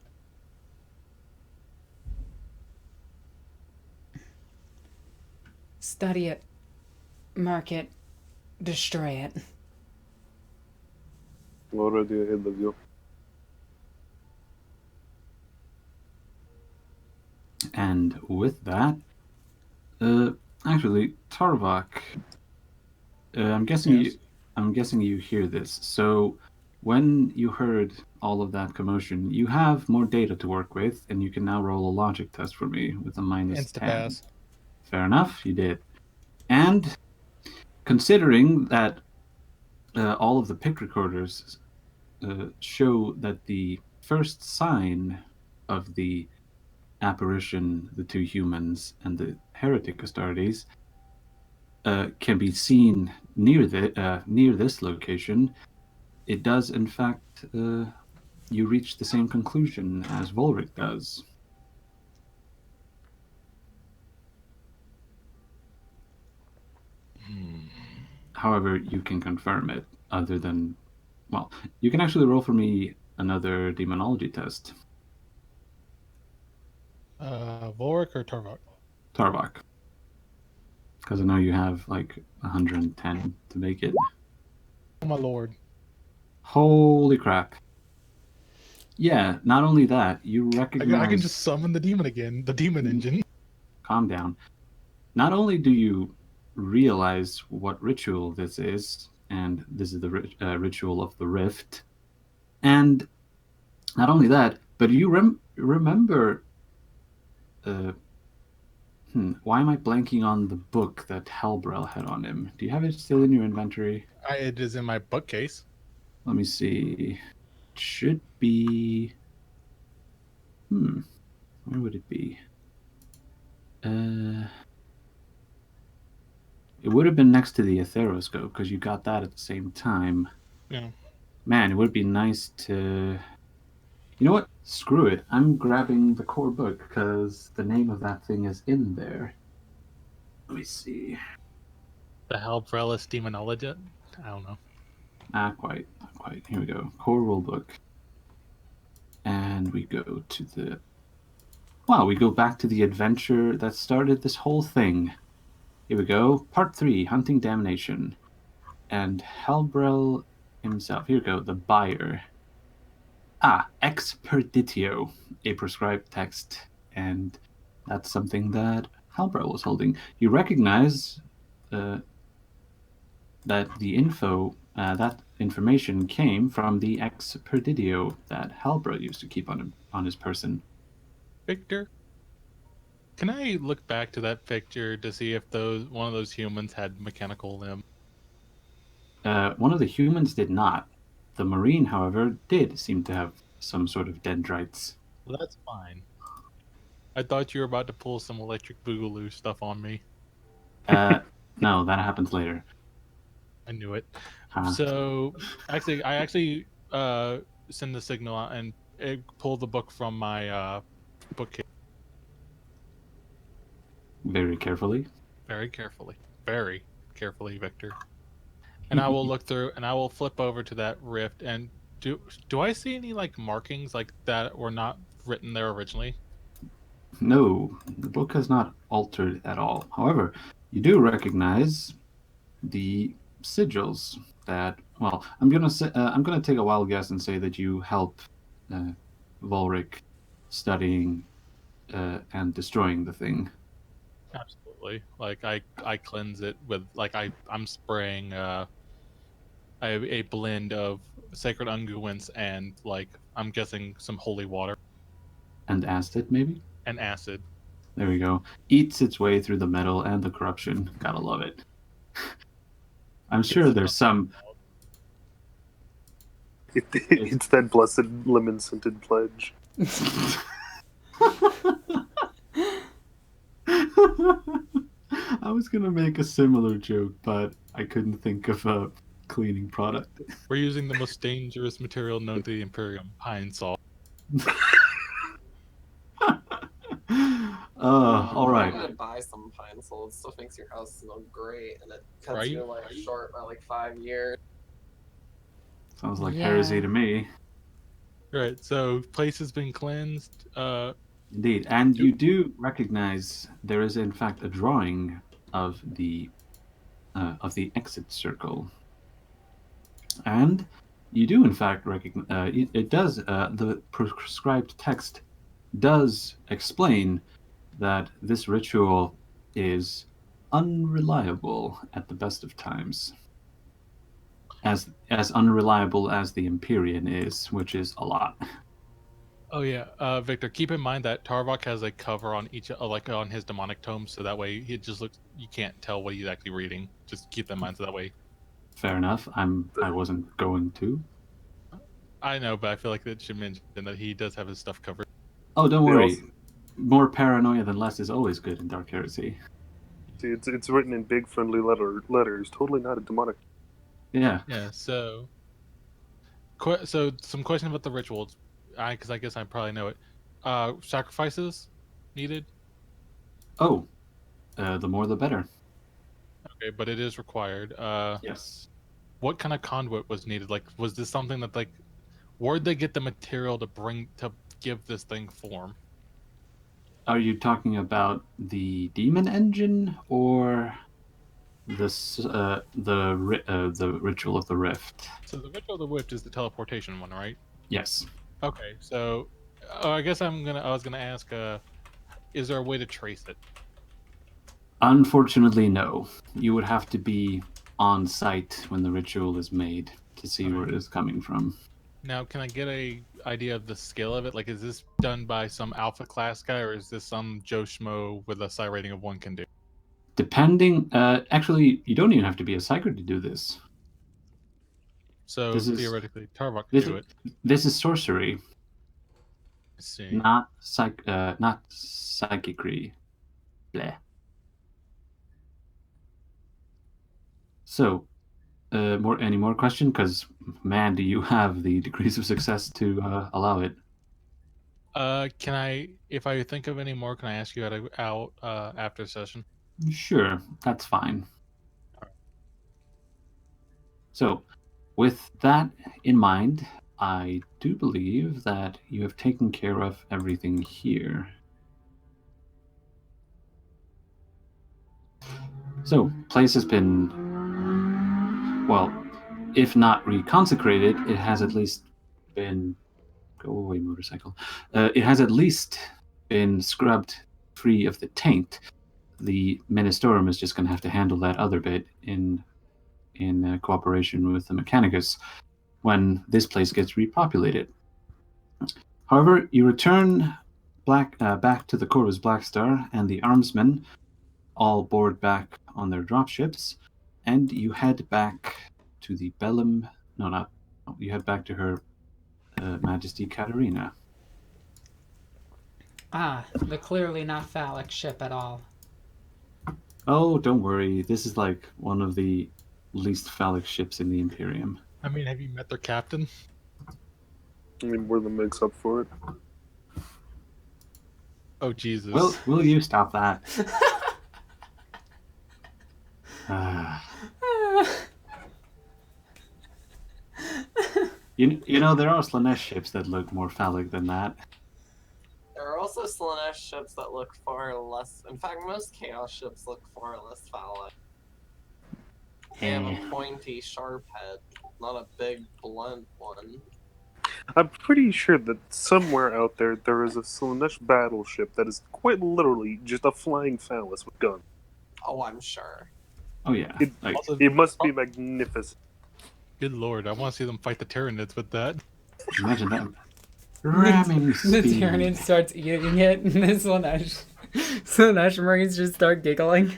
Study it. Mark it. Destroy it. Already ahead of you. And with that, actually, Tarvok, I'm guessing you hear this. So, when you heard all of that commotion, you have more data to work with, and you can now roll a logic test for me with a -10. Insta-pass. Fair enough, you did. And considering that all of the pick recorders show that the first sign of the apparition, the two humans, and the heretic Astartes can be seen near this location, it does, in fact, you reach the same conclusion as Volric does. However, you can confirm it, other than... Well, you can actually roll for me another demonology test. Volric or Tarvok? Tarvok. Because I know you have, 110 to make it. Oh, my lord. Holy crap. Yeah, not only that, you recognize... I can just summon the demon again, the demon engine. Calm down. Not only do you realize what ritual this is, and this is the ritual of the rift, and not only that, but you remember... why am I blanking on the book that Halbrel had on him? Do you have it still in your inventory? It is in my bookcase. Let me see. It should be... Where would it be? It would have been next to the Aetheroscope, because you got that at the same time. Yeah. Man, it would be nice to... You know what? Screw it. I'm grabbing the core book, because the name of that thing is in there. Let me see. The Halbrellis Demonology? I don't know. Not quite. Here we go. Core rulebook. And we go to the... Wow, we go back to the adventure that started this whole thing. Here we go. Part 3, Hunting Damnation. And Halbrel himself. Here we go. The buyer. Expeditio. A prescribed text. And That's something that Halbra was holding. You recognize that that information came from the ex perdidio that Halbra used to keep on his person. Victor, can I look back to that picture to see if one of those humans had mechanical limb? One of the humans did not. The Marine, however, did seem to have some sort of dendrites. Well, that's fine. I thought you were about to pull some electric boogaloo stuff on me. No, that happens later. I knew it. Huh. So, I send the signal out and pull the book from my bookcase Very carefully. very carefully, Victor. And I will look through and I will flip over to that rift and do I see any like markings like that were not written there originally? No, the book has not altered at all. However, you do recognize the sigils that. Well, I'm gonna take a wild guess and say that you help Volric studying and destroying the thing. Absolutely. Like I cleanse it with like I'm spraying a blend of sacred unguents and like I'm guessing some holy water And acid, maybe? and acid. There we go. Eats its way through the metal and the corruption. Gotta love it. I'm sure there's some. It's that blessed lemon-scented pledge. I was gonna make a similar joke, but I couldn't think of a cleaning product. We're using the most dangerous material known to the Imperium, pine salt. All right. I'm gonna buy some pine salt. It still makes your house smell great, and it cuts Right? you like short by like 5 years. Sounds like Yeah. heresy to me. Right. So place has been cleansed. Indeed, and you do recognize there is in fact a drawing of the exit circle, and you do in fact recognize it does the prescribed text does explain that this ritual is unreliable at the best of times, as unreliable as the Empyrean is, which is a lot. Oh yeah, Victor. Keep in mind that Tarvok has a cover on each, like on his demonic tome, so that way it just looks. You can't tell what he's actually reading. Just keep that in mind, so that way. Fair enough. I wasn't going to. I know, but I feel like it should mention that he does have his stuff covered. Oh, don't They worry. also- More paranoia than less is always good in Dark Heresy. See, it's written in big friendly letters. Totally not a demonic. Yeah. Yeah. So some question about the rituals, because I guess I probably know it. Sacrifices needed. Oh, the more the better. Okay, but it is required. Yes. What kind of conduit was needed? Like, was this something that like, where'd they get the material to give this thing form? Are you talking about the demon engine or the ritual of the rift? So the ritual of the rift is the teleportation one, right? Yes. Okay, so I guess I was gonna ask, is there a way to trace it? Unfortunately, no. You would have to be on site when the ritual is made to see where it is coming from. Now, can I get a idea of the scale of it? Like, is this done by some alpha class guy, or is this some Joe Schmo with a psi rating of 1 can do? Depending, actually, you don't even have to be a psyker to do this. So This is- theoretically, Tarvok could do it. This is sorcery, Let's see. not psychicry. Bleh. So, any more question? Because man, do you have the degrees of success to allow it? Can I, if I think of any more, can I ask you out after the session? Sure, that's fine. So, with that in mind, I do believe that you have taken care of everything here. So, place has been, well, if not reconsecrated, it has at least been. Go away, motorcycle. It has at least been scrubbed free of the taint, the Ministorum is just going to have to handle that other bit in cooperation with the Mechanicus when this place gets repopulated. However, you return back to the Corvus Black Star, and the armsmen all board back on their dropships, and you head back to the Bellum. You head back to Her Majesty Katarina. Ah, the clearly not phallic ship at all. Oh, don't worry. This is like one of the least phallic ships in the Imperium. I mean, have you met their captain? I mean, we're the mix up for it. Oh, Jesus. Will you stop that? You know, there are Slanesh ships that look more phallic than that. There are also Slanesh ships that look far less. In fact, most Chaos ships look far less phallic. They have a pointy, sharp head, not a big, blunt one. I'm pretty sure that somewhere out there is a Slanesh battleship that is quite literally just a flying phallus with guns. Oh, I'm sure. Oh yeah. It must be magnificent. Good lord, I want to see them fight the Tyranids with that. Imagine that. Ramming The speed. Tyranid starts eating it, and the Slanesh Marines just start giggling.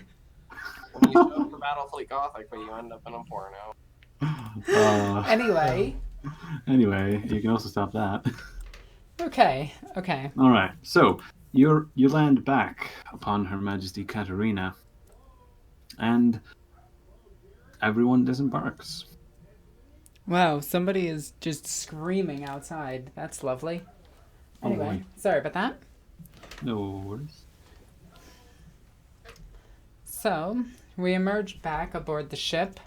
You show up for Battlefleet Gothic, but you end up in a porno. Anyway, you can also stop that. Okay. All right. So you land back upon Her Majesty Katarina, and everyone disembarks. Wow, somebody is just screaming outside. That's lovely. Anyway, sorry about that. No worries. So, we emerged back aboard the ship,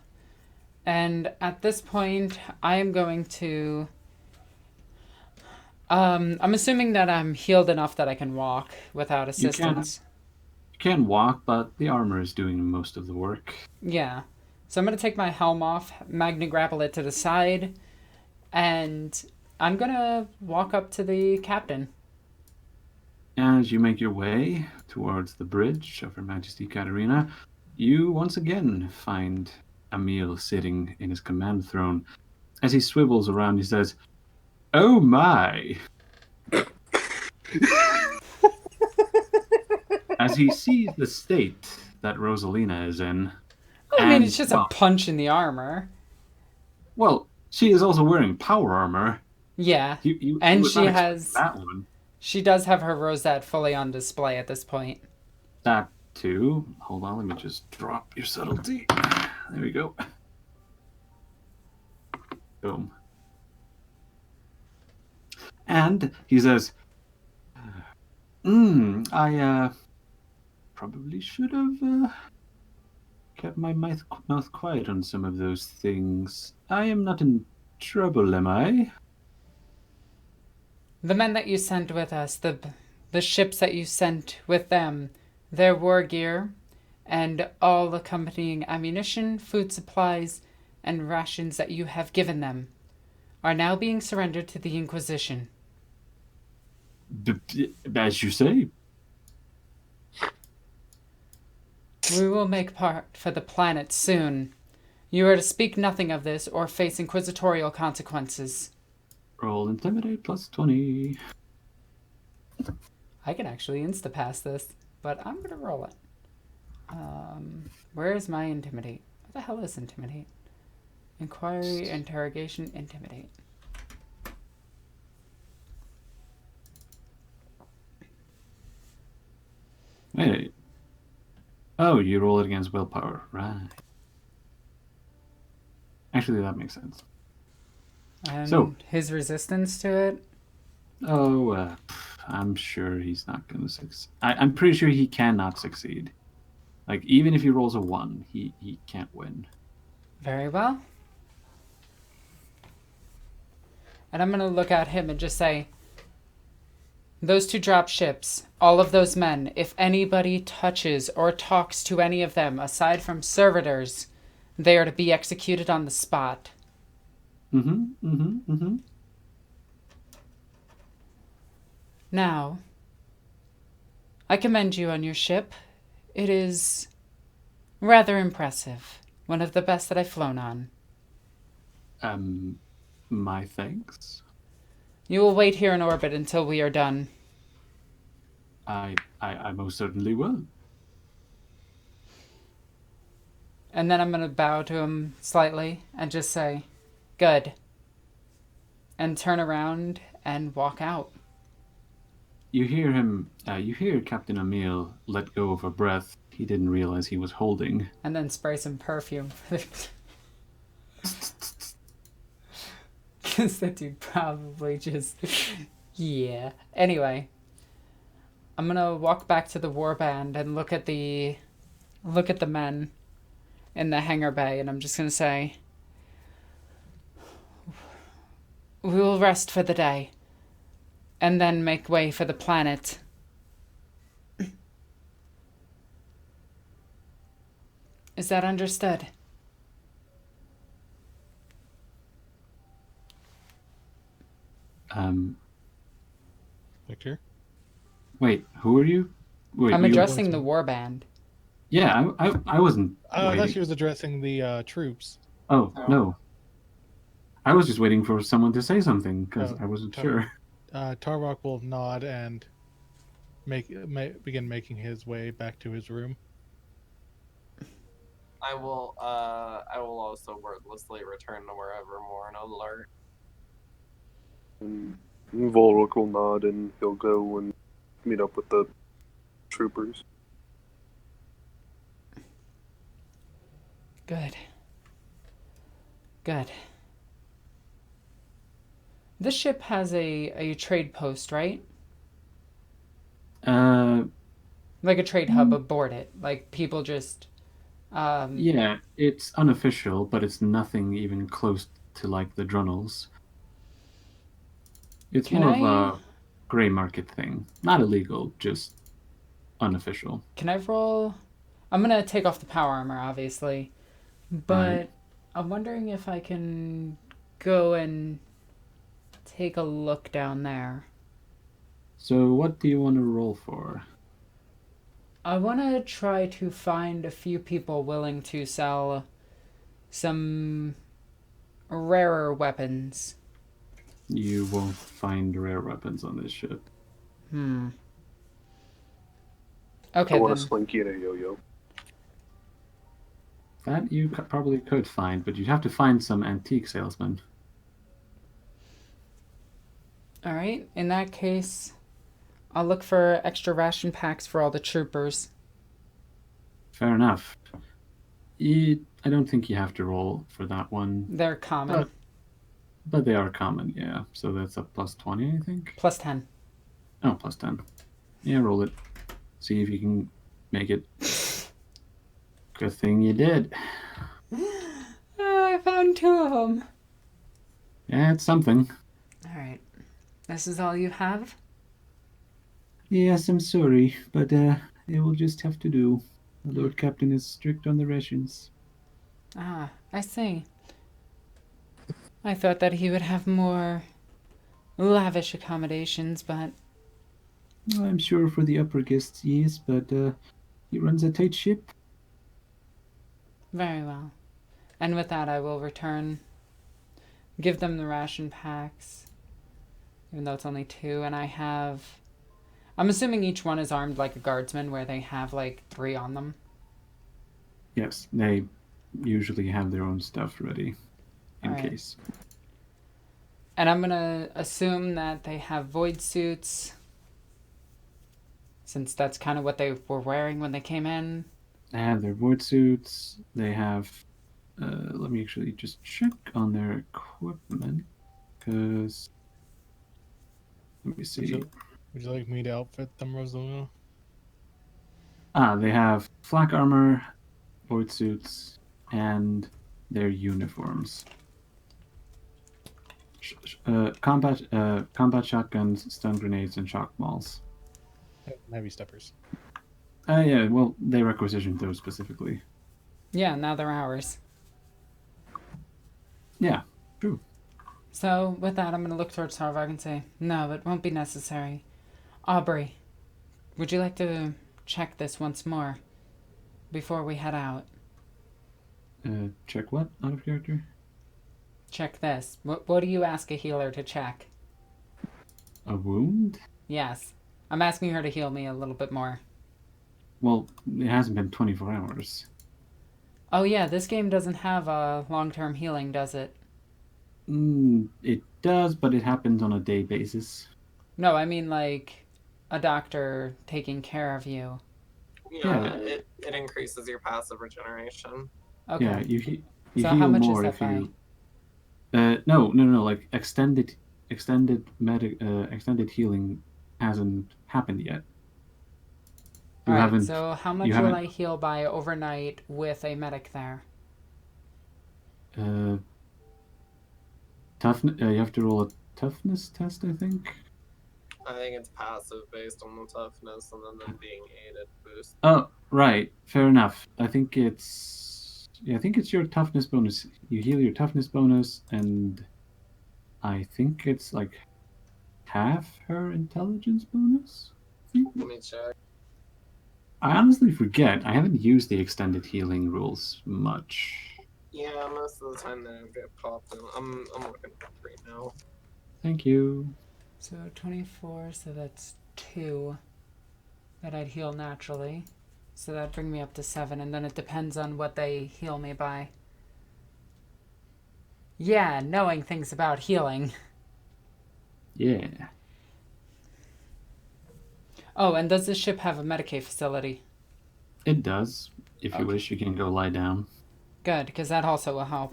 and at this point, I am going to... I'm assuming that I'm healed enough that I can walk without assistance. You can walk, but the armor is doing most of the work. Yeah. So I'm going to take my helm off, Magna grapple it to the side, and I'm going to walk up to the captain. As you make your way towards the bridge of Her Majesty Katarina, you once again find Emil sitting in his command throne. As he swivels around, he says, "Oh my!" As he sees the state that Rosalina is in. I mean, it's just a punch in the armor. Well, she is also wearing power armor. Yeah, and she has... that one. She does have her rosette fully on display at this point. That too. Hold on, let me just drop your subtlety. There we go. Boom. And he says, I probably should have kept my mouth quiet on some of those things. I am not in trouble, am I? The men that you sent with us, the ships that you sent with them, their war gear, and all accompanying ammunition, food supplies, and rations that you have given them, are now being surrendered to the Inquisition. As you say. We will make part for the planet soon. You are to speak nothing of this or face inquisitorial consequences. Roll Intimidate plus 20. I can actually insta-pass this, but I'm going to roll it. Where is my Intimidate? What the hell is Intimidate? Inquiry, Interrogation, Intimidate. Wait. Oh, you roll it against willpower. Right. Actually, that makes sense. And so, his resistance to it? Oh, I'm sure he's not going to succeed. I'm pretty sure he cannot succeed. Like, even if he rolls a 1, he can't win. Very well. And I'm going to look at him and just say, those 2 drop ships, all of those men, if anybody touches or talks to any of them, aside from servitors, they are to be executed on the spot. Now, I commend you on your ship. It is rather impressive. One of the best that I've flown on. My thanks. You will wait here in orbit until we are done. I most certainly will. And then I'm going to bow to him slightly and just say, good. And turn around and walk out. You hear Captain Emil let go of a breath he didn't realize he was holding. And then spray some perfume. Because that dude probably just... yeah. Anyway. I'm going to walk back to the warband and look at the men in the hangar bay. And I'm just going to say... we will rest for the day. And then make way for the planet. Is that understood? Victor? Wait, who are you? Wait, I'm you- addressing the warband. Yeah, I wasn't. I thought waiting. she was addressing the troops. Oh, no. I was just waiting for someone to say something because Oh, I wasn't sorry. sure. Tarvok will nod and begin making his way back to his room. I will also wordlessly return to wherever Morn alert. And Volric will nod and he'll go and meet up with the troopers. Good. Good. This ship has a trade post, right? Like a trade hub aboard it. Like people just... Yeah, it's unofficial, but it's nothing even close to like the Drunnels. It's Can more I- of a gray market thing. Not illegal, just unofficial. Can I roll? I'm gonna take off the power armor, obviously. But Right. I'm wondering if I can go and take a look down there. So what do you want to roll for? I want to try to find a few people willing to sell some rarer weapons. You won't find rare weapons on this ship. Okay, I want a then. slinky and a yo-yo. That you probably could find, but you'd have to find some antique salesmen. All right. In that case, I'll look for extra ration packs for all the troopers. Fair enough. I don't think you have to roll for that one, They're common. but they are common, yeah. So that's a plus 20, I think. Plus 10. Oh, plus 10. Yeah, roll it. See if you can make it. Good thing you did. I found 2 of them. Yeah, it's something. All right. This is all you have? Yes, I'm sorry, but it will just have to do. The Lord Captain is strict on the rations. Ah, I see. I thought that he would have more lavish accommodations, but Well, I'm sure for the upper guests, yes, but he runs a tight ship. very well. And with that, I will return, give them the ration packs, even though it's only 2, and I'm assuming each one is armed like a guardsman, where they have like 3 on them. Yes, they usually have their own stuff ready in Alright. case. And I'm gonna assume that they have void suits, since that's kind of what they were wearing when they came in. They have their void suits. They have. Let me actually just check on their equipment, because. Let me see. Would you like me to outfit them, Rosalina? They have flak armor, void suits, and their uniforms. Combat shotguns, stun grenades, and shock balls. Heavy steppers. Yeah, well, they requisitioned those specifically. Yeah, now they're ours. Yeah, true. So, with that, I'm going to look towards Tarvok and say, no, it won't be necessary. Aubrey, Would you like to check this once more before we head out? Check what? Out of character? Check this. What do you ask a healer to check? A wound? Yes. I'm asking her to heal me a little bit more. Well, it hasn't been 24 hours. Oh yeah, this game doesn't have long-term healing, does it? It does, but it happens on a day basis. No, I mean like a doctor taking care of you. Yeah, it increases your passive regeneration. Okay. Yeah, you So heal how much more is if that you. No. Like extended healing hasn't happened yet. You Alright, haven't. so how much will I heal by overnight with a medic there? Toughness. You have to roll a toughness test, I think. I think it's passive based on the toughness and then them being aided boost. Oh, right. Fair enough. I think it's your toughness bonus. You heal your toughness bonus, and I think it's like half her intelligence bonus. Let me check. I honestly forget. I haven't used the extended healing rules much. Yeah, most of the time they don't get popped in. I'm looking at it right now. Thank you. So 24, so that's 2 that I'd heal naturally. So that'd bring me up to 7, and then it depends on what they heal me by. Yeah, knowing things about healing. Yeah. Oh, and does this ship have a Medicaid facility? It does. If you wish, you can go lie down. Good, because that also will help.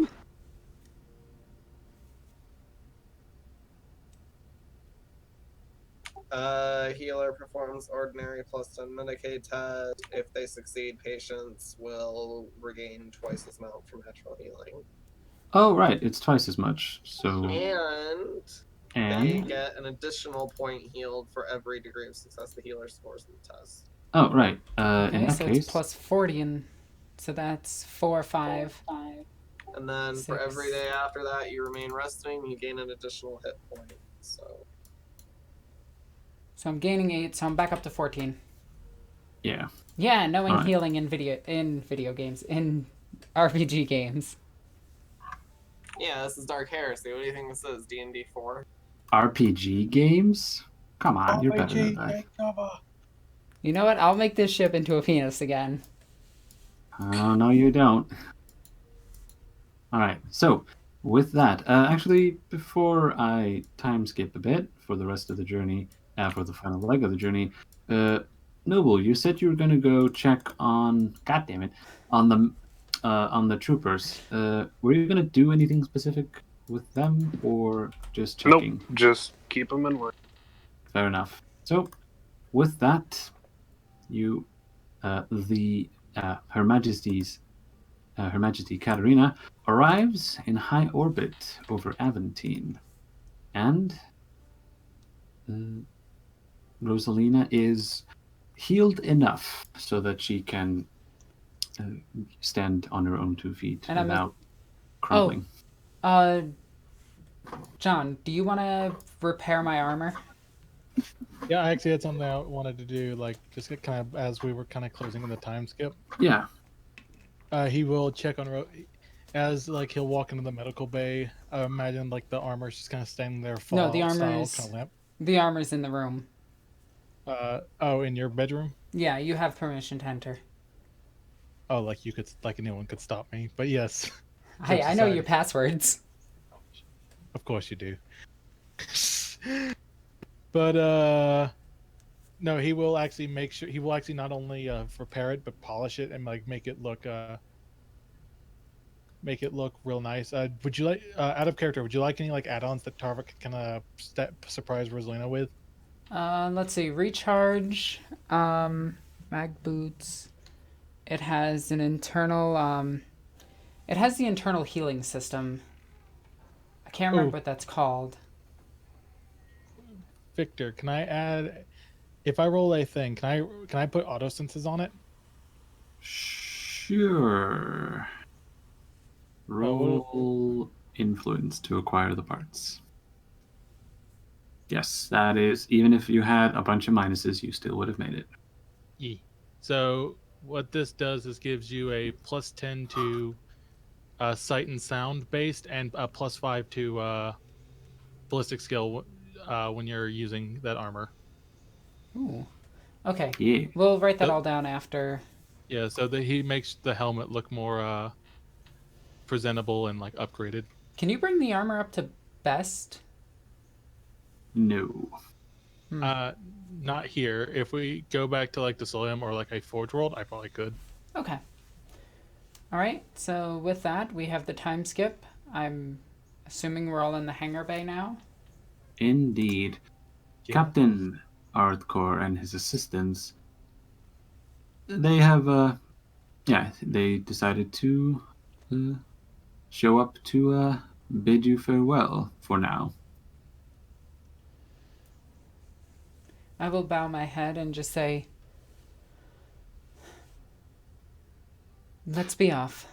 Healer performs ordinary plus 10 Medicaid test. If they succeed, patients will regain twice as amount from natural healing. Oh, right. It's twice as much. So. And they get an additional point healed for every degree of success the healer scores in the test. Oh, right. Okay, in that so case, it's plus 40, and so that's 4, 5. And then for 6. every day after that you remain resting, you gain an additional hit point. So I'm gaining 8, so I'm back up to 14. Yeah. Yeah, knowing Right. healing in video games, in RPG games. Yeah, this is Dark Heresy. What do you think this is? D&D 4? RPG games? Come on, you're better than that. You know what? I'll make this ship into a penis again. Oh, no, you don't. All right. So, with that, actually, before I time skip a bit for the rest of the journey, for the final leg of the journey, Noble, you said you were going to go check on. God damn it, on the troopers. Were you going to do anything specific with them, or just checking? Nope, just keep them in line. Fair enough. So, with that, you, Her Majesty Katarina arrives in high orbit over Aventine, and Rosalina is healed enough so that she can stand on her own 2 feet And without crumbling. John, do you want to repair my armor? Yeah, actually, that's something I wanted to do. Like, just get kind of as we were kind of closing in the time skip. Yeah. He will check on as like he'll walk into the medical bay. I imagine like the armor's just kind of standing there. No, the Fallout style armor's kind of lamp. the armor's in the room. In your bedroom. Yeah, you have permission to enter. Oh, like you could, like anyone could stop me. But yes. Hey, I know aside. your passwords. Of course you do. But no, he will actually make sure. He will actually not only repair it but polish it and like make it look real nice. Would you like out of character? Would you like any like add-ons that Tarvik can surprise Rosalina with? Let's see. Recharge. Mag boots. It has an internal. It has the internal healing system. I can't remember what that's called. Victor, can I add? If I roll a thing, can I put auto senses on it? Sure. Roll influence to acquire the parts. Yes, that is. Even if you had a bunch of minuses, you still would have made it. Yeah. So what this does is gives you a +10 to sight and sound based, and a +5 to ballistic skill when you're using that armor. Ooh. Okay. Yeah. We'll write that So- all down after. Yeah, so that he makes the helmet look more presentable and like upgraded. Can you bring the armor up to best? No. Not here. If we go back to like the Solium or like a Forge World, I probably could. Okay. All right. So with that, we have the time skip. I'm assuming we're all in the hangar bay now. Indeed. Yeah. Captain Arthcore and his assistants, they have, they decided to show up to bid you farewell for now. I will bow my head and just say, let's be off.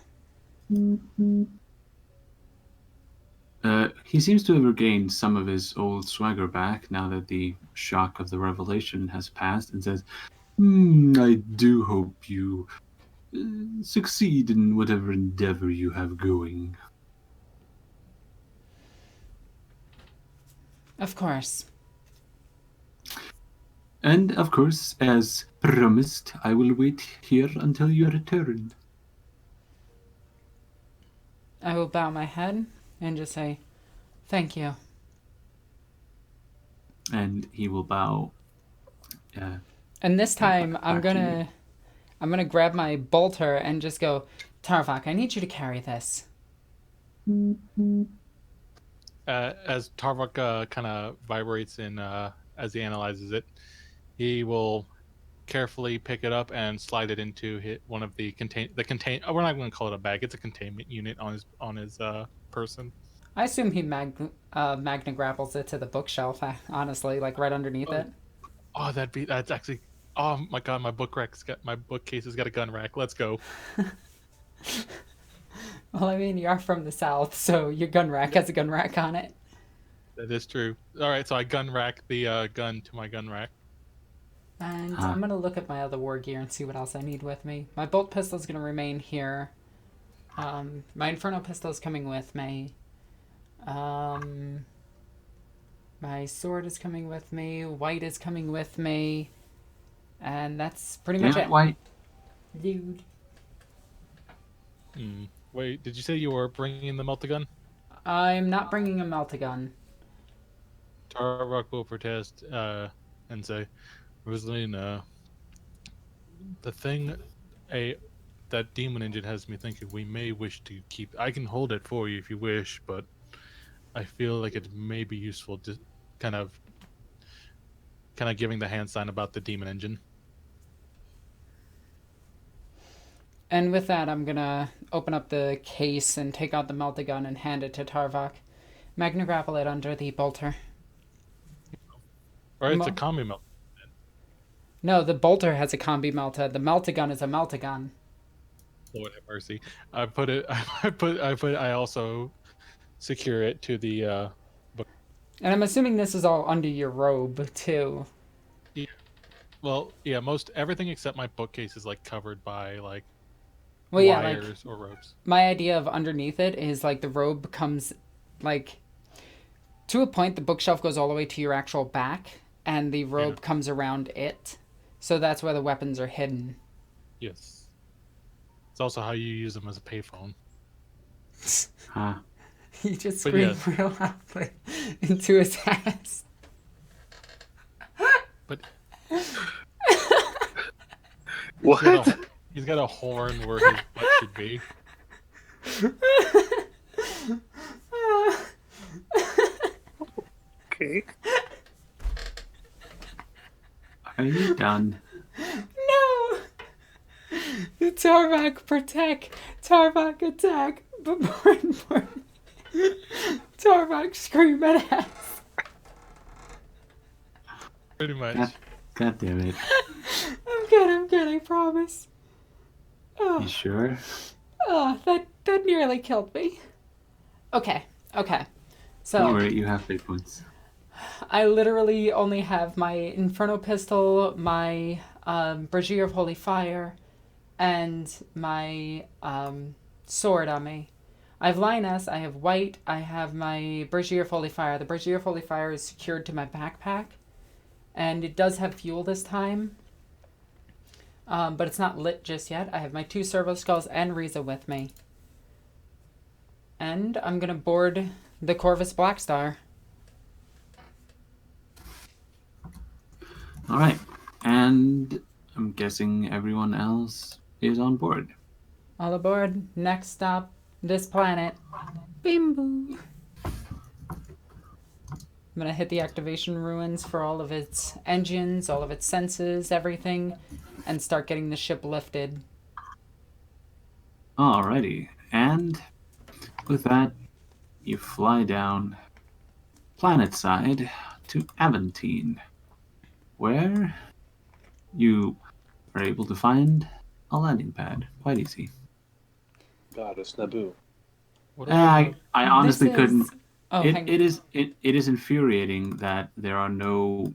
He seems to have regained some of his old swagger back now that the shock of the revelation has passed, and says, I do hope you succeed in whatever endeavor you have going. Of course. And, of course, as promised, I will wait here until you return. I will bow my head and just say, thank you. And he will bow. And this time, I'm Back to gonna grab my bolter and just go, Tarvok, I need you to carry this. As Tarvok kind of vibrates in as he analyzes it, he will carefully pick it up and slide it into one of the contain. Oh, we're not going to call it a bag. It's a containment unit on his person. I assume he magna grapples it to the bookshelf, honestly, like right underneath it. Oh, that's actually. Oh my god, my bookcase has got a gun rack. Let's go. Well, I mean, you are from the south, so your gun rack has a gun rack on it. That is true. All right, so I gun rack the gun to my gun rack. And I'm going to look at my other war gear and see what else I need with me. My bolt pistol is going to remain here. My Inferno pistol is coming with me. My sword is coming with me. White is coming with me. And that's pretty much it. White. Dude. Wait, did you say you were bringing the meltagun? I'm not bringing a meltagun. Tarvok will protest and say, Rosalina, the thing that demon engine has me thinking we may wish to keep. I can hold it for you if you wish, but I feel like it may be useful to kind of giving the hand sign about the demon engine. And with that, I'm going to open up the case and take out the meltagun and hand it to Tarvok. Magna grapple it under the bolter. Or it's a combi melt. No, the bolter has a combi melta. The meltagun is a meltagun. Lord have mercy. I also secure it to the book. And I'm assuming this is all under your robe, too. Yeah. Well, yeah, most everything except my bookcase is like covered by like wires or ropes. My idea of underneath it is like the robe comes like to a point, the bookshelf goes all the way to your actual back, and the robe comes around it. So that's where the weapons are hidden. Yes. It's also how you use them as a payphone. He just screamed real loudly into his ass. But What? He's got a horn where his butt should be. Okay. Are you done? No! Tarvok protect. Tarvok attack. But more importantly, Tarvok scream at us. Pretty much. God damn it. I'm good, I promise. Oh. You sure? Oh, that nearly killed me. Okay. So Don't worry, you have big points. I literally only have my Inferno Pistol, my Brazier of Holy Fire, and my sword on me. I have Lioness, I have White, I have my Brazier of Holy Fire. The Brazier of Holy Fire is secured to my backpack, and it does have fuel this time, but it's not lit just yet. I have my 2 Servo Skulls and Riza with me. And I'm going to board the Corvus Blackstar. All right. And I'm guessing everyone else is on board. All aboard. Next stop, this planet. Bim boo. I'm going to hit the activation ruins for all of its engines, all of its senses, everything, and start getting the ship lifted. Alrighty. And with that, you fly down planet side to Aventine, where you are able to find a landing pad. Quite easy. Goddess Naboo. What I honestly This is- couldn't. Oh, hang It is infuriating that there are no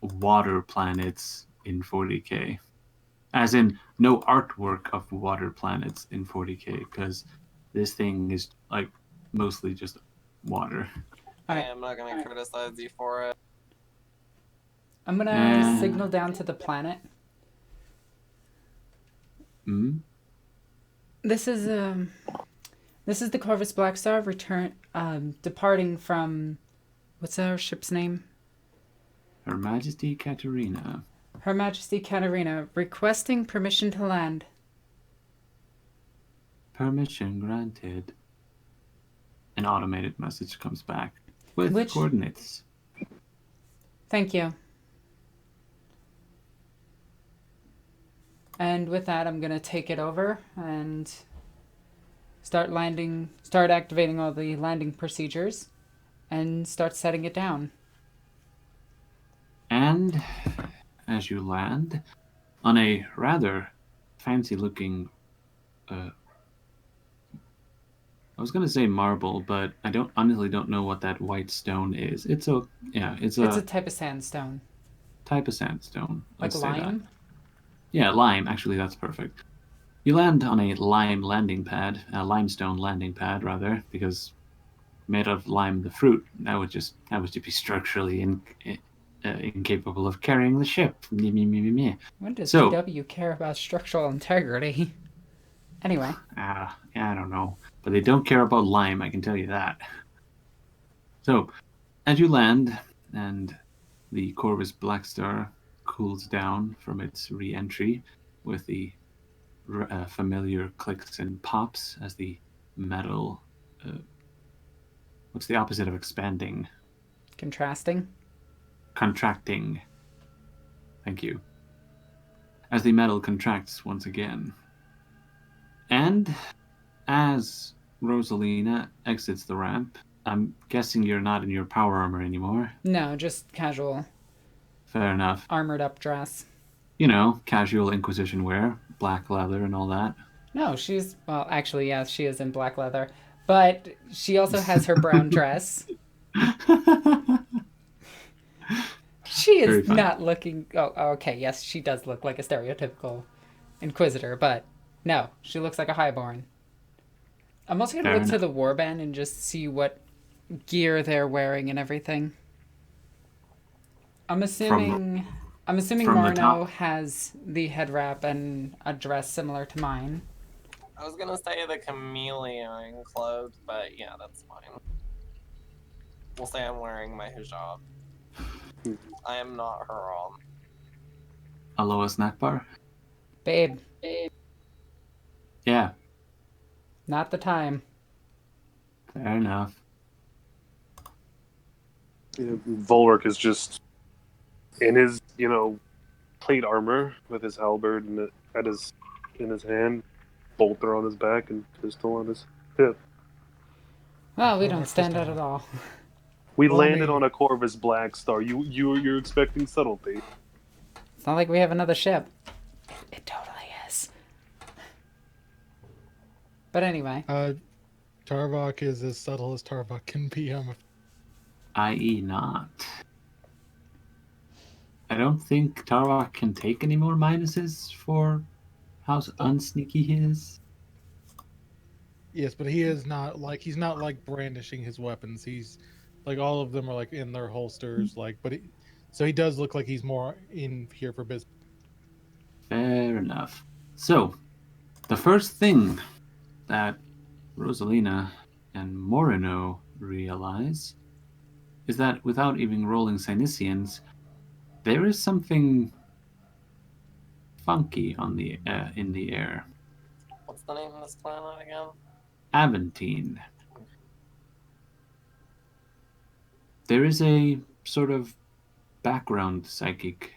water planets in 40K. As in, no artwork of water planets in 40K, because this thing is, like, mostly just water. Alright. I'm not gonna criticize you for it. I'm going to Yeah. signal down to the planet. Hmm? This is the Corvus Blackstar departing from, what's our ship's name? Her Majesty Katerina. Her Majesty Katerina, requesting permission to land. Permission granted. An automated message comes back with Which- coordinates. Thank you. And with that, I'm going to take it over and start activating all the landing procedures and start setting it down. And as you land on a rather fancy-looking, I was gonna say marble, but I honestly don't know what that white stone is. It's a It's a type of sandstone. type of sandstone. Like Let's say that. lime? Yeah, lime. Actually, that's perfect. You land on a limestone landing pad, rather, because made of lime, the fruit. That would just be structurally incapable of carrying the ship. Meh. When does So- PW care about structural integrity? Anyway, I don't know, but they don't care about lime. I can tell you that. So, as you land, and the Corvus Blackstar cools down from its re-entry with the familiar clicks and pops as the metal. What's the opposite of expanding? contrasting. Contracting. Thank you. As the metal contracts once again. And as Rosalina exits the ramp, I'm guessing you're not in your power armor anymore. No, just casual, Fair enough. armored up dress. You know, casual Inquisition wear, black leather and all that. No, well, actually, yes, she is in black leather. But she also has her brown dress. She Very is fun. not looking... Oh, okay, yes, she does look like a stereotypical Inquisitor, but no, she looks like a Highborn. I'm also going to Fair look to enough. the Warband and just see what gear they're wearing and everything. I'm assuming from the Marno top. has the head wrap and a dress similar to mine. I was gonna say the chameleon clothes, but yeah, that's fine. We'll say I'm wearing my hijab. I am not her Aloha snack bar? Babe, Yeah, not the time. fair enough. Volric is just in his, plate armor with his halberd in his hand, bolter on his back, and pistol on his hip. Well, we Oh, don't that's stand just out at all. We Well, landed maybe. on a Corvus Blackstar. You're expecting subtlety. It's not like we have another ship. It totally is. But anyway, Tarvok is as subtle as Tarvok can be. I.e. not. don't think Tarwak can take any more minuses for how unsneaky he is. Yes, but he is not like he's not like brandishing his weapons. He's like all of them are like in their holsters. So he does look like he's more in here for business. Fair enough. So, the first thing that Rosalina and Moreno realize is that without even rolling Cynicians, there is something funky on the in the air. What's the name of this planet again? Aventine. There is a sort of background psychic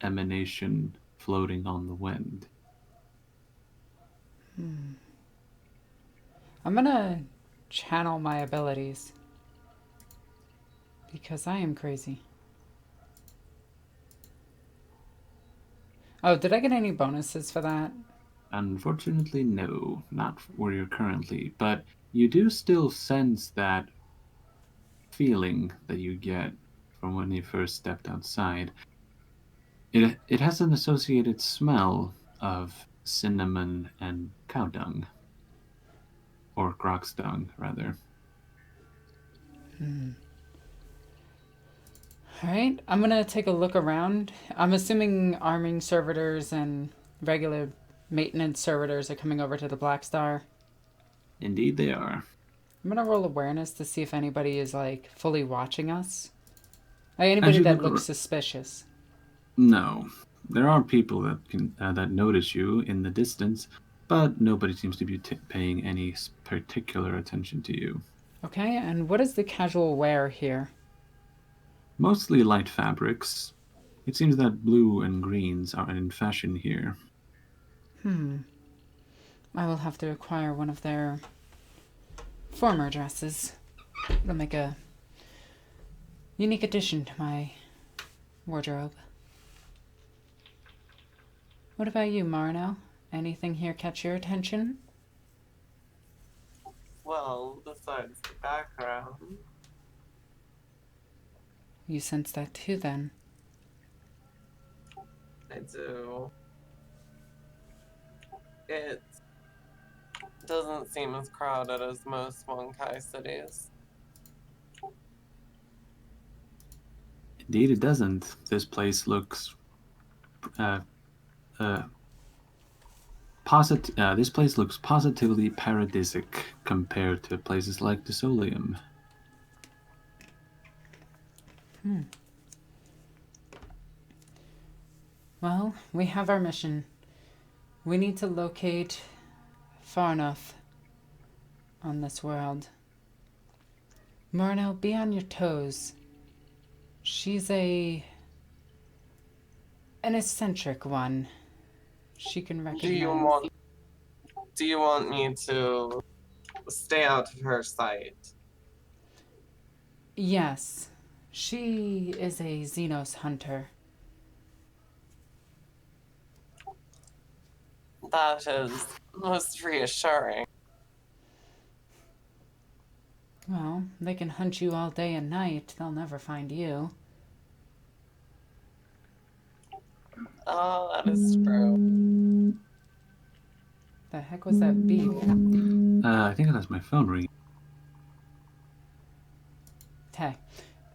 emanation floating on the wind. I'm gonna channel my abilities. Because I am crazy. Oh, did I get any bonuses for that? Unfortunately, no, not where you're currently, but you do still sense that feeling that you get from when you first stepped outside. It has an associated smell of cinnamon and cow dung. Or croc's dung, rather. Alright, I'm gonna take a look around. I'm assuming arming servitors and regular maintenance servitors are coming over to the Black Star. Indeed they are. I'm gonna roll awareness to see if anybody is, like, fully watching us. Like, anybody that looks suspicious. No. There are people that can that notice you in the distance, but nobody seems to be paying any particular attention to you. Okay, and what is the casual wear here? Mostly light fabrics. It seems that blue and greens are in fashion here. I will have to acquire one of their former dresses. It'll make a unique addition to my wardrobe. What about you, Marno? Anything here catch your attention? Well, besides the background, You sense that too, then. I do. It doesn't seem as crowded as most Wonkai cities. Indeed it doesn't. This place looks this place looks positively paradisic compared to places like Desolium. Well, we have our mission. We need to locate Farnoth on this world. Marno, be on your toes. She's an eccentric one. She can recognize. Do you want me to stay out of her sight? Yes. She is a Xenos hunter. That is most reassuring. Well, they can hunt you all day and night. They'll never find you. Oh, that is true. The heck was that beep? I think that's my phone ringing. Okay.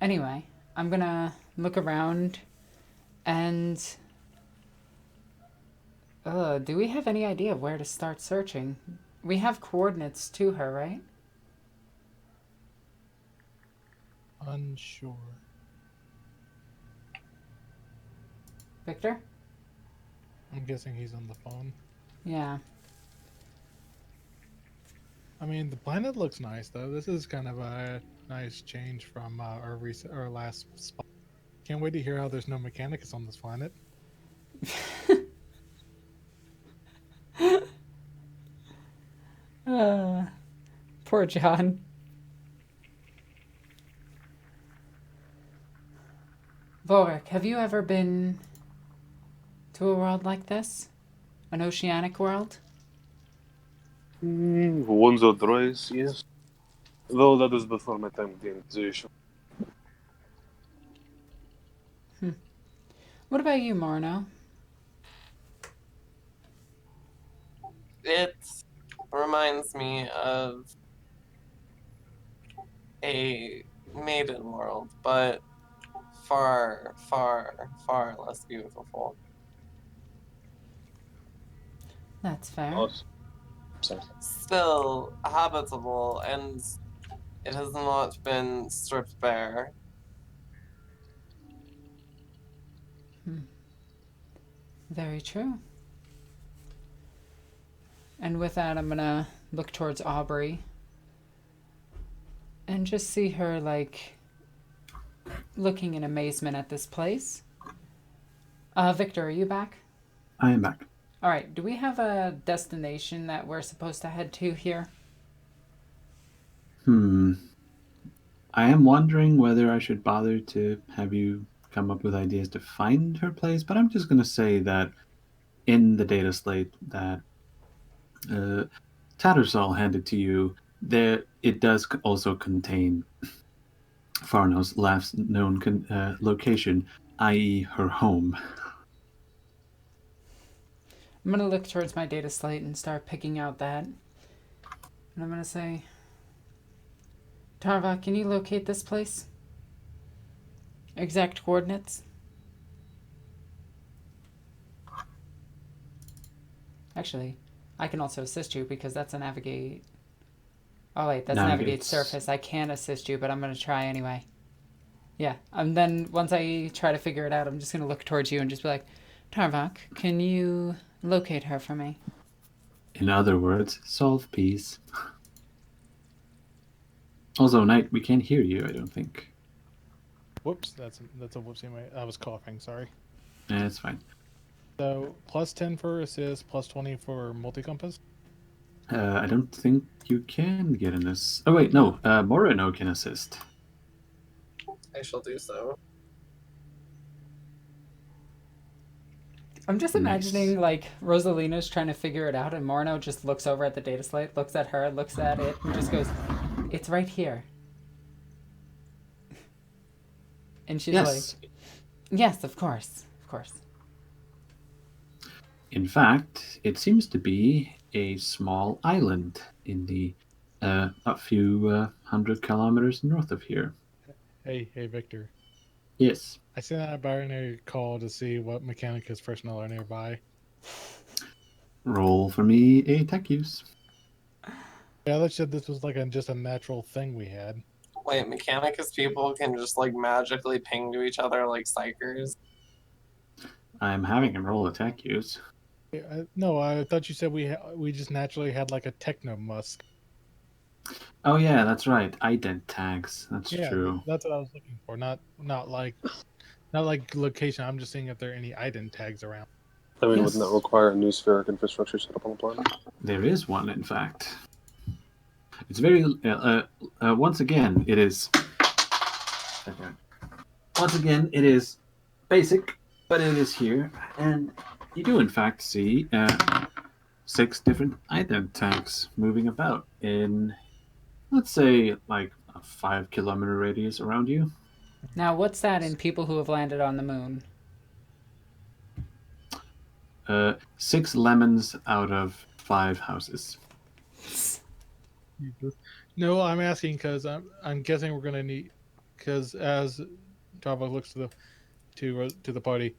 Anyway, I'm gonna look around and... do we have any idea where to start searching? We have coordinates to her, right? Unsure. Victor? I'm guessing he's on the phone. Yeah. I mean, the planet looks nice though. This is kind of a nice change from our last spot. Can't wait to hear how there's no Mechanicus on this planet. Poor John. Vorik, have you ever been to a world like this? An oceanic world? Once or twice, yes. Though that is before my time with the Inquisition. What about you, Morno? It reminds me of a maiden world, but far, far, far less beautiful. That's fair. Awesome. Sorry. Still habitable, and it has not been stripped bare. Very true. And with that, I'm gonna look towards Aubrey and just see her, like, looking in amazement at this place. Victor, are you back? I am back. All right, do we have a destination that we're supposed to head to here? I am wondering whether I should bother to have you come up with ideas to find her place, but I'm just going to say that in the data slate that Tattersall handed to you, there it does also contain Farno's last known location, i.e., her home. I'm going to look towards my data slate and start picking out that. And I'm going to say, Tarva, can you locate this place? Exact coordinates? Actually, I can also assist you because that's a navigate. Oh, wait, that's navigate surface. I can assist you, but I'm going to try anyway. Yeah, and then once I try to figure it out, I'm just going to look towards you and just be like, Tarvok, can you locate her for me? In other words, solve peace. Also, Knight, we can't hear you, I don't think. Whoops, that's a whoopsie. I was coughing. Sorry. Yeah, it's fine. So +10 for assist, +20 for multi-compass. I don't think you can get in this. Oh, wait, no. Moreno can assist. I shall do so. I'm just imagining, like, Rosalina's trying to figure it out, and Morno just looks over at the data slate, looks at her, looks at it, and just goes, it's right here. And she's like, yes, of course, of course. In fact, it seems to be a small island in the a few 100 kilometers north of here. Hey, Victor. Yes. I sent out a binary call to see what Mechanicus personnel are nearby. Roll for me a tech use. Yeah, they said this was like just a natural thing we had. Wait, Mechanicus people can just like magically ping to each other like psychers? I'm having him roll a tech use. No, I thought you said we just naturally had like a techno musk. Oh yeah, that's right. Ident tags. That's true. That's what I was looking for. Not like location. I'm just seeing if there are any ident tags around. I mean, Yes. wouldn't that require a new spheric infrastructure set up on the planet? There is one, in fact. It's very. Once again, it is. Once again, it is basic, but it is here, and you do in fact see 6 different ident tags moving about in, let's say, like a 5-kilometer radius around you. Now, what's that in people who have landed on the moon? 6 lemons out of 5 houses. No, I'm asking because I'm guessing we're gonna need, because as Tarva looks to the party,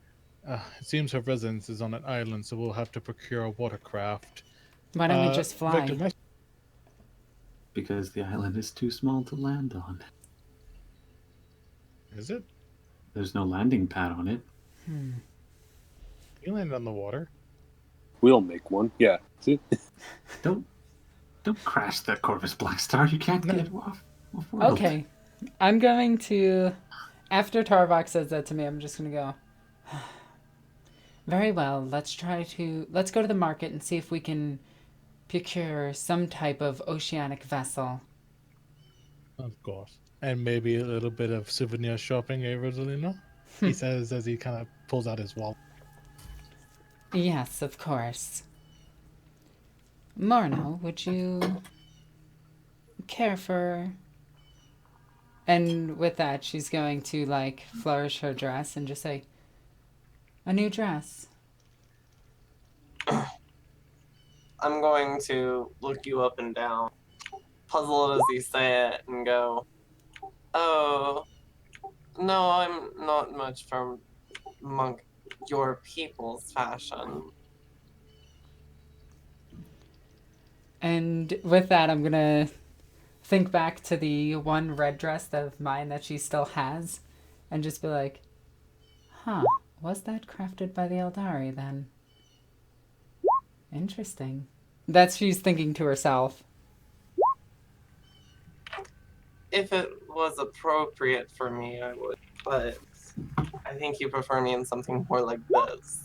it seems her residence is on an island, so we'll have to procure a watercraft. Why don't we just fly? Victor, Because the island is too small to land on. is it? There's no landing pad on it. You land on the water. We'll make one. Yeah. See? Don't crash the Corvus Blackstar. You can't get it off world. Okay, I'm going to, after Tarvok says that to me, I'm just going to go, very well, let's go to the market and see if we can procure some type of oceanic vessel. Of course. And maybe a little bit of souvenir shopping, Rosalina? He says as he kind of pulls out his wallet. Yes, of course. Morno, would you care for... And with that, she's going to, like, flourish her dress and just say, A new dress. I'm going to look you up and down, puzzled as you say it, and go, oh, no, I'm not much from monk your people's fashion. And with that, I'm gonna think back to the one red dress of mine that she still has, and just be like, huh, was that crafted by the Eldari then? Interesting. That's she's thinking to herself. If it was appropriate for me, I would, but I think you prefer me in something more like this.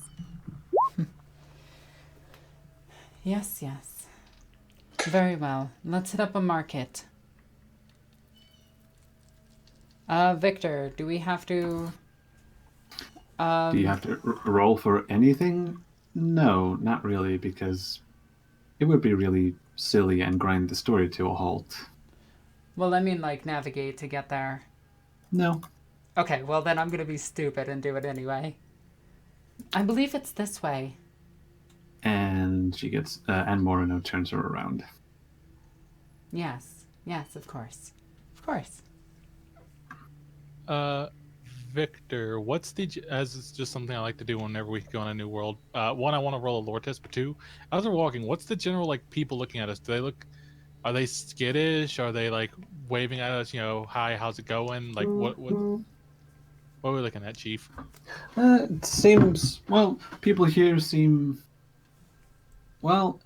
Yes, yes. Very well. Let's hit up a market. Victor, do we have to... Do you have to roll for anything? No, not really, because it would be really silly and grind the story to a halt. Well, I mean, like, navigate to get there. No. Okay, well then I'm gonna be stupid and do it anyway. I believe it's this way. And she gets, and Morino turns her around. Yes. Yes, of course. Of course. Victor, what's the as it's just something I like to do whenever we go on a new world. One, I want to roll a lore test, but two, as we're walking, what's the general like people looking at us? Do they look? Are they skittish? Are they like waving at us? You know, hi, how's it going? Like what are we looking at, Chief? It seems, well, people here seem, well,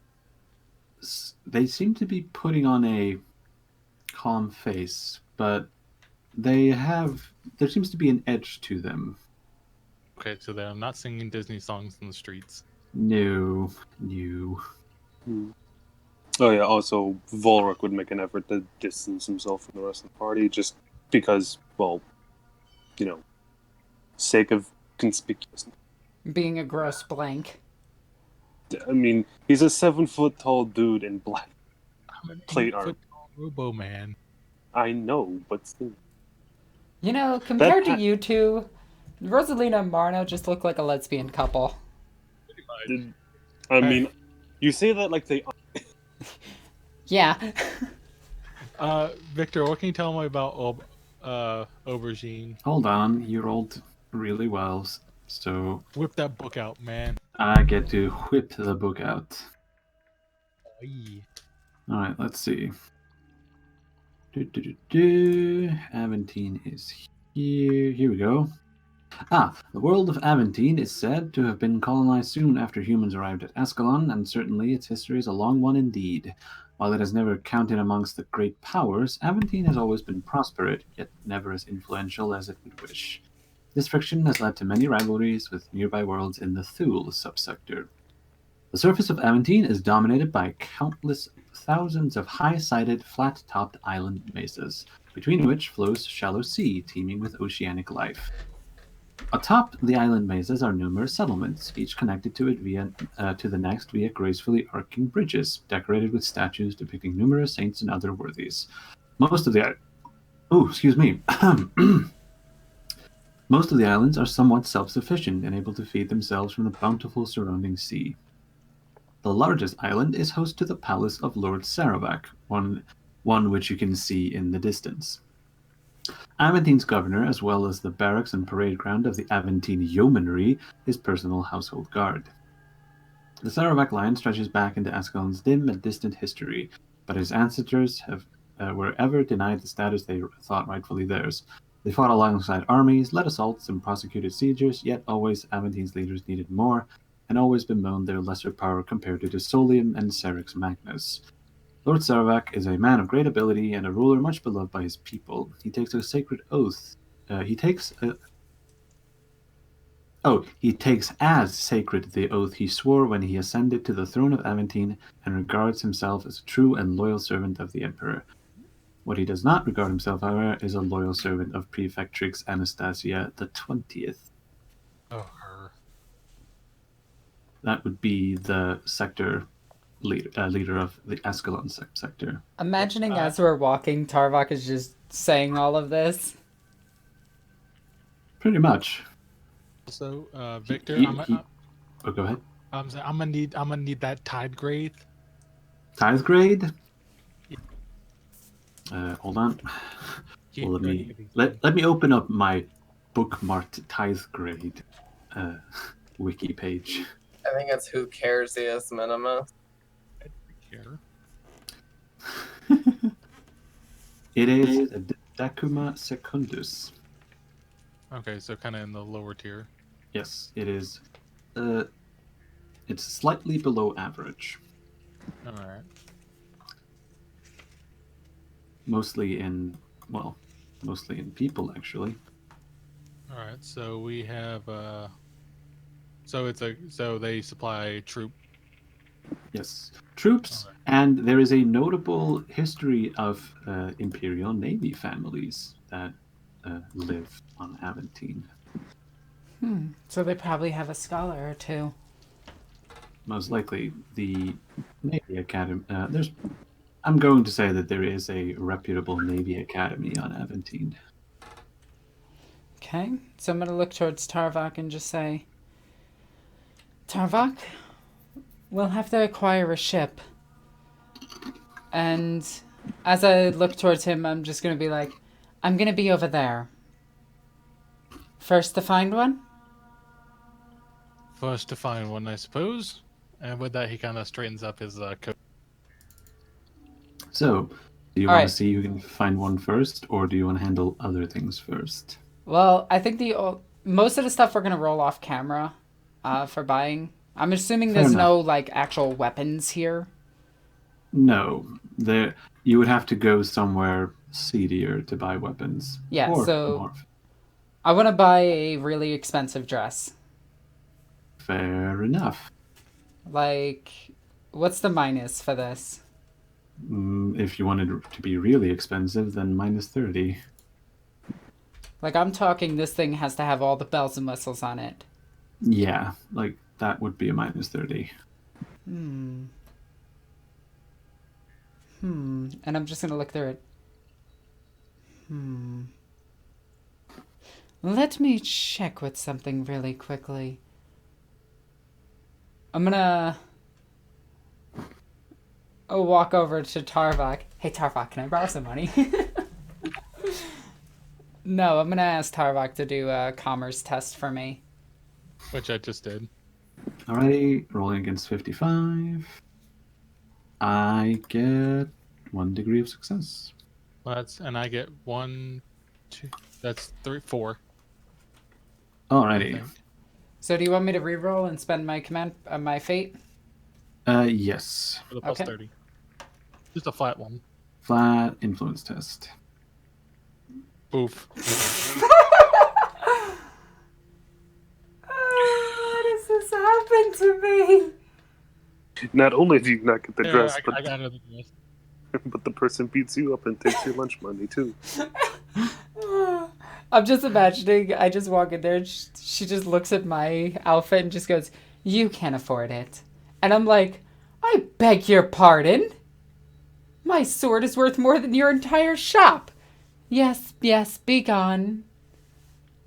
they seem to be putting on a calm face, but there seems to be an edge to them. Okay, so they're not singing Disney songs in the streets. No. Oh yeah, also Volric would make an effort to distance himself from the rest of the party just because, well, you know, sake of conspicuousness. Being a gross blank. I mean, he's a 7-foot-tall dude in black I'm an plate 8-foot armor. Robo man. I know, but still. You know, compared to you two, Rosalina and Marno just look like a lesbian couple. I mean, you say that like they. Yeah. Victor, what can you tell me about Aubergine? Hold on, you rolled really well, so Whip that book out, man. I get to whip the book out. Aye. Alright, let's see. Aventine is here. Here we go. The world of Aventine is said to have been colonized soon after humans arrived at Ascalon, and certainly its history is a long one indeed. While it has never counted amongst the great powers, Aventine has always been prosperous, yet never as influential as it would wish. This friction has led to many rivalries with nearby worlds in the Thule subsector. The surface of Aventine is dominated by countless thousands of high-sided, flat-topped island mesas, between which flows shallow sea teeming with oceanic life. Atop the island mesas are numerous settlements, each connected to the next via gracefully arcing bridges, decorated with statues depicting numerous saints and other worthies. Most of the islands are somewhat self-sufficient and able to feed themselves from the bountiful surrounding sea. The largest island is host to the palace of Lord Saravak, one which you can see in the distance. Aventine's governor, as well as the barracks and parade ground of the Aventine Yeomanry, his personal household guard. The Saravak line stretches back into Ascalon's dim and distant history, but his ancestors were ever denied the status they thought rightfully theirs. They fought alongside armies, led assaults, and prosecuted sieges, yet always Aventine's leaders needed more, and always bemoaned their lesser power compared to Dusolium and Serix Magnus. Lord Saravak is a man of great ability and a ruler much beloved by his people. He takes a sacred oath. He takes as sacred the oath he swore when he ascended to the throne of Aventine, and regards himself as a true and loyal servant of the Emperor. What he does not regard himself, however, is a loyal servant of Prefectrix Anastasia the 20th. Oh, her. That would be the sector leader of the Ascalon sector. Imagining as we're walking, Tarvok is just saying all of this. Pretty much. So, Victor, Oh, go ahead. I'm gonna need that tide grade. Tithe grade? Hold on. Keep Well, track of these let me open up my bookmarked tithe grade wiki page. I think it's who cares is minimus. here. It is a decuma secundus. Okay, so kind of in the lower tier. Yes, it is. It's slightly below average. All right. Mostly in people, actually. All right. So we have. So they supply troop. Yes, troops, Alright. and there is a notable history of Imperial Navy families that live on Aventine. So they probably have a scholar or two. Most likely, the Navy Academy. I'm going to say that there is a reputable Navy Academy on Aventine. Okay, so I'm going to look towards Tarvok and just say, Tarvok, we'll have to acquire a ship. And as I look towards him, I'm just going to be like, I'm going to be over there. First to find one? First to find one, I suppose. And with that, he kind of straightens up his coat. So, do you All want right. to see who can find one first, or do you want to handle other things first? Well, I think most of the stuff we're going to roll off camera for buying. I'm assuming Fair there's enough. no, like, actual weapons here. No, you would have to go somewhere seedier to buy weapons. Yeah, or so- more. I want to buy a really expensive dress. Fair enough. Like, what's the minus for this? If you wanted it to be really expensive, then minus 30. Like, I'm talking this thing has to have all the bells and whistles on it. Yeah, like that would be a minus 30. And I'm just going to look through it. Let me check with something really quickly. I'm gonna walk over to Tarvok. Hey, Tarvok, can I borrow some money? No, I'm gonna ask Tarvok to do a commerce test for me. Which I just did. Alrighty, rolling against 55. I get 1 degree of success. And I get 1, 2. That's 3, 4. I Alrighty. think. So do you want me to reroll and spend my my fate? Yes. For the plus Okay. 30. Just a flat one. Flat influence test. Oof. How does this happen to me? Not only do you not get the Yeah, dress, I got another dress. but the person beats you up and takes your lunch money too. I'm just imagining, I just walk in there and she just looks at my outfit and just goes, "You can't afford it." And I'm like, "I beg your pardon? My sword is worth more than your entire shop. Yes, yes, be gone."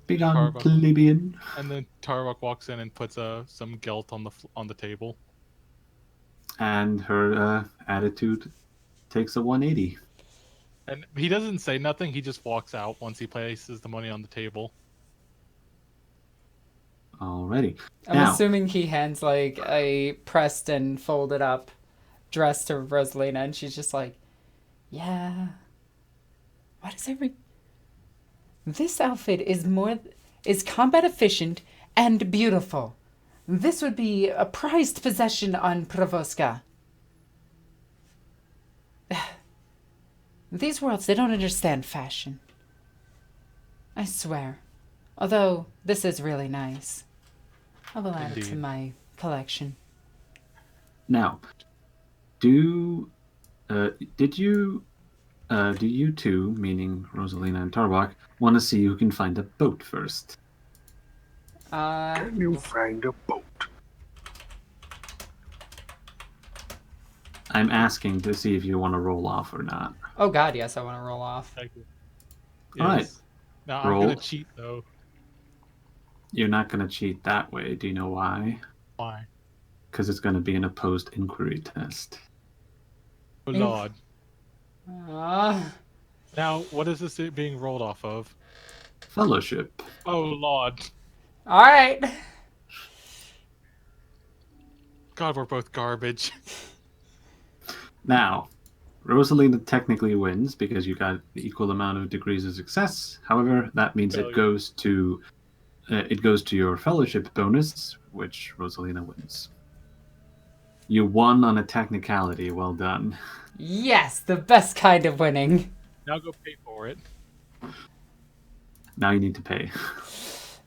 Begone, Carva. plebeian. And then Tarvok walks in and puts some gelt on the table. And her attitude takes a 180. And he doesn't say nothing. He just walks out once he places the money on the table. Alrighty. I'm Now, assuming he hands like a pressed and folded up dress to Rosalina and she's just like, "Yeah. Why does this outfit is combat efficient and beautiful. This would be a prized possession on Provoska." These worlds, they don't understand fashion. I swear. Although, this is really nice. I will add it to Indeed. my collection. now, do you two, meaning Rosalina and Tarwak, want to see who can find a boat first? Can you find a boat? I'm asking to see if you want to roll off or not. Oh god, yes, I want to roll off. Thank you. All right. Yes. Now Roll. I'm gonna cheat though. You're not going to cheat that way. Do you know why? Why? Because it's going to be an opposed inquiry test. Oh Lord. Ah. Now, what is this being rolled off of? Fellowship. Oh Lord. All right. God, we're both garbage. Now, Rosalina technically wins because you got the equal amount of degrees of success. However, that means it Failure. goes to your fellowship bonus, which Rosalina wins. You won on a technicality. Well done. Yes, the best kind of winning. Now go pay for it. Now you need to pay.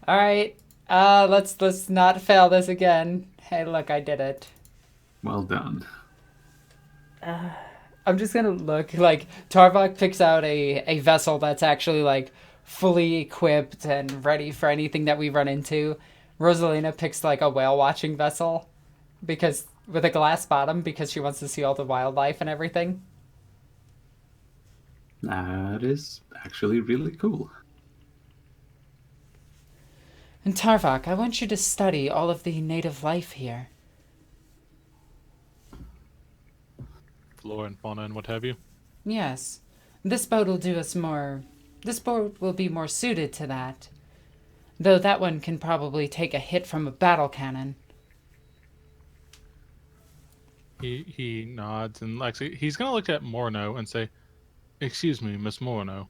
All right. Let's not fail this again. Hey, look, I did it. Well done. I'm just gonna look like Tarvok picks out a vessel that's actually like fully equipped and ready for anything that we run into. Rosalina picks like a whale watching vessel because with a glass bottom because she wants to see all the wildlife and everything. That is actually really cool. And Tarvok, I want you to study all of the native life here. Flora and fauna and what have you. Yes. This boat will do us more. This boat will be more suited to that. Though that one can probably take a hit from a battle cannon. He nods and actually he's gonna look at Morno and say, "Excuse me, Miss Morno.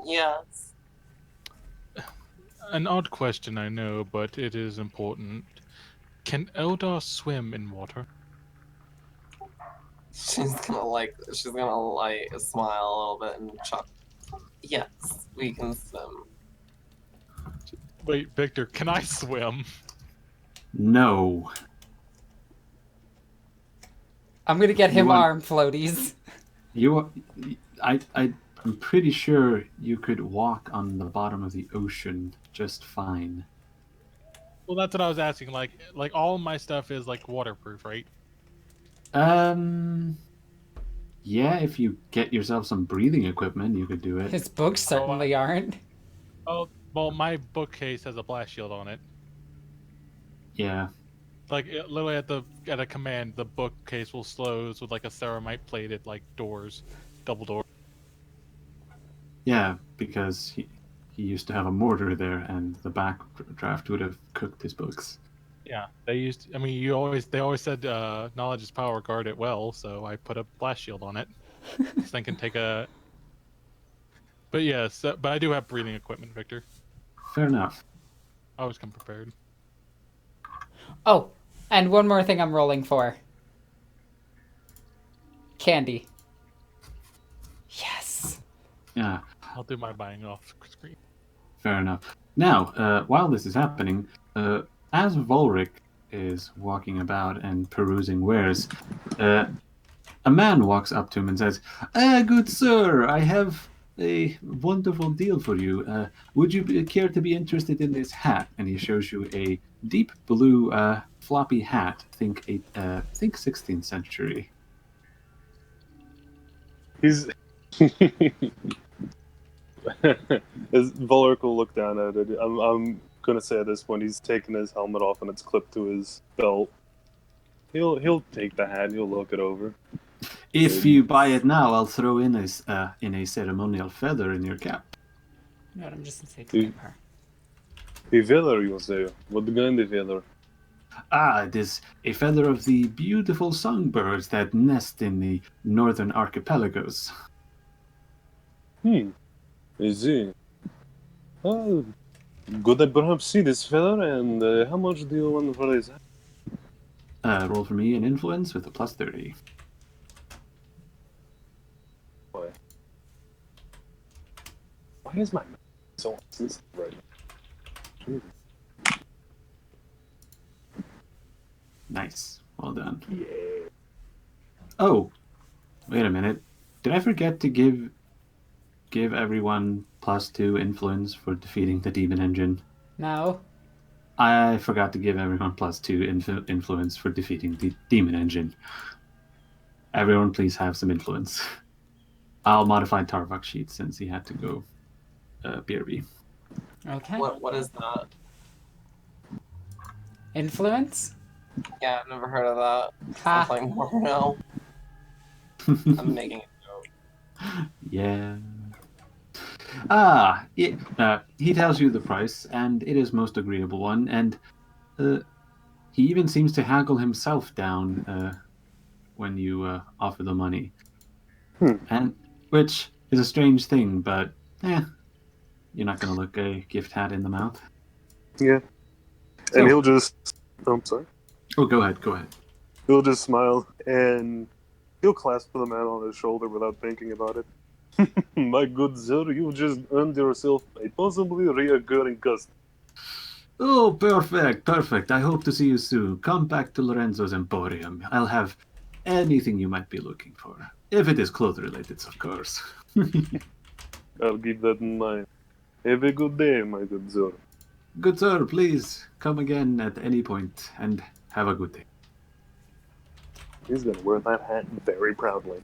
Yes. An odd question, I know, but it is important. Can Eldar swim in water?" She's gonna smile a little bit and chuckle. Yes, we can swim. Wait, Victor, can I swim? No. I'm gonna get him You want- arm floaties. I'm pretty sure you could walk on the bottom of the ocean just fine. Well, that's what I was asking. Like all my stuff is like waterproof, right? Yeah, if you get yourself some breathing equipment, you could do it. His books certainly aren't. Oh, well, my bookcase has a blast shield on it. Yeah. Like literally at a command, the bookcase will close with like a ceramite plated like doors, double door. Yeah, because he used to have a mortar there, and the backdraft would have cooked his books. Yeah, they used. I mean, they always said knowledge is power, guard it well. So I put a blast shield on it. This thing can take a. But yes, but I do have breathing equipment, Victor. Fair enough. I always come prepared. Oh, and one more thing I'm rolling for. Candy. Yes. Yeah, I'll do my buying off screen. fair enough. Now, while this is happening, as Volric is walking about and perusing wares, a man walks up to him and says, "Good sir, I have a wonderful deal for you. Would you care to be interested in this hat?" And he shows you a deep blue floppy hat. Think 16th century. He's. As Volric will look down at it, I'm gonna say at this point he's taken his helmet off and it's clipped to his belt. He'll take the hat. He'll look it over. If you buy it now, I'll throw in a ceremonial feather in your cap. No, I'm just gonna say Mm. her. A feather, you say? What kind of feather? It is a feather of the beautiful songbirds that nest in the northern archipelagos. I see. Oh, could I perhaps see this feather? And how much do you want for this? Roll for me an influence with a plus 30. Why is my so sensitive right now? Nice. Well done. Yeah. Oh, wait a minute. Did I forget to give everyone +2 influence for defeating the demon engine? No. I forgot to give everyone +2 influence for defeating the demon engine. Everyone, please have some influence. I'll modify Tarvok's sheet since he had to go BRB. Okay. What is that? Influence? Yeah, I've never heard of that. Ha. I'm playing more now. I'm making a joke. Yeah. He tells you the price, and it is most agreeable one, and he even seems to haggle himself down when you offer the money. And which is a strange thing, but you're not going to look a gift hat in the mouth. Yeah. So- And he'll just... I'm sorry. Oh, go ahead. He'll just smile, and he'll clasp the man on his shoulder without thinking about it. My good sir, you just earned yourself a possibly reoccurring customer. Oh, perfect. I hope to see you soon. Come back to Lorenzo's Emporium. I'll have anything you might be looking for. If it is clothes related, of course. I'll keep that in mind. Have a good day, my good sir. Good sir, please come again at any point and have a good day. He's gonna wear that hat very proudly.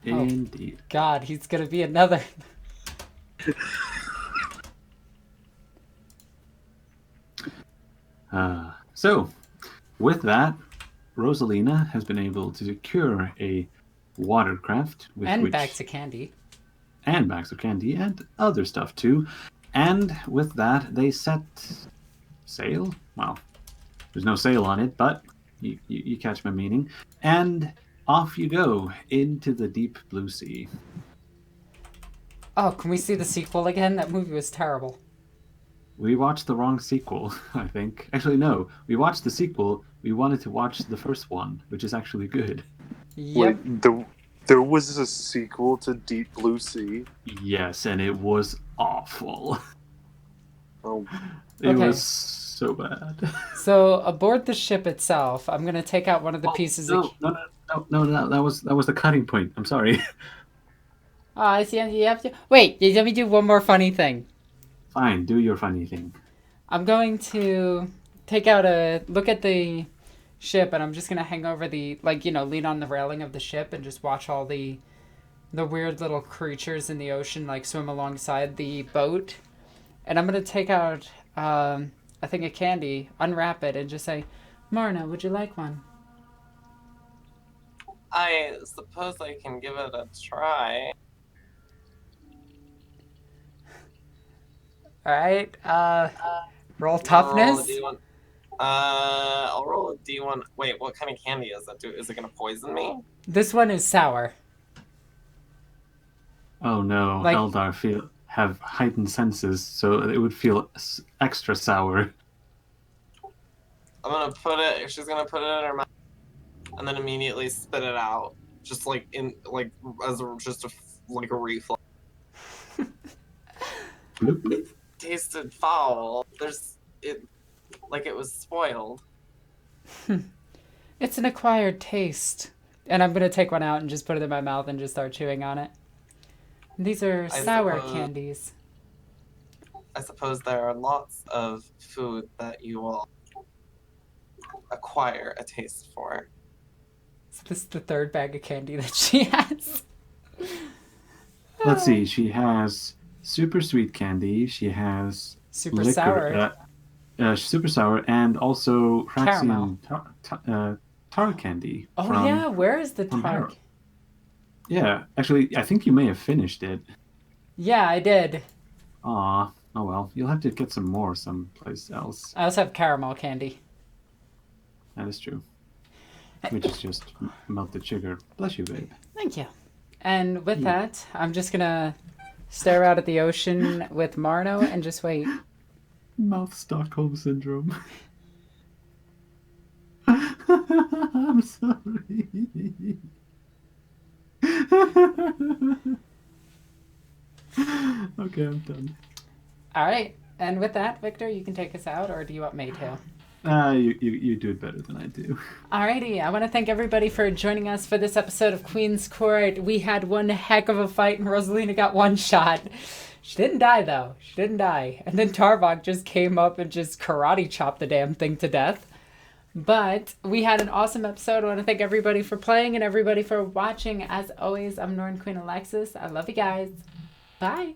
Oh. Indeed. God, he's gonna be another. So, with that, Rosalina has been able to secure a watercraft with And bags of candy. and bags of candy and other stuff too. And with that, they set sail. Well, there's no sail on it, but you catch my meaning. And off you go into the deep blue sea. Oh, can we see the sequel again? That movie was terrible. We watched the wrong sequel, I think. Actually, no. We watched the sequel. We wanted to watch the first one, which is actually good. Yep. Wait, there was a sequel to Deep Blue Sea? Yes, and it was awful. Oh, It Okay. was so bad. So aboard the ship itself, I'm gonna take out one of the pieces of. No. That was the cutting point. I'm sorry. Oh, I see. You have to wait. Let me do one more funny thing. Fine, do your funny thing. I'm going to take out a look at the ship, and I'm just gonna hang over the lean on the railing of the ship and just watch all the weird little creatures in the ocean swim alongside the boat. And I'm gonna take out a thing of candy, unwrap it, and just say, "Marna, would you like one?" I suppose I can give it a try. All right. Roll Roll toughness. a D1. I'll roll a D1. Wait, what kind of candy is that? Is it gonna poison me? This one is sour. Oh no, Like- Eldar have heightened senses, so it would feel extra sour. I'm gonna put it. She's gonna put it in her mouth, and then immediately spit it out, just just a reflex. Bloop. It tasted foul. It was spoiled. It's an acquired taste. And I'm gonna take one out and just put it in my mouth and just start chewing on it. These are I sour suppose- candies. I suppose there are lots of food that you will acquire a taste for. So this is the third bag of candy that she has. Let's see, she has super sweet candy, she has Super sour. Super sour, and also Caramel. Praxian tar candy. Oh from- yeah, where is the from tar? Harrow. Yeah, actually, I think you may have finished it. Yeah, I did. Aw, oh well, you'll have to get some more someplace else. I also have caramel candy. That is true. Which is just melted sugar. Bless you, babe. Thank you. And with that, I'm just gonna stare out at the ocean with Marno and just wait. Mouth Stockholm syndrome. I'm sorry. Okay, I'm done. All right. And with that, Victor, you can take us out, or do you want me to? You do it better than I do. Alrighty, I want to thank everybody for joining us for this episode of Queen's Court. We had one heck of a fight, and Rosalina got one shot. She didn't die, though. She didn't die. And then Tarvok just came up and just karate chopped the damn thing to death. But we had an awesome episode. I want to thank everybody for playing and everybody for watching. As always, I'm Norn Queen Alexis. I love you guys. Bye.